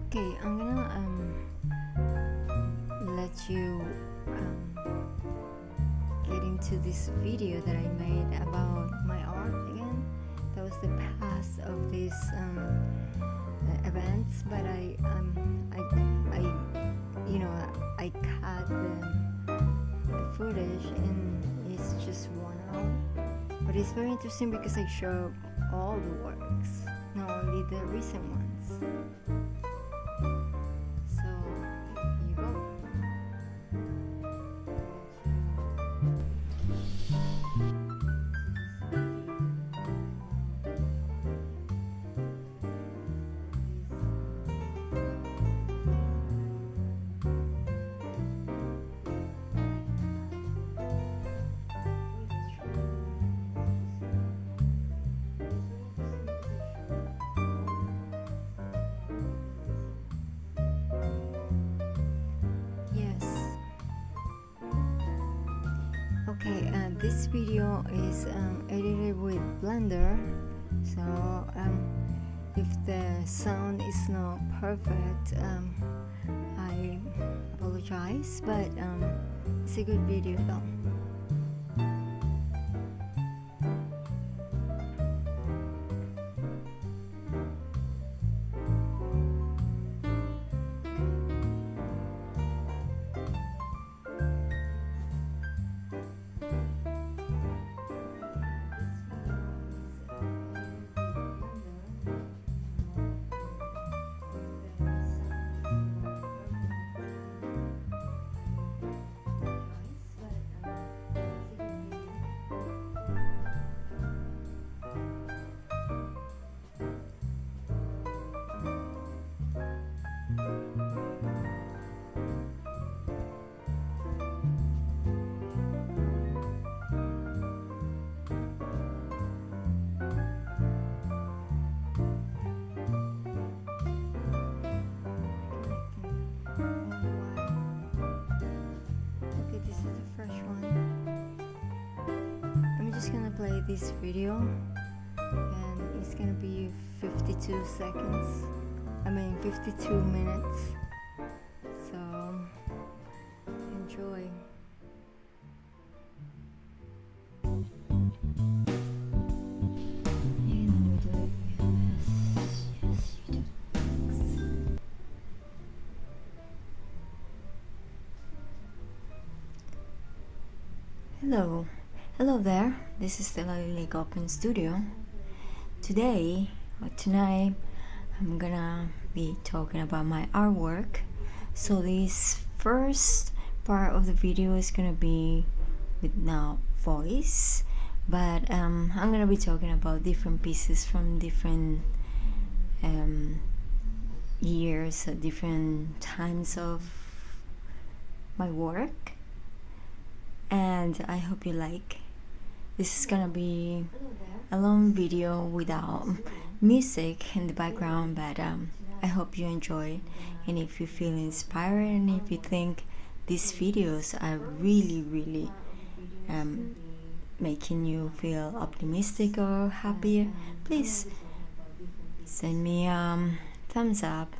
Speaker 1: Okay, I'm gonna let you get into this video that I made about my art again. That was the past of these events, but I you know, I cut the footage and it's just 1 hour. But it's very interesting because I show all the works, not only the recent ones. So you go. Okay, this video is edited with Blender, so if the sound is not perfect, I apologize, but it's a good video though. just gonna play this video, and it's gonna be 52 seconds. 52 minutes. So enjoy. Hello there. This is Stella Lillig Open Studio. Today or tonight, I'm gonna be talking about my artwork. So this first part of the video is gonna be with no voice, but I'm gonna be talking about different pieces from different years, different times of my work, and I hope you like. This is gonna be a long video without music in the background, but I hope you enjoy it. And if you feel inspired, and if you think these videos are really making you feel optimistic or happier, please send me thumbs up.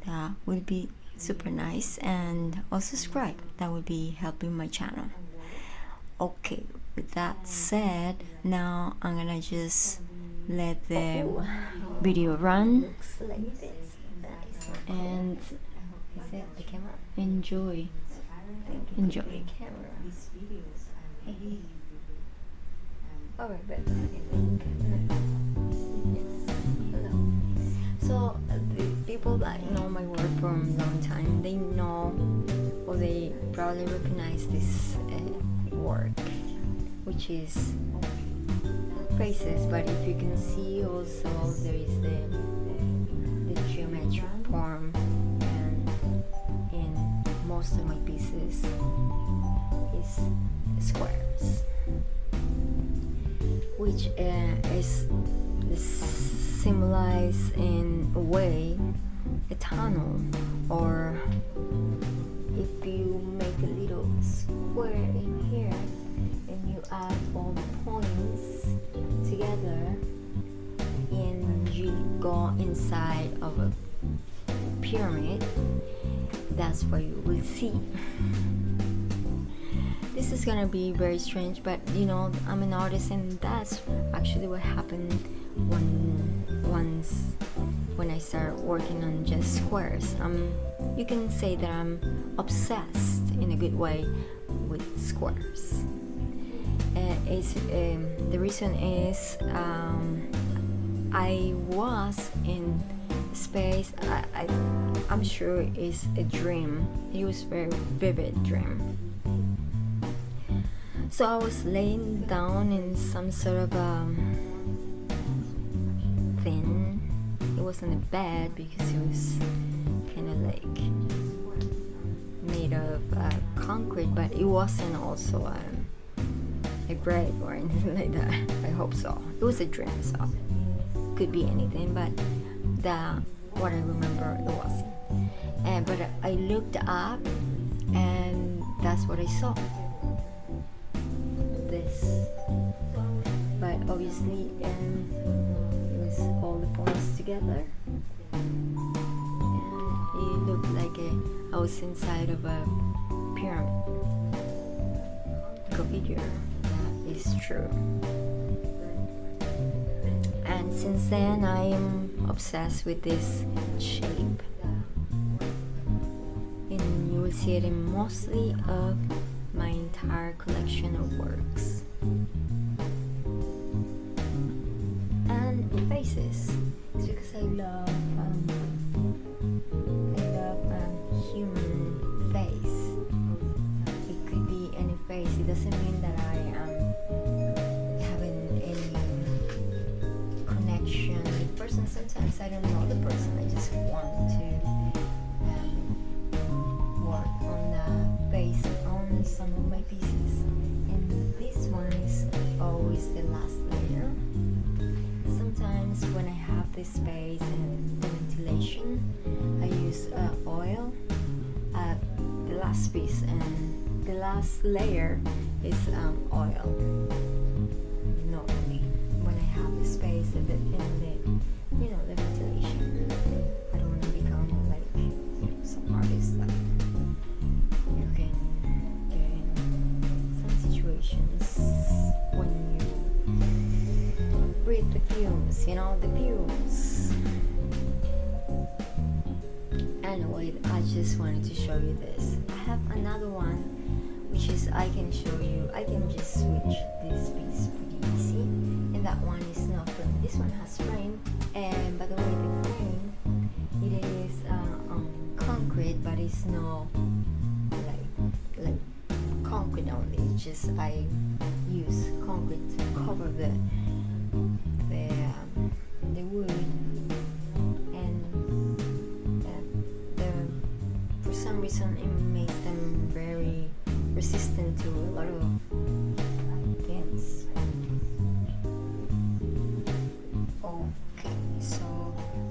Speaker 1: That would be super nice, and also subscribe. That would be helping my channel. Okay, with that said, now I'm gonna just let the video run and enjoy. Alright, but so the people that know my work for a long time, they know, or they probably recognize this work, which is faces. But if you can see also, there is the geometric form, and in most of my pieces is squares, which is symbolize in a way a tunnel, or if you make a little square in here and you add all the points together and you go inside of a pyramid, that's what you will see. This is gonna be very strange, but you know, I'm an artist, and that's actually what happened when I started working on just squares. You can say that I'm obsessed in a good way with squares. The reason is I was in space. I'm sure it's a dream. It was a very vivid dream. So I was laying down in some sort of thing. It wasn't a bed because it was kind of like made of concrete, but it wasn't also a grave or anything like that. I hope so. It was a dream, so could be anything, but what I remember, it wasn't. But I looked up, and that's what I saw. This, but obviously it was all the points together, and it looked like I was inside of a pyramid. Go figure, that is true. And since then I am obsessed with this shape, and you will see it in mostly of my entire collection of works. And faces. It's because I love human face. It could be any face. It doesn't mean that I am having any connection with the person. Sometimes I don't know the person. I just want to work on the face on some of my pieces, and this one is always the last layer. Sometimes when I have this space and the ventilation, I use oil, the last piece, and the last layer is oil. have the space and the ventilation. I don't want to become like some artists that you can get in some situations when you breathe the fumes, the fumes. Anyway, I just wanted to show you this. I have another one, which is I can just switch this piece pretty easy, and that one is not frame. This one has frame, and by the way, the frame, it is concrete, but it's not like concrete only. It's just I use concrete to cover the wood, and for some reason it makes them very resistant to a lot of things. Okay, so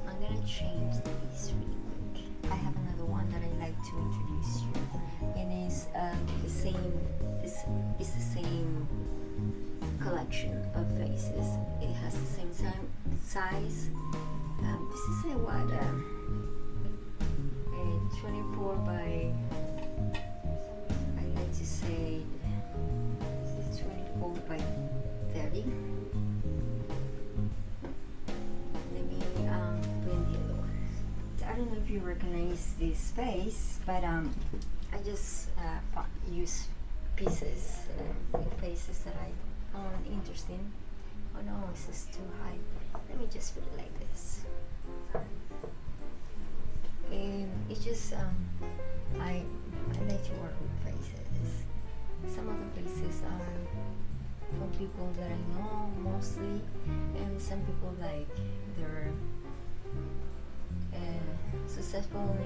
Speaker 1: I'm gonna change these really quick. I have another one that I like to introduce you, and it's the same. It's the same collection of faces. It has the same size. This is a 24 by, I like to say, this is 24 by 30. Let me blend the other one. I don't know if you recognize this face, but I just use pieces with faces that I found interesting. Oh no, this is too high. Let me just put it like this. It's just I like to work with faces. Some of the faces are from people that I know mostly, and some people like they're successful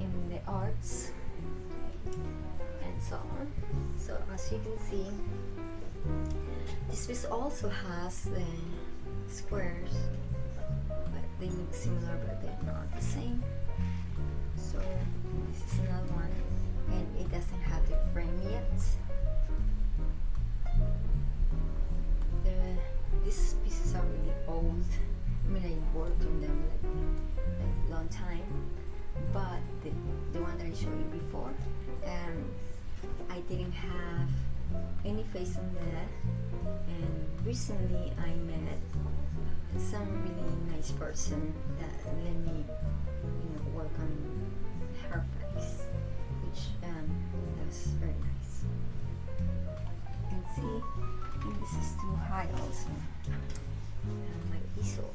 Speaker 1: in the arts and so on. So as you can see, this piece also has the squares, but they look similar, but they're not the same. So this is another one, and it doesn't have the frame yet. These pieces are really old. I mean, I worked on them like a long time, but the one that I showed you before, I didn't have any face on that, and recently I met some really nice person that let me work on her face, which was very nice. You can see, I think this is too high also. My easel.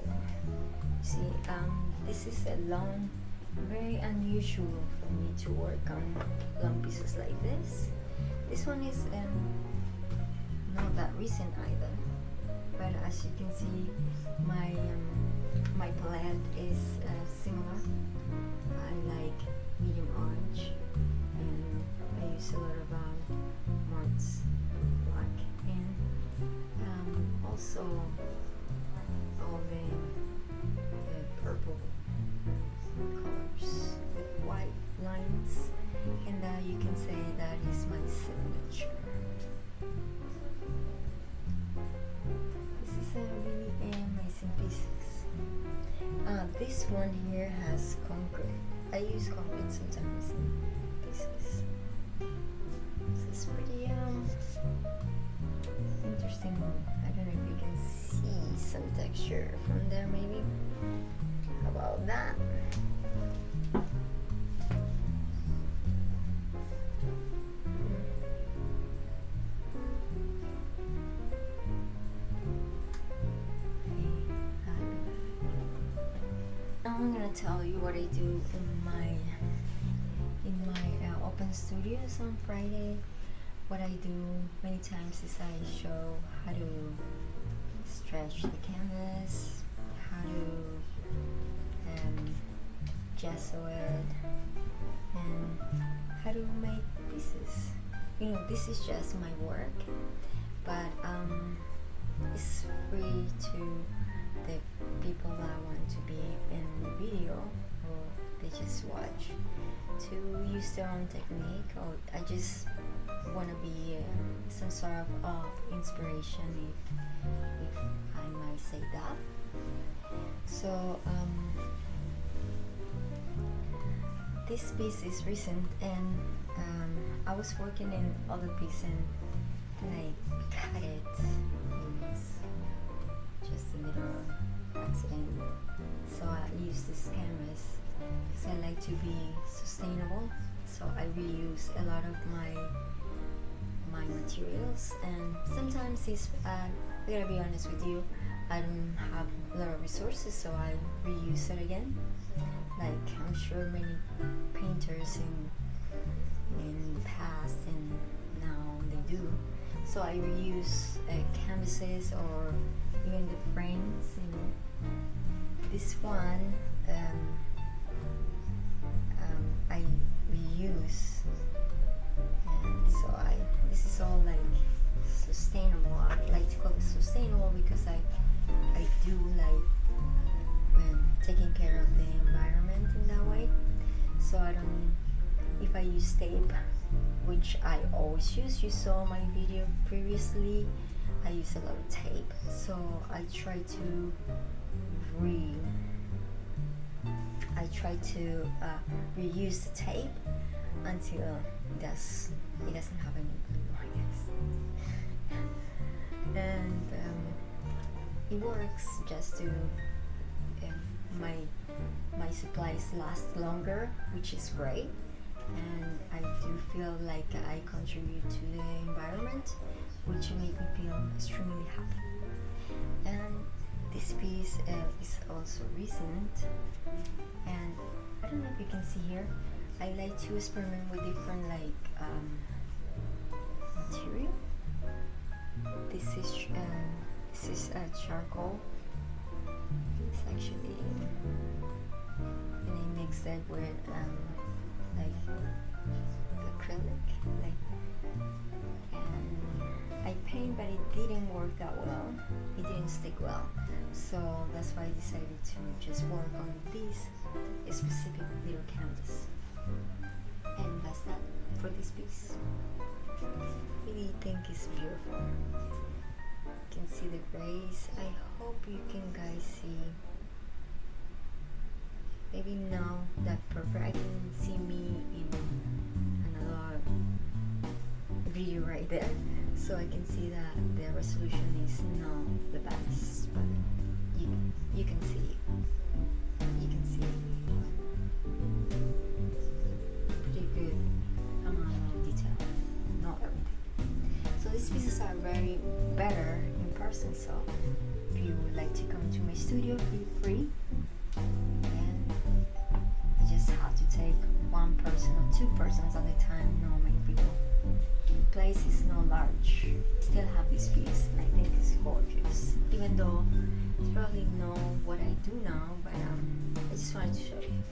Speaker 1: See, this is a long, very unusual for me to work on long pieces like this. This one is not that recent either, but as you can see, my palette is similar. I like medium orange, and I use a lot of Mart's black, and also all the purple colors with white lines, and you can say that is my signature. This is a really amazing pieces. This one here has concrete. I use concrete sometimes in pieces. This is pretty interesting. I don't know if you can see some texture from there maybe. How about that? Now I'm gonna tell you what I do in my open studios on Friday. What I do many times is I show how to stretch the canvas, how to gesso it, and how to make pieces. This is just my work, but it's free to the people that want to be in the video, or they just watch to use their own technique, or I just want to be some sort of inspiration if I'm a I say that. So this piece is recent, and I was working in other piece and I cut it. It's just a little accident. So I use this canvas because I like to be sustainable. So I reuse a lot of my materials, and sometimes it's I gotta be honest with you, I don't have a lot of resources, so I reuse it again. Like I'm sure many painters in the past and now they do. So I reuse canvases or even the frames. This one I reuse, and so this is all like sustainable. I like to call it sustainable because I do like taking care of the environment in that way. So I don't, if I use tape, which I always use, you saw my video previously, I use a lot of tape. So I try to reuse the tape until it doesn't have any glue, I guess. And it works just to my supplies last longer, which is great, and I do feel like I contribute to the environment, which makes me feel extremely happy. And this piece is also recent, and I don't know if you can see here, I like to experiment with different material. This is charcoal. It's actually, and I mix that with like acrylic, and I paint, but it didn't work that well. It didn't stick well, so that's why I decided to just work on this specific little canvas. And that's that for this piece. Really think it's beautiful. You can see the rays. I hope you can guys see. Maybe not that perfect. I can see me in another video right there, so I can see that the resolution is not the best, but you can see. You can see pretty good amount of detail, not everything. So these pieces are very better in person, so if you would like to come to my studio, feel free. And I just have to take one person or two persons at a time, not many people. The place is not large. Still have this piece, and I think it's gorgeous. Even though you probably know what I do now, but I just wanted to show you.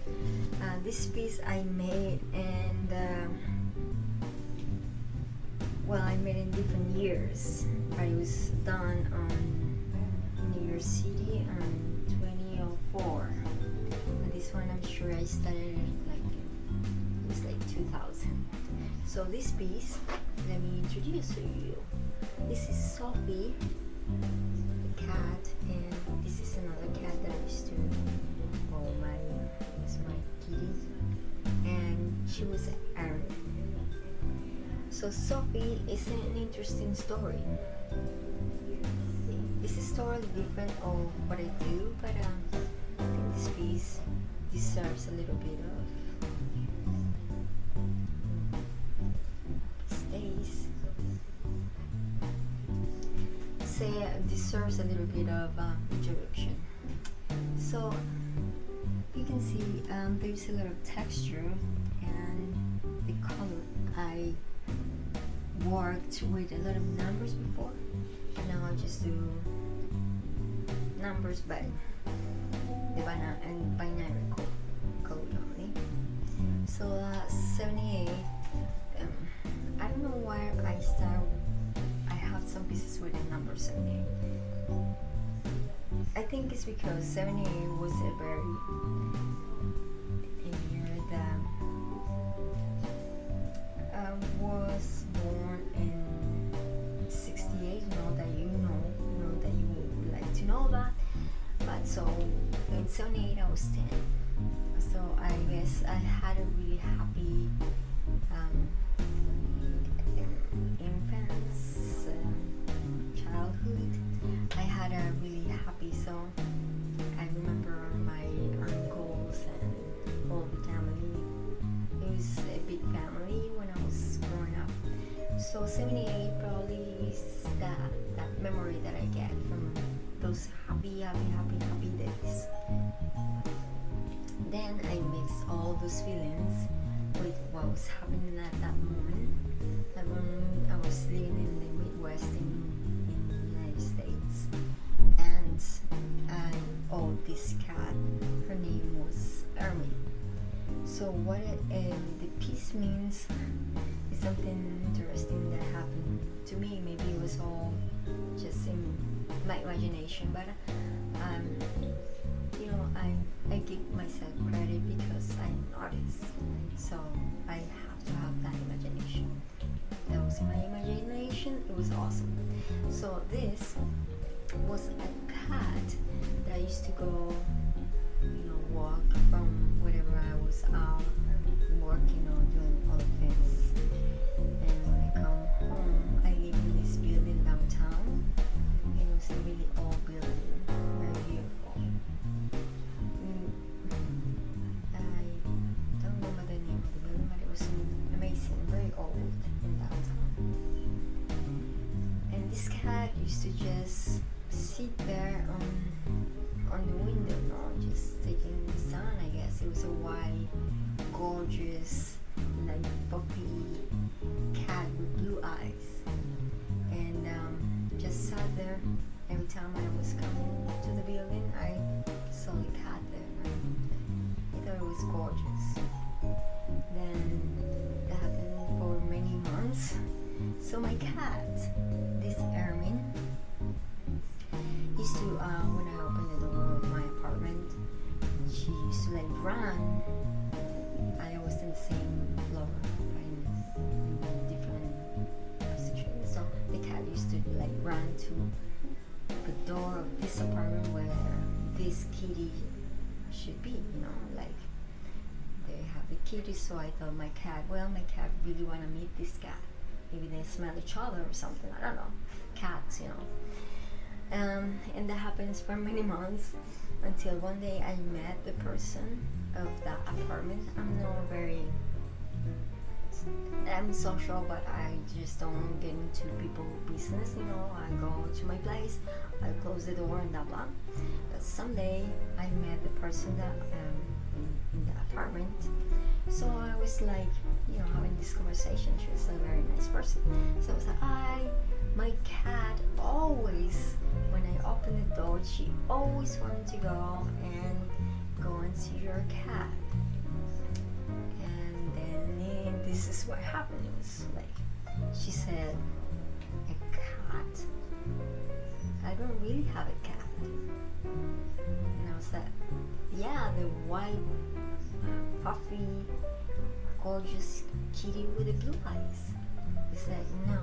Speaker 1: This piece I made, and well, I made in different years, but it was done on New York City in 2004. And this one, I'm sure I started it was like 2000. So this piece, let me introduce to you. This is Sophie, the cat, and this is another cat that I used to hold. It's my kitty, and she was Aaron. So Sophie is an interesting story. This is totally different of what I do, but I think this piece deserves a little bit of space. Deserves a little bit of introduction. So you can see there's a lot of texture, and the color. I worked with a lot of numbers before, and now I just do numbers by the binary code only. So 78. I don't know why I have some pieces with the number 78. I think it's because 78 was a year that I was born in 68. Know that you would like to know that. was 10. So I guess I had a really happy infance, childhood. I had a really happy, so I remember my uncles and all the family. It was a big family when I was growing up. So 78 probably is that memory that I get from those happy days. Then I mixed all those feelings with what was happening at that moment. That when I was living in the Midwest in the United States, and I owned this cat. Her name was Ermi. So what the piece means is something interesting that happened to me. Maybe it was all just in my imagination, but I give myself credit because I'm an artist, so I have to have that imagination. That was my imagination. It was awesome. So this was a cat that I used to go, walk from wherever I was out working or doing other things. And when I come home, I live in this building downtown. It was a really old building, very beautiful. I don't remember the name of the building, but it was amazing, very old in downtown. And this cat used to just sit there on the window, just taking the sun, I guess. It was a white, gorgeous, like puppy cat with blue eyes. And just sat there. Every time I was coming to the building, I saw the cat there. I thought it was gorgeous. Then that happened for many months. So my cat, this Ermin, used to, when I opened the door of my apartment, she used to run. I was in the same floor, in different positions. So the cat used to run to the door of this apartment where this kitty should be, they have the kitty. So I thought my cat really want to meet this cat. Maybe they smell each other or something, I don't know. Cats, and that happens for many months until one day I met the person of that apartment. I'm social, but I just don't get into people business, I go to my place, I close the door and blah blah. But someday I met the person that in the apartment. So I was having this conversation. She was a very nice person. So I was like, my cat always, when I open the door, she always wanted to go and see your cat. And then this is what happened. It was she said, a cat? I don't really have a cat. And I was like, yeah, the white, puffy, gorgeous kitty with the blue eyes. It's like, no,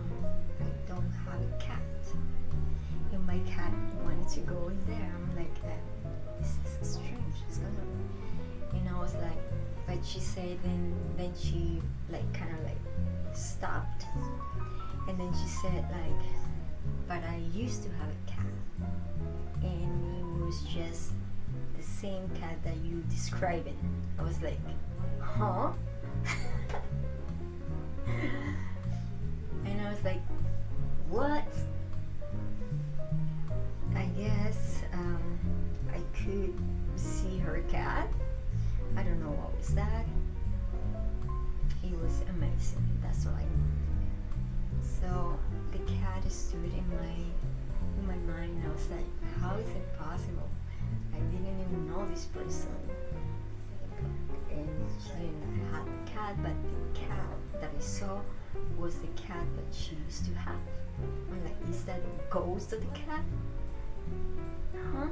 Speaker 1: I don't have a cat. And my cat wanted to go in there. I'm like, this is strange. It's gonna, I was like, but she said, then she kind of stopped. And then she said but I used to have a cat. And it was just the same cat that you describing. I was like, huh? And I was like, what? I guess I could see her cat. I don't know what was that. It was amazing. That's all I know. So the cat stood in my mind. I was like, how is it possible? I didn't even know this person. And she didn't have a cat, but the cat that I saw was the cat that she used to have. I'm like, is that a ghost of the cat? Huh?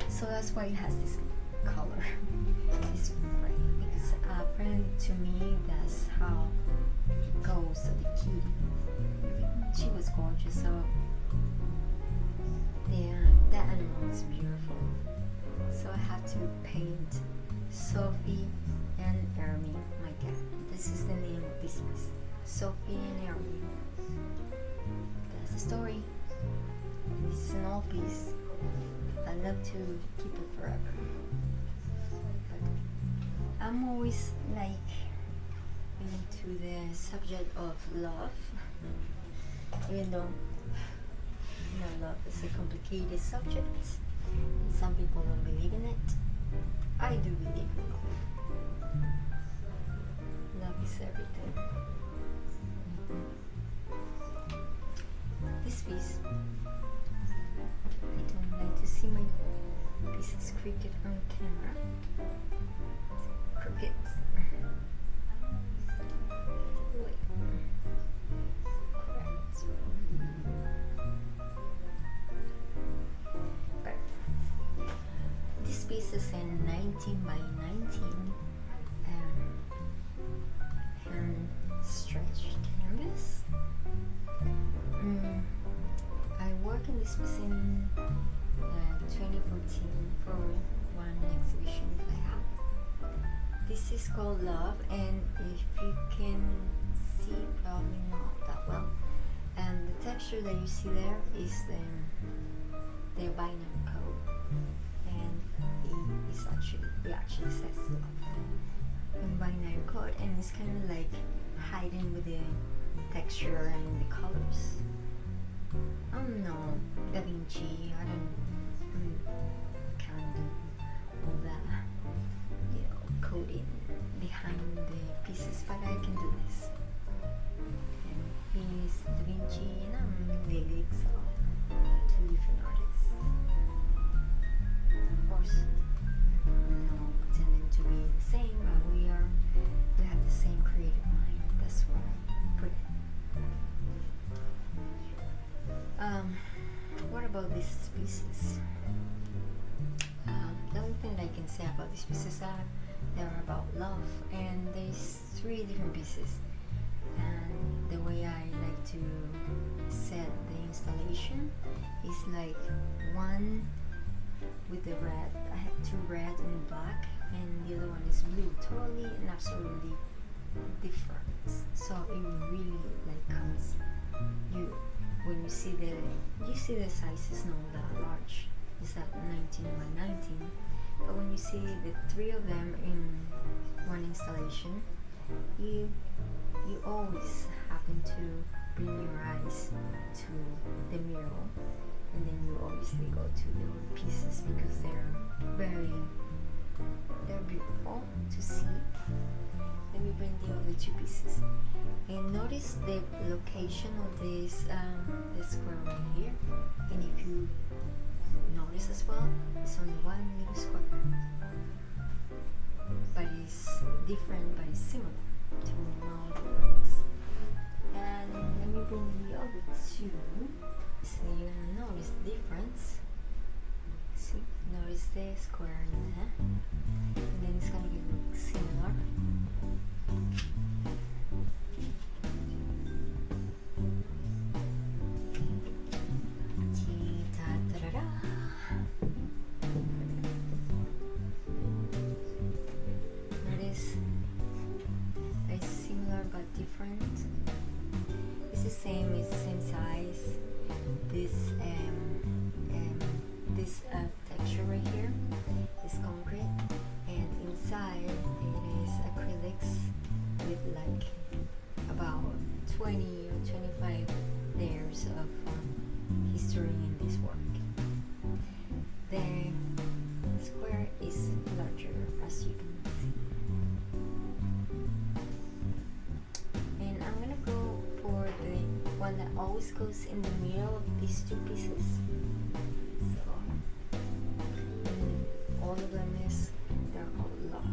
Speaker 1: So that's why it has this color. It's great because apparently to me that's how it goes to the kitty. She was gorgeous, so that animal was beautiful. So I have to paint Sophie and Ermi. My cat. This is the name of this piece. Sophie and Ermi. That's the story. This is an old piece. I love to keep it forever. But I'm always like into the subject of love, even though love is a complicated subject. Some people don't believe in it. I do believe in love. Love is everything. This piece, I don't like to see my pieces crooked on camera. Crooked. Wait. Correct. But this piece is a 19 by 19 hand stretched canvas. I worked in this piece in 2014 for one exhibition that I have. This is called Love, and if you can see, probably not that well, and the texture that you see there is the binary code, and it actually says love in binary code, and it's kind of like hiding with the texture and the colors. I don't know, Da Vinci, I can't do all that, coding behind the pieces, but I can do this. And he's Da Vinci and I'm Lillig, so two different artists. Of course, I'm not pretending to be the same, but we have the same creative mind. That's where I put it. What about these pieces? The only thing I can say about these pieces are they're about love, and there's 3 different pieces. And the way I like to set the installation is like one with the red. I have 2 red and black, and the other one is blue. Totally and absolutely different. So it really like comes. When you see the size is not that large. It's that 19 by 19. But when you see the 3 of them in one installation, you always happen to bring your eyes to the mirror, and then you obviously go to the other pieces because they're beautiful to see. Let me bring the other 2 pieces. And notice the location of this square right here. And if you notice as well, it's only one little square. But it's different, but it's similar to all the works. And let me bring the other 2. So you're gonna notice the difference. See, notice the square in there. And then it's gonna look similar. Notice it's similar but different. It's the same size. This texture right here is concrete, and inside it is acrylics with like about 20 or 25 layers of history in this work. The square is larger, as you can see. And I'm gonna go for the one that always goes in the middle of these 2 pieces. So, all of them they're all love.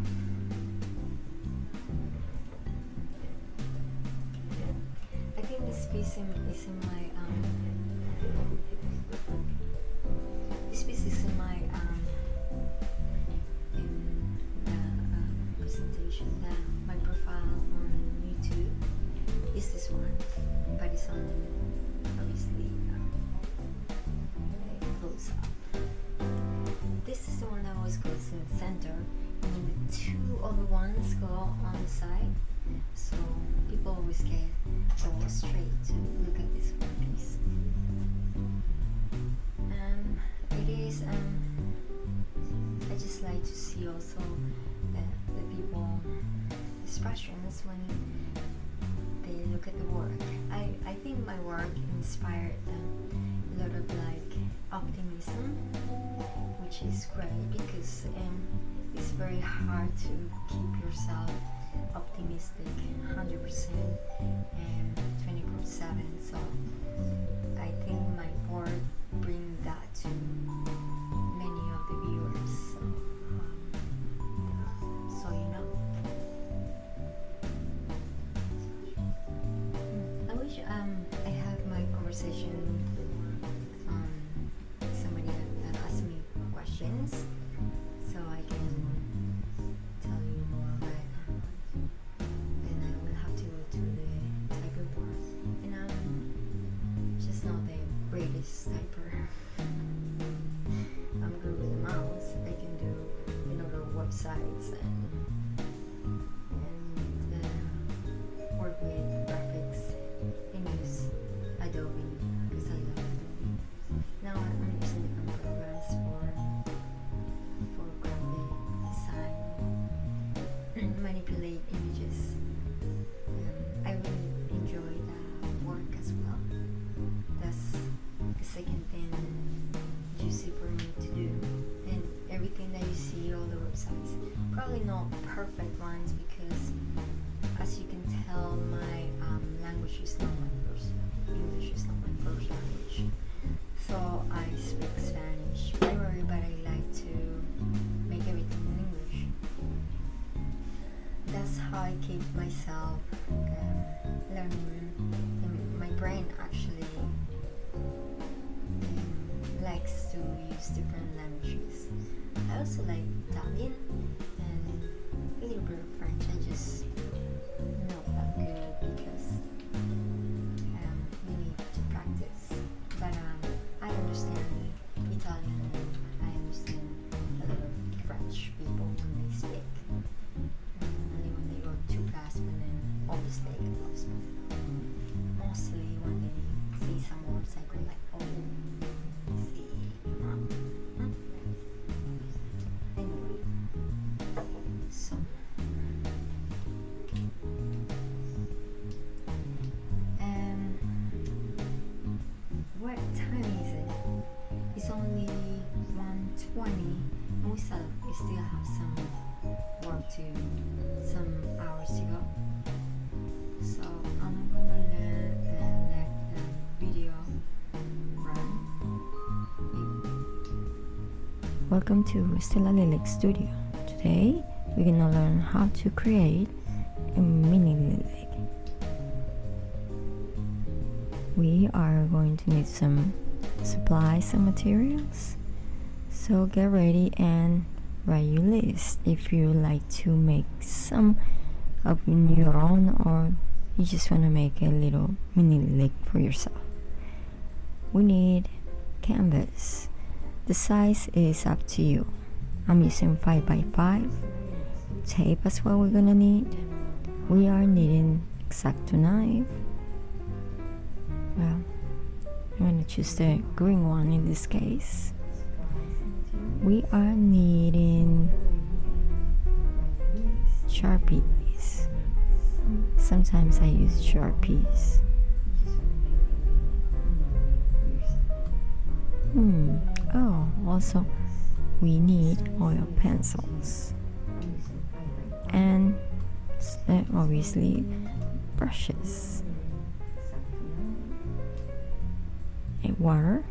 Speaker 1: I think this piece is in my presentation, my profile on YouTube is this one, but it's on obviously close up. this is the one that always goes in the center, and the two other ones go on the side. So people always go straight to look at this one piece. It is. I just like to see also the people expressions when they look at the work. I think my work inspired a lot of like optimism, which is great because it's very hard to keep yourself optimistic 100% and 24/7. So I think my work brings that to many of the viewers. So you know. I wish I had my conversation with somebody that asked me questions, so I can tell you more, but then I will have to go to the typer part, and I'm just not the greatest typer. I'm good with the mouse. I can do websites and work with graphics and use Adobe because I love Adobe. Now I'm using different programs for graphic design and manipulate images. I really enjoy that work as well. That's the second thing juicy for me to do. And everything that you see, all the websites, probably not perfect ones because as you can tell, my language is not my first, English is not my first language. So I speak Spanish primarily, but I like to make everything in English. That's how I keep myself learning. And my brain actually likes to use different languages. I also like Italian and a little bit of French. I just not that good because you need to practice. But I understand Italian and I understand a lot of French people when they speak. Only when they go too fast and then always they get lost. Mostly when they see some words I go like, oh, see, anyway. So what time is it? It's only 1:20 and we still have some work some hours to go. So I'm gonna let the video run. Welcome to Stella Lillig studio. Today we're gonna learn how to create a mini Lillig. We are going to need some supplies and materials, so get ready and write your list if you like to make some of your own or you just want to make a little mini Lillig for yourself. We need canvas. The size is up to you. I'm using 5x5. Tape is what we're gonna need. We are needing X-Acto knife. Well, I'm gonna choose the green one in this case. We are needing Sharpies. Sometimes I use Sharpies. Oh, also we need oil pencils and obviously brushes and water.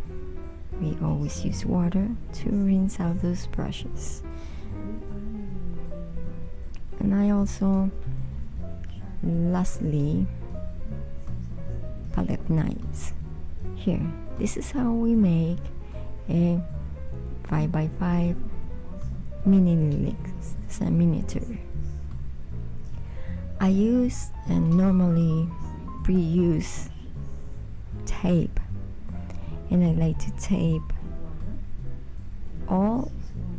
Speaker 1: We always use water to rinse out those brushes. And I also, lastly, palette knives. Here, this is how we make a 5x5 mini Lillig. It's a miniature. I use and normally pre-use tape, and I like to tape all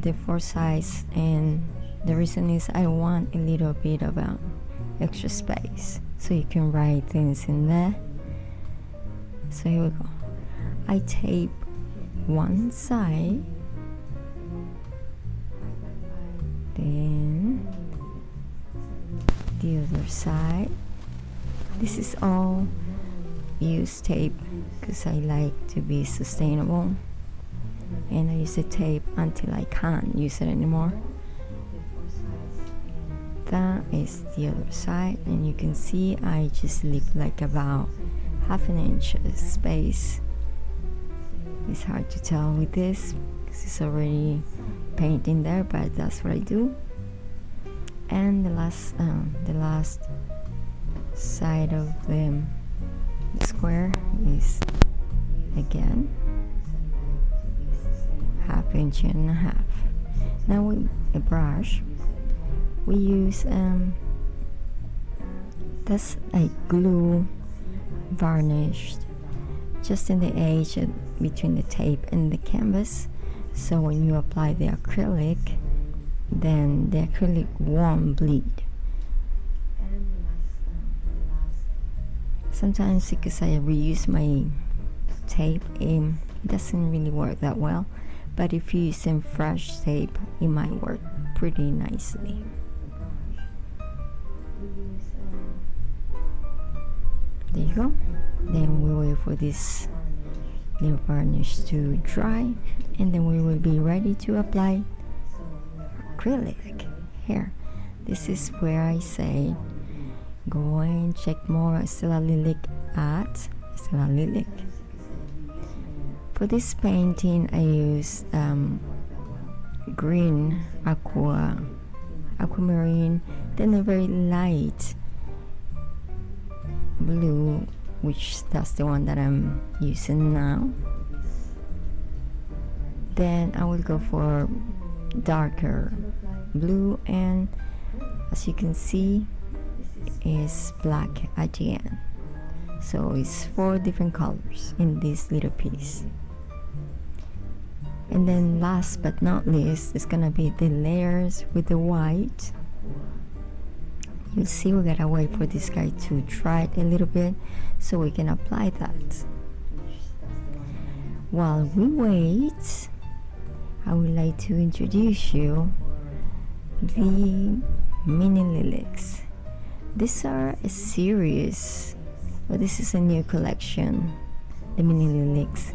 Speaker 1: the 4 sides, and the reason is I want a little bit of extra space so you can write things in there. So here we go. I tape one side, then the other side. This is all used tape because I like to be sustainable, and I use the tape until I can't use it anymore. That is the other side, and you can see I just leave like about half an inch of space. It's hard to tell with this because it's already painting there, but that's what I do. And the last side of the square is again half inch and a half. Now with a brush we use that's a glue varnished just in the edge between the tape and the canvas, so when you apply the acrylic, then the acrylic won't bleed. Sometimes because I reuse my tape, it doesn't really work that well, but if you use some fresh tape, it might work pretty nicely. There you go. Then we wait for this little varnish to dry, and then we will be ready to apply acrylic here. This is where I say go and check more Stella Lillig at Stella Lillig. For this painting I used green aquamarine, then a very light blue, which that's the one that I'm using now. Then I will go for darker blue, and as you can see is black at the end. So it's 4 different colors in this little piece. And then last but not least is gonna be the layers with the white. You'll see we gotta wait for this guy to dry a little bit so we can apply that. While we wait, I would like to introduce you the mini lilies. These are a series, but this is a new collection, the mini lilies,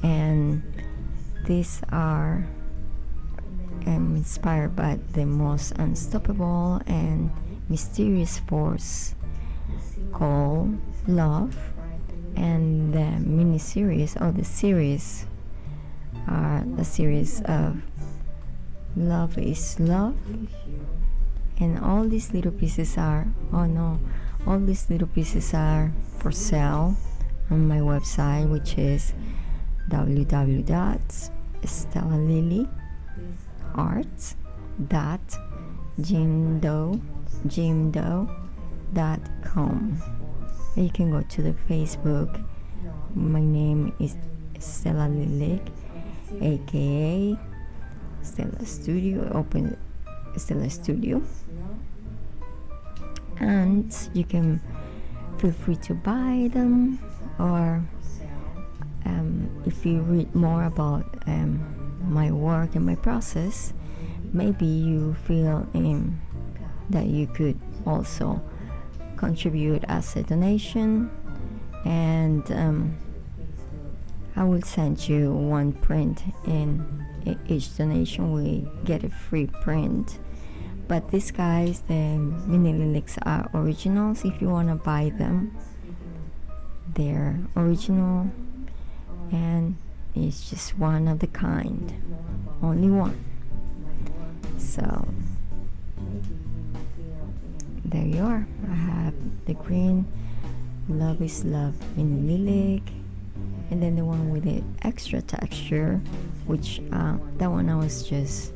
Speaker 1: and these are inspired by the most unstoppable and mysterious force called love. And the mini series, or the series, are a series of Love is Love. And all these little pieces are, all these little pieces are for sale on my website, which is stellalillig.art.jimdo.com. You can go to the Facebook. My name is Stella Lillig, aka Stella Studio, open Stella Studio, and you can feel free to buy them, or if you read more about my work and my process, maybe you feel that you could also contribute as a donation, and I will send you one print. In each donation we get a free print. But these guys, the mini lilies, are originals. If you want to buy them, they're original, and it's just one of the kind, only one. So there you are. I have the green Love is Love mini lily, and then the one with the extra texture, which that one I was just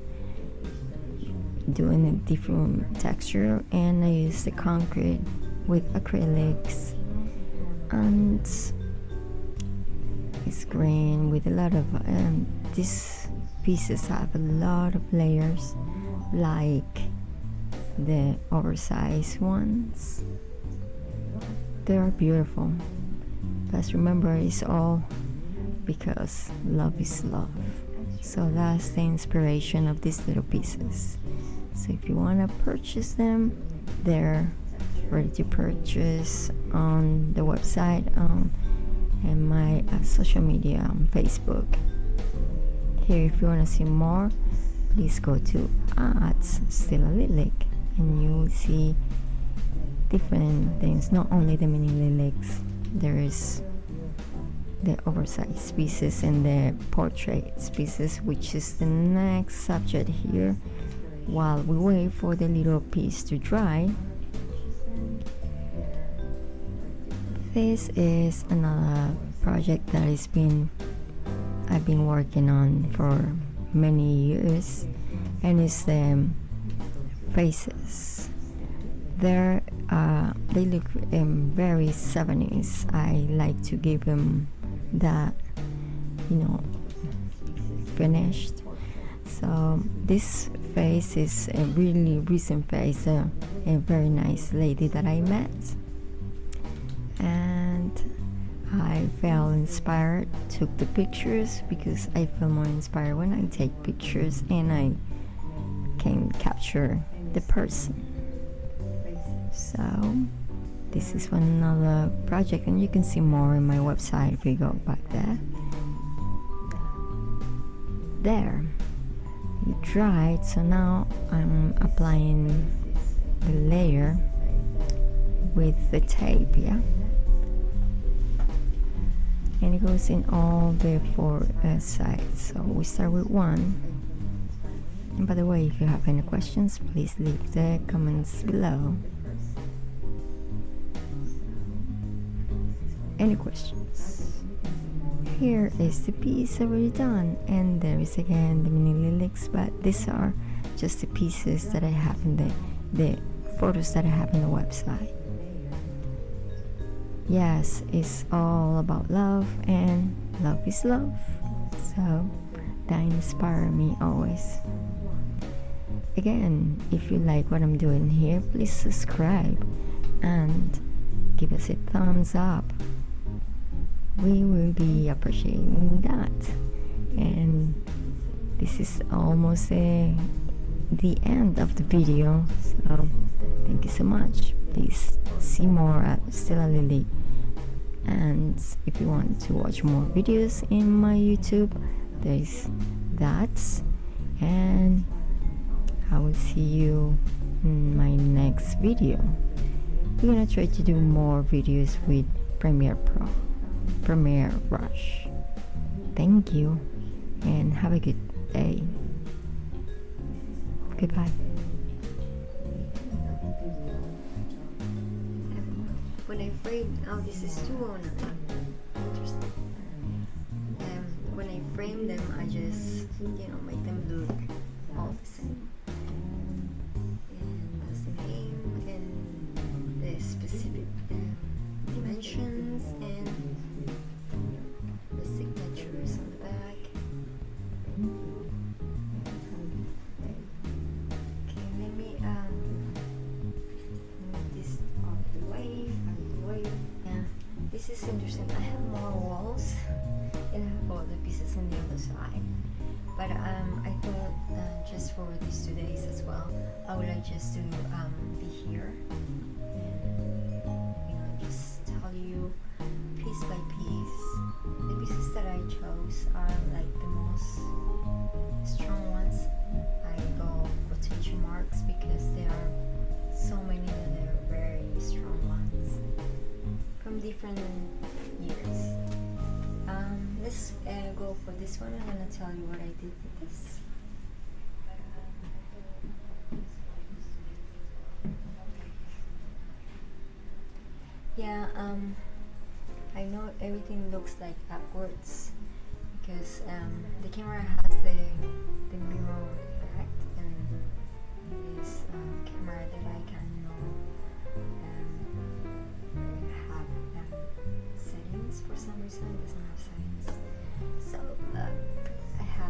Speaker 1: doing a different texture, and I used the concrete with acrylics, and it's green with a lot of these pieces have a lot of layers, like the oversized ones. They are beautiful. But remember, it's all because love is love. So that's the inspiration of these little pieces. So if you want to purchase them, they're ready to purchase on the website, and my social media on Facebook. Here, if you want to see more, please go to @Stella Lillig, and you will see different things, not only the mini lilies. There is the oversized pieces and the portrait pieces, which is the next subject here. While we wait for the little piece to dry, this is another project that I've been working on for many years, and it's the faces. They look very 70s. I like to give them that, finished. So this face is a really recent face, a very nice lady that I met, and I felt inspired, took the pictures, because I feel more inspired when I take pictures and I can capture the person. So this is one another project, and you can see more in my website if you go back there. There, it dried, so now I'm applying the layer with the tape, yeah? And it goes in all the four sides. So we start with one. And by the way, if you have any questions, please leave the comments below. Any questions? Here is the piece already done, and there is again the mini lilies, but these are just the pieces that I have in the photos that I have in the website. Yes, it's all about love, and love is love. So that inspires me always. Again, if you like what I'm doing here, please subscribe and give us a thumbs up. We will be appreciating that. And this is almost the end of the video, so thank you so much. Please see more at Stella Lillig, and if you want to watch more videos in my YouTube, there's that, and I will see you in my next video. We're gonna try to do more videos with Premiere Rush. Thank you, and have a good day. Goodbye. When I frame, this is 209. Interesting. When I frame them, I just, make them look all the same. And that's the name and the specific dimensions and the signatures on the back. Okay, let me move this out of the way. Yeah, this is interesting. I have more walls and I have all the pieces on the other side. But I thought just for these 2 days as well, I would like just to be here and just tell you piece by piece. The pieces that I chose are like the most strong ones. I go quotation marks because there are so many that are very strong ones from different years. Let's go for this one. I'm gonna tell you what I did with this. Yeah, I know everything looks like backwards because the camera has the mirror effect, and this camera that I can have settings for some reason. It doesn't have settings, so I have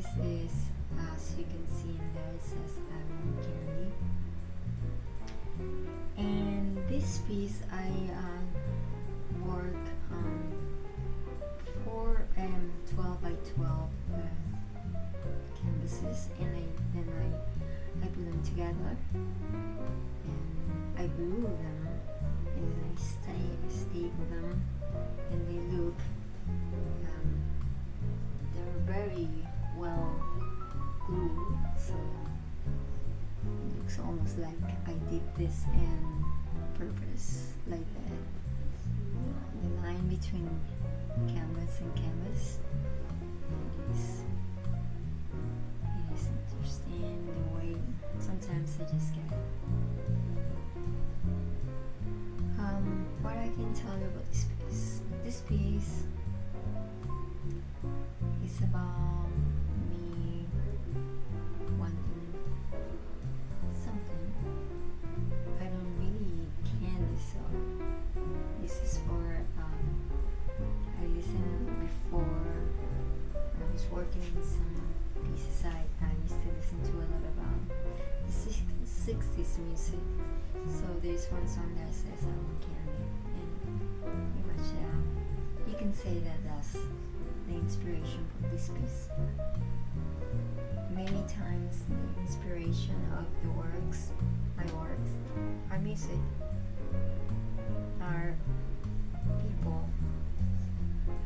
Speaker 1: This is, as you can see in there, it says I want candy. And this piece I work on 12 by 12 canvases, and I put them together and I glue them, and then I staple them, and they look they're very well glued, so it looks almost like I did this in purpose, like the line between canvas and canvas. It is interesting the way sometimes I just get what I can tell you about this piece. This piece is about me wanting something. I don't really candy, so this is for I listened before when I was working in some pieces. I used to listen to a lot of the 60s music. So there's one song that says I want candy, and pretty much you can say that that's the inspiration for this piece. Many times the inspiration of my works, are music, are people,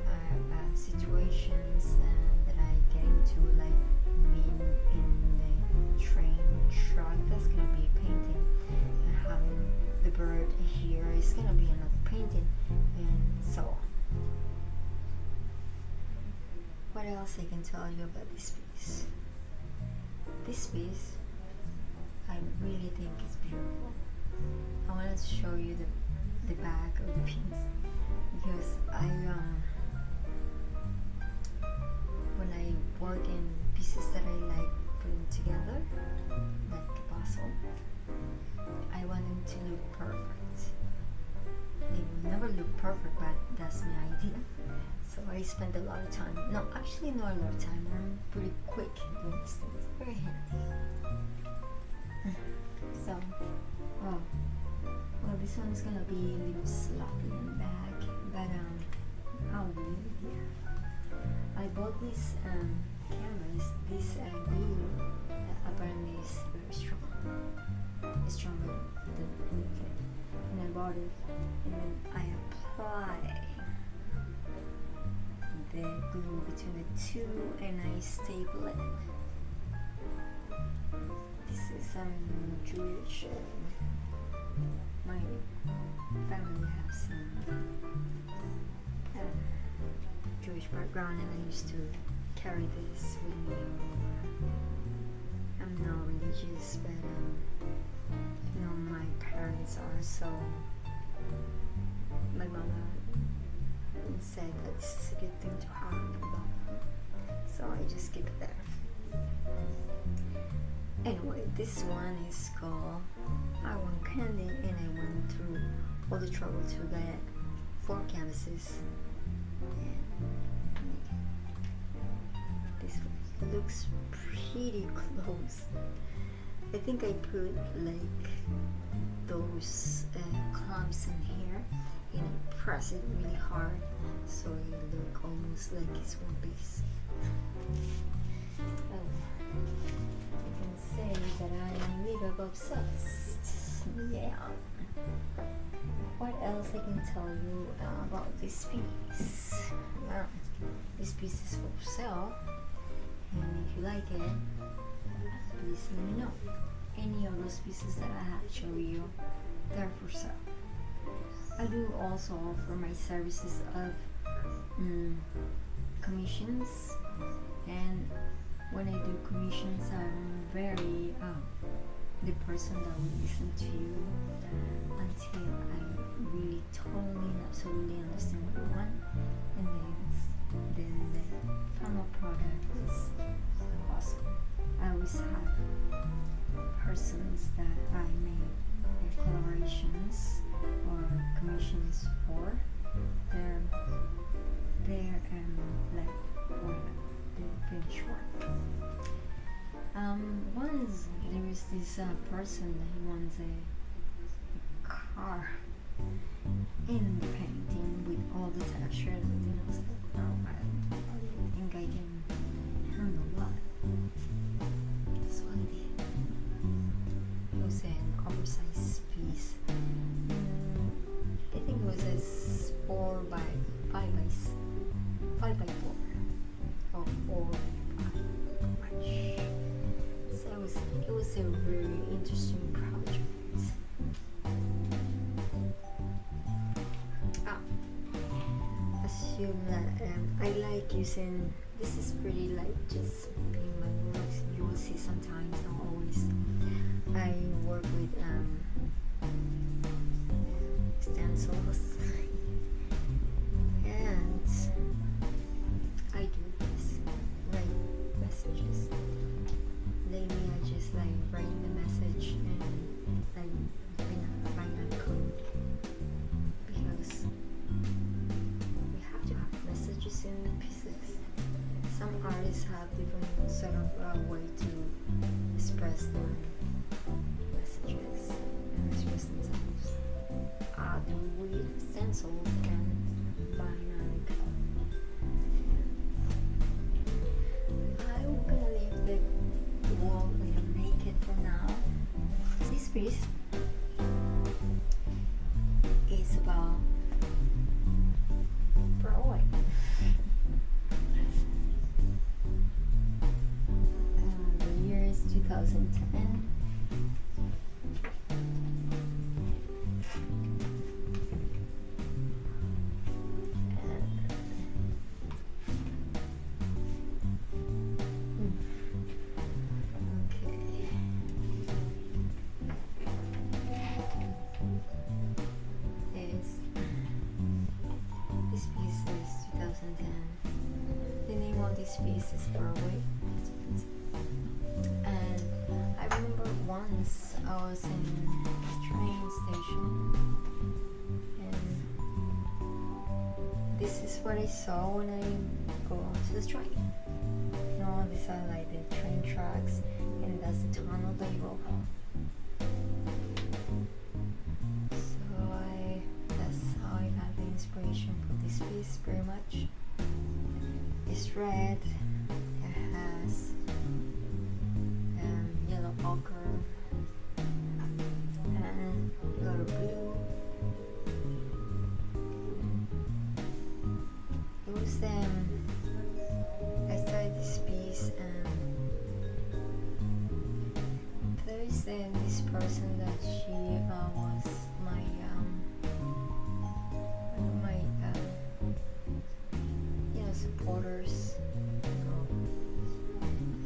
Speaker 1: are situations that I get into, like being in the train truck, that's gonna be a painting, and having the bird here is gonna be another painting, and so on. What else I can tell you about this piece? This piece, I really think is beautiful. I wanted to show you the back of the piece, because when I work in pieces that I like putting together, like a puzzle, I want them to look perfect. They will never look perfect, but that's my idea. So I spend a lot of time. No, actually not a lot of time. I'm pretty quick doing these things. Very handy. So, well, this one is gonna be a little sloppy in the back, but I'll do it here. I bought this canvas, this glue, apparently is very strong. It's stronger than anything. And I bought it, and then I apply the glue between the two, and I staple it. This is Jewish. My family has some Jewish background, and I used to carry this with me. I'm not religious, but my parents are, so my mother said that this is a good thing to have, so I just keep it there. Anyway, this one is called I Want Candy, and I went through all the trouble to get 4 canvases and make it this way. It looks pretty close. I think I put like those clumps in here, and I press it really hard so it look almost like it's one piece. I can say that I'm a little obsessed. Yeah. What else I can tell you about this piece? Well, this piece is for sale, and if you like it, please let me know. Any of those pieces that I have shown you, they're for sale. I do also offer my services of commissions, and when I do commissions, I'm very the person that will listen to you until I really totally and absolutely understand what you want, and then the final product is awesome. I always have persons that I make collaborations or commissions for. They're like the finished work. Once there is this person that he wants a car in the painting with all the texture and everything. I was like, no, I don't think I can handle that. So I did. It was an oversized piece. I think it was a 4 by 5 by 4 or 4 by 5. So it was a very interesting project. Assume that I like using, this is pretty like just in my works. You will see sometimes, not always. I work with stencils and I do this, write messages. Lately I just like write the message and like bring a code because we have to have messages in the pieces. Some artists have different sort of way to express their messages and express themselves. Do we stencils and binary code? I'm gonna leave the wall a little naked for now. This piece is about Broadway. The year is 2010. This piece is far away, and I remember once I was in a train station and this is what I saw when I go onto the train. You know, these are like the train tracks and that's the tunnel that you go. So that's how I got the inspiration for this piece very much. It's red, it has yellow ochre and a lot of blue. It was I started this piece and there is this person that she was my supporters,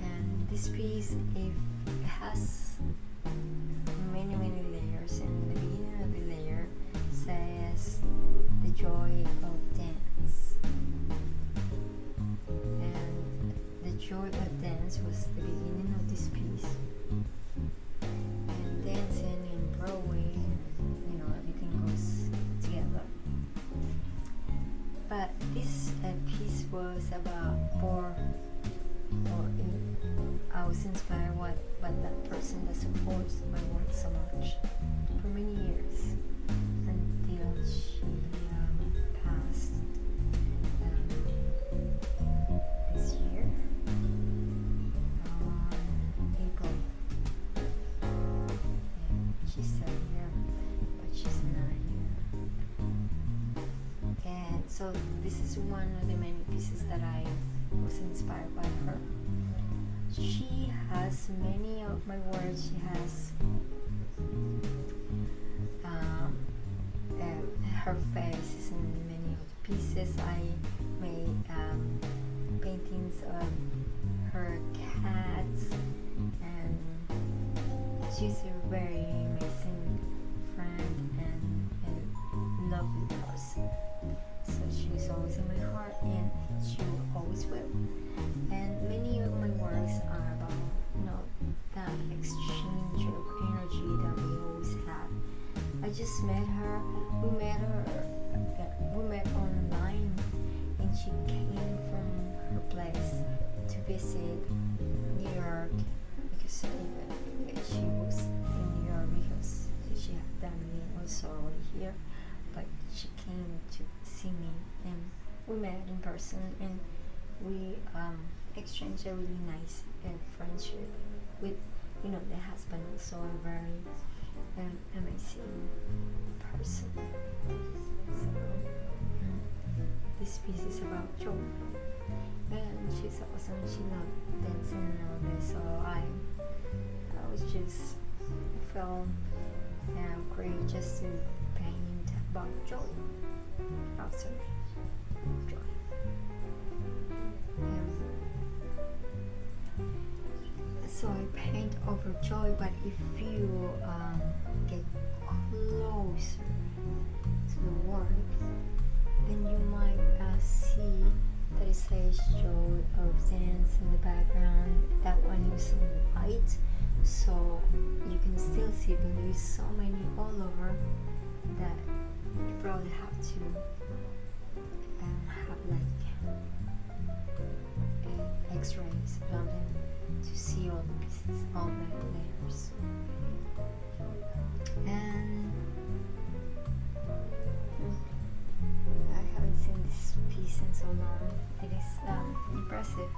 Speaker 1: and this piece it has many layers, and the beginning of the layer says the joy of dance, and the joy of dance was the beginning of this piece, and dancing in Broadway, you know, everything goes together. But this piece was about I was inspired by that person that supports my work so much for many years until she passed this year on April. And she's still here, but she's not here. And so this is one of the many pieces that I was inspired by her. She has many of my works. She has her face is in many of the pieces. I made paintings of her cats, and she's a very amazing friend and lovely person. So she's always in my heart, and she always will. And many of my works are about, you know, that exchange of energy that we always have. I just met her. We met online, and she came from her place see me, and we met in person, and we exchanged a really nice friendship with, you know, the husband, also a very amazing person. So this piece is about joy, and she's awesome. She loved dancing and all this, so I was just felt great just to paint about joy, after joy. So I paint over joy, but if you get closer to the work, then you might see that it says joy of dance in the background. That one is in white, so you can still see, but there is so many all over that you probably have to have like x-rays around them to see all the pieces, all the layers. And I haven't seen this piece in so long. It is impressive.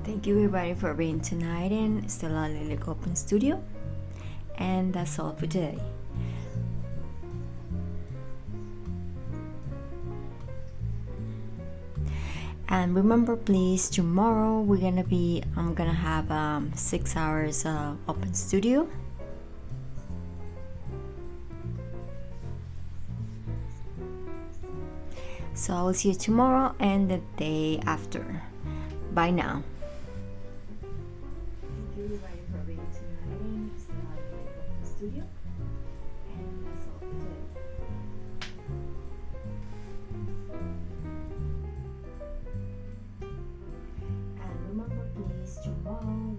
Speaker 1: Thank you everybody for being tonight in Stella Lillig Open Studio. And that's all for today. And remember, please, tomorrow I'm gonna have 6 hours open studio. So I will see you tomorrow and the day after. Bye now. Thank you everybody for being tonight in Stella Lillig Open Studio. And that's all for today. Remember, please, tomorrow I'm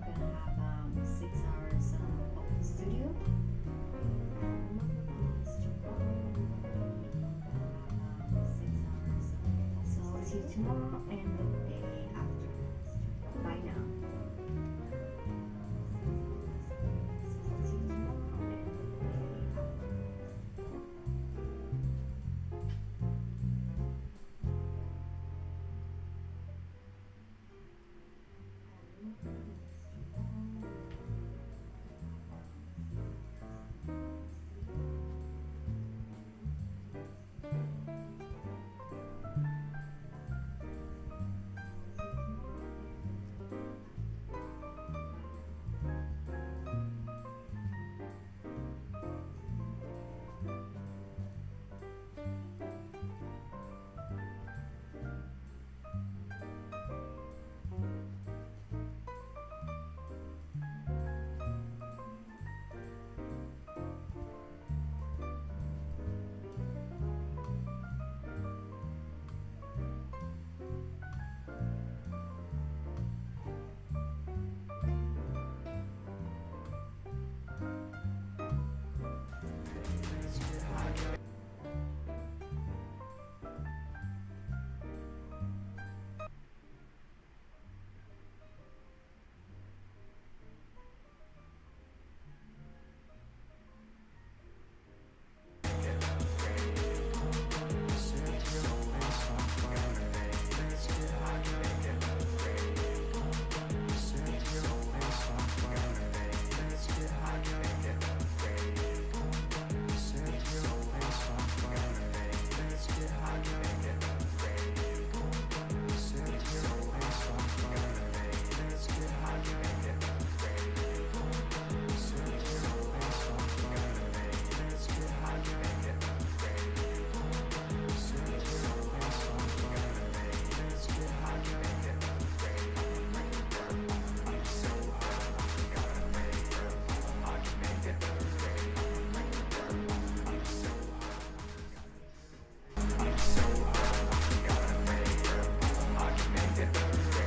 Speaker 1: gonna have 6 hours open studio. And remember, please, tomorrow I'm gonna have 6 hours. So I'll see you tomorrow and the day after. Bye now. So I'll see you tomorrow and the day after.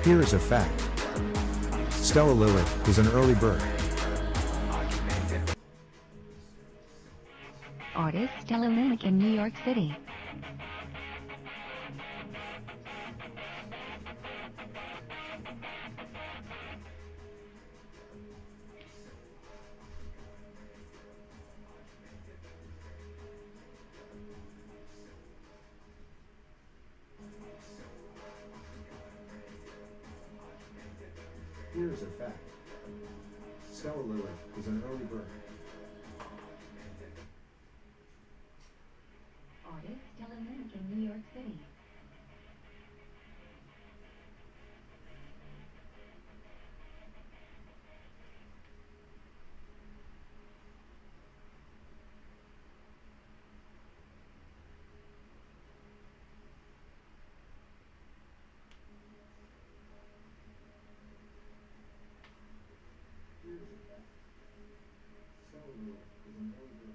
Speaker 10: Here is a fact. Stella Lillig is an early bird.
Speaker 14: Artist Stella Lillig in New York City.
Speaker 10: fact. Stella Lillig is an early bird.
Speaker 11: Artist Stella Lillig in New York City.
Speaker 10: Stella Lillig is an early bird.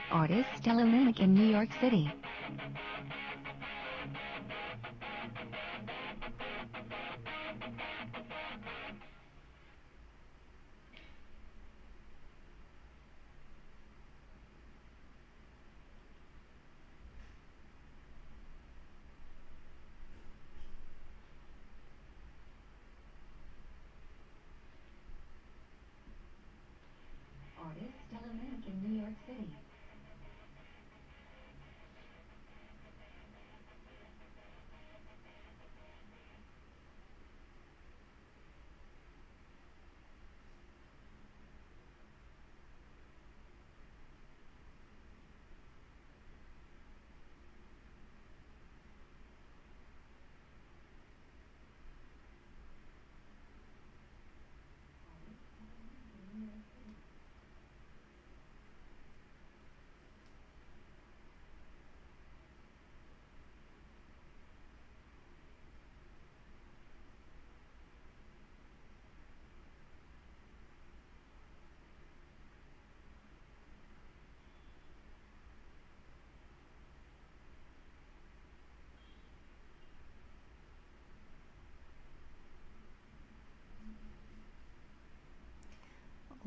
Speaker 11: Artist Stella Lillig in New York City. Artist Stella Lillig in New York City.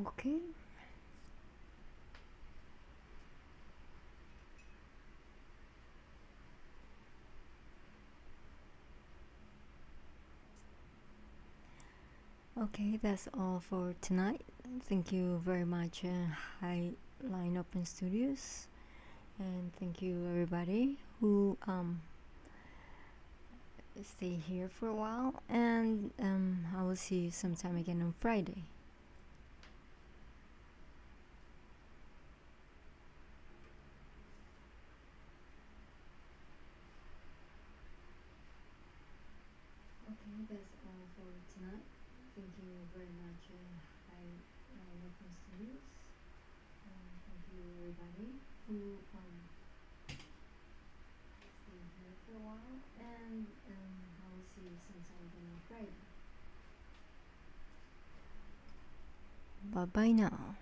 Speaker 1: Okay. Okay, that's all for tonight. Thank you very much, Highline Open Studios, and thank you everybody who stay here for a while. And I will see you sometime again on Friday. Okay, that's all for tonight. Thank you very much, Highline Open Studios. Thank you everybody who stay here for a while, and I will see you sometime again on Friday. Bye bye now.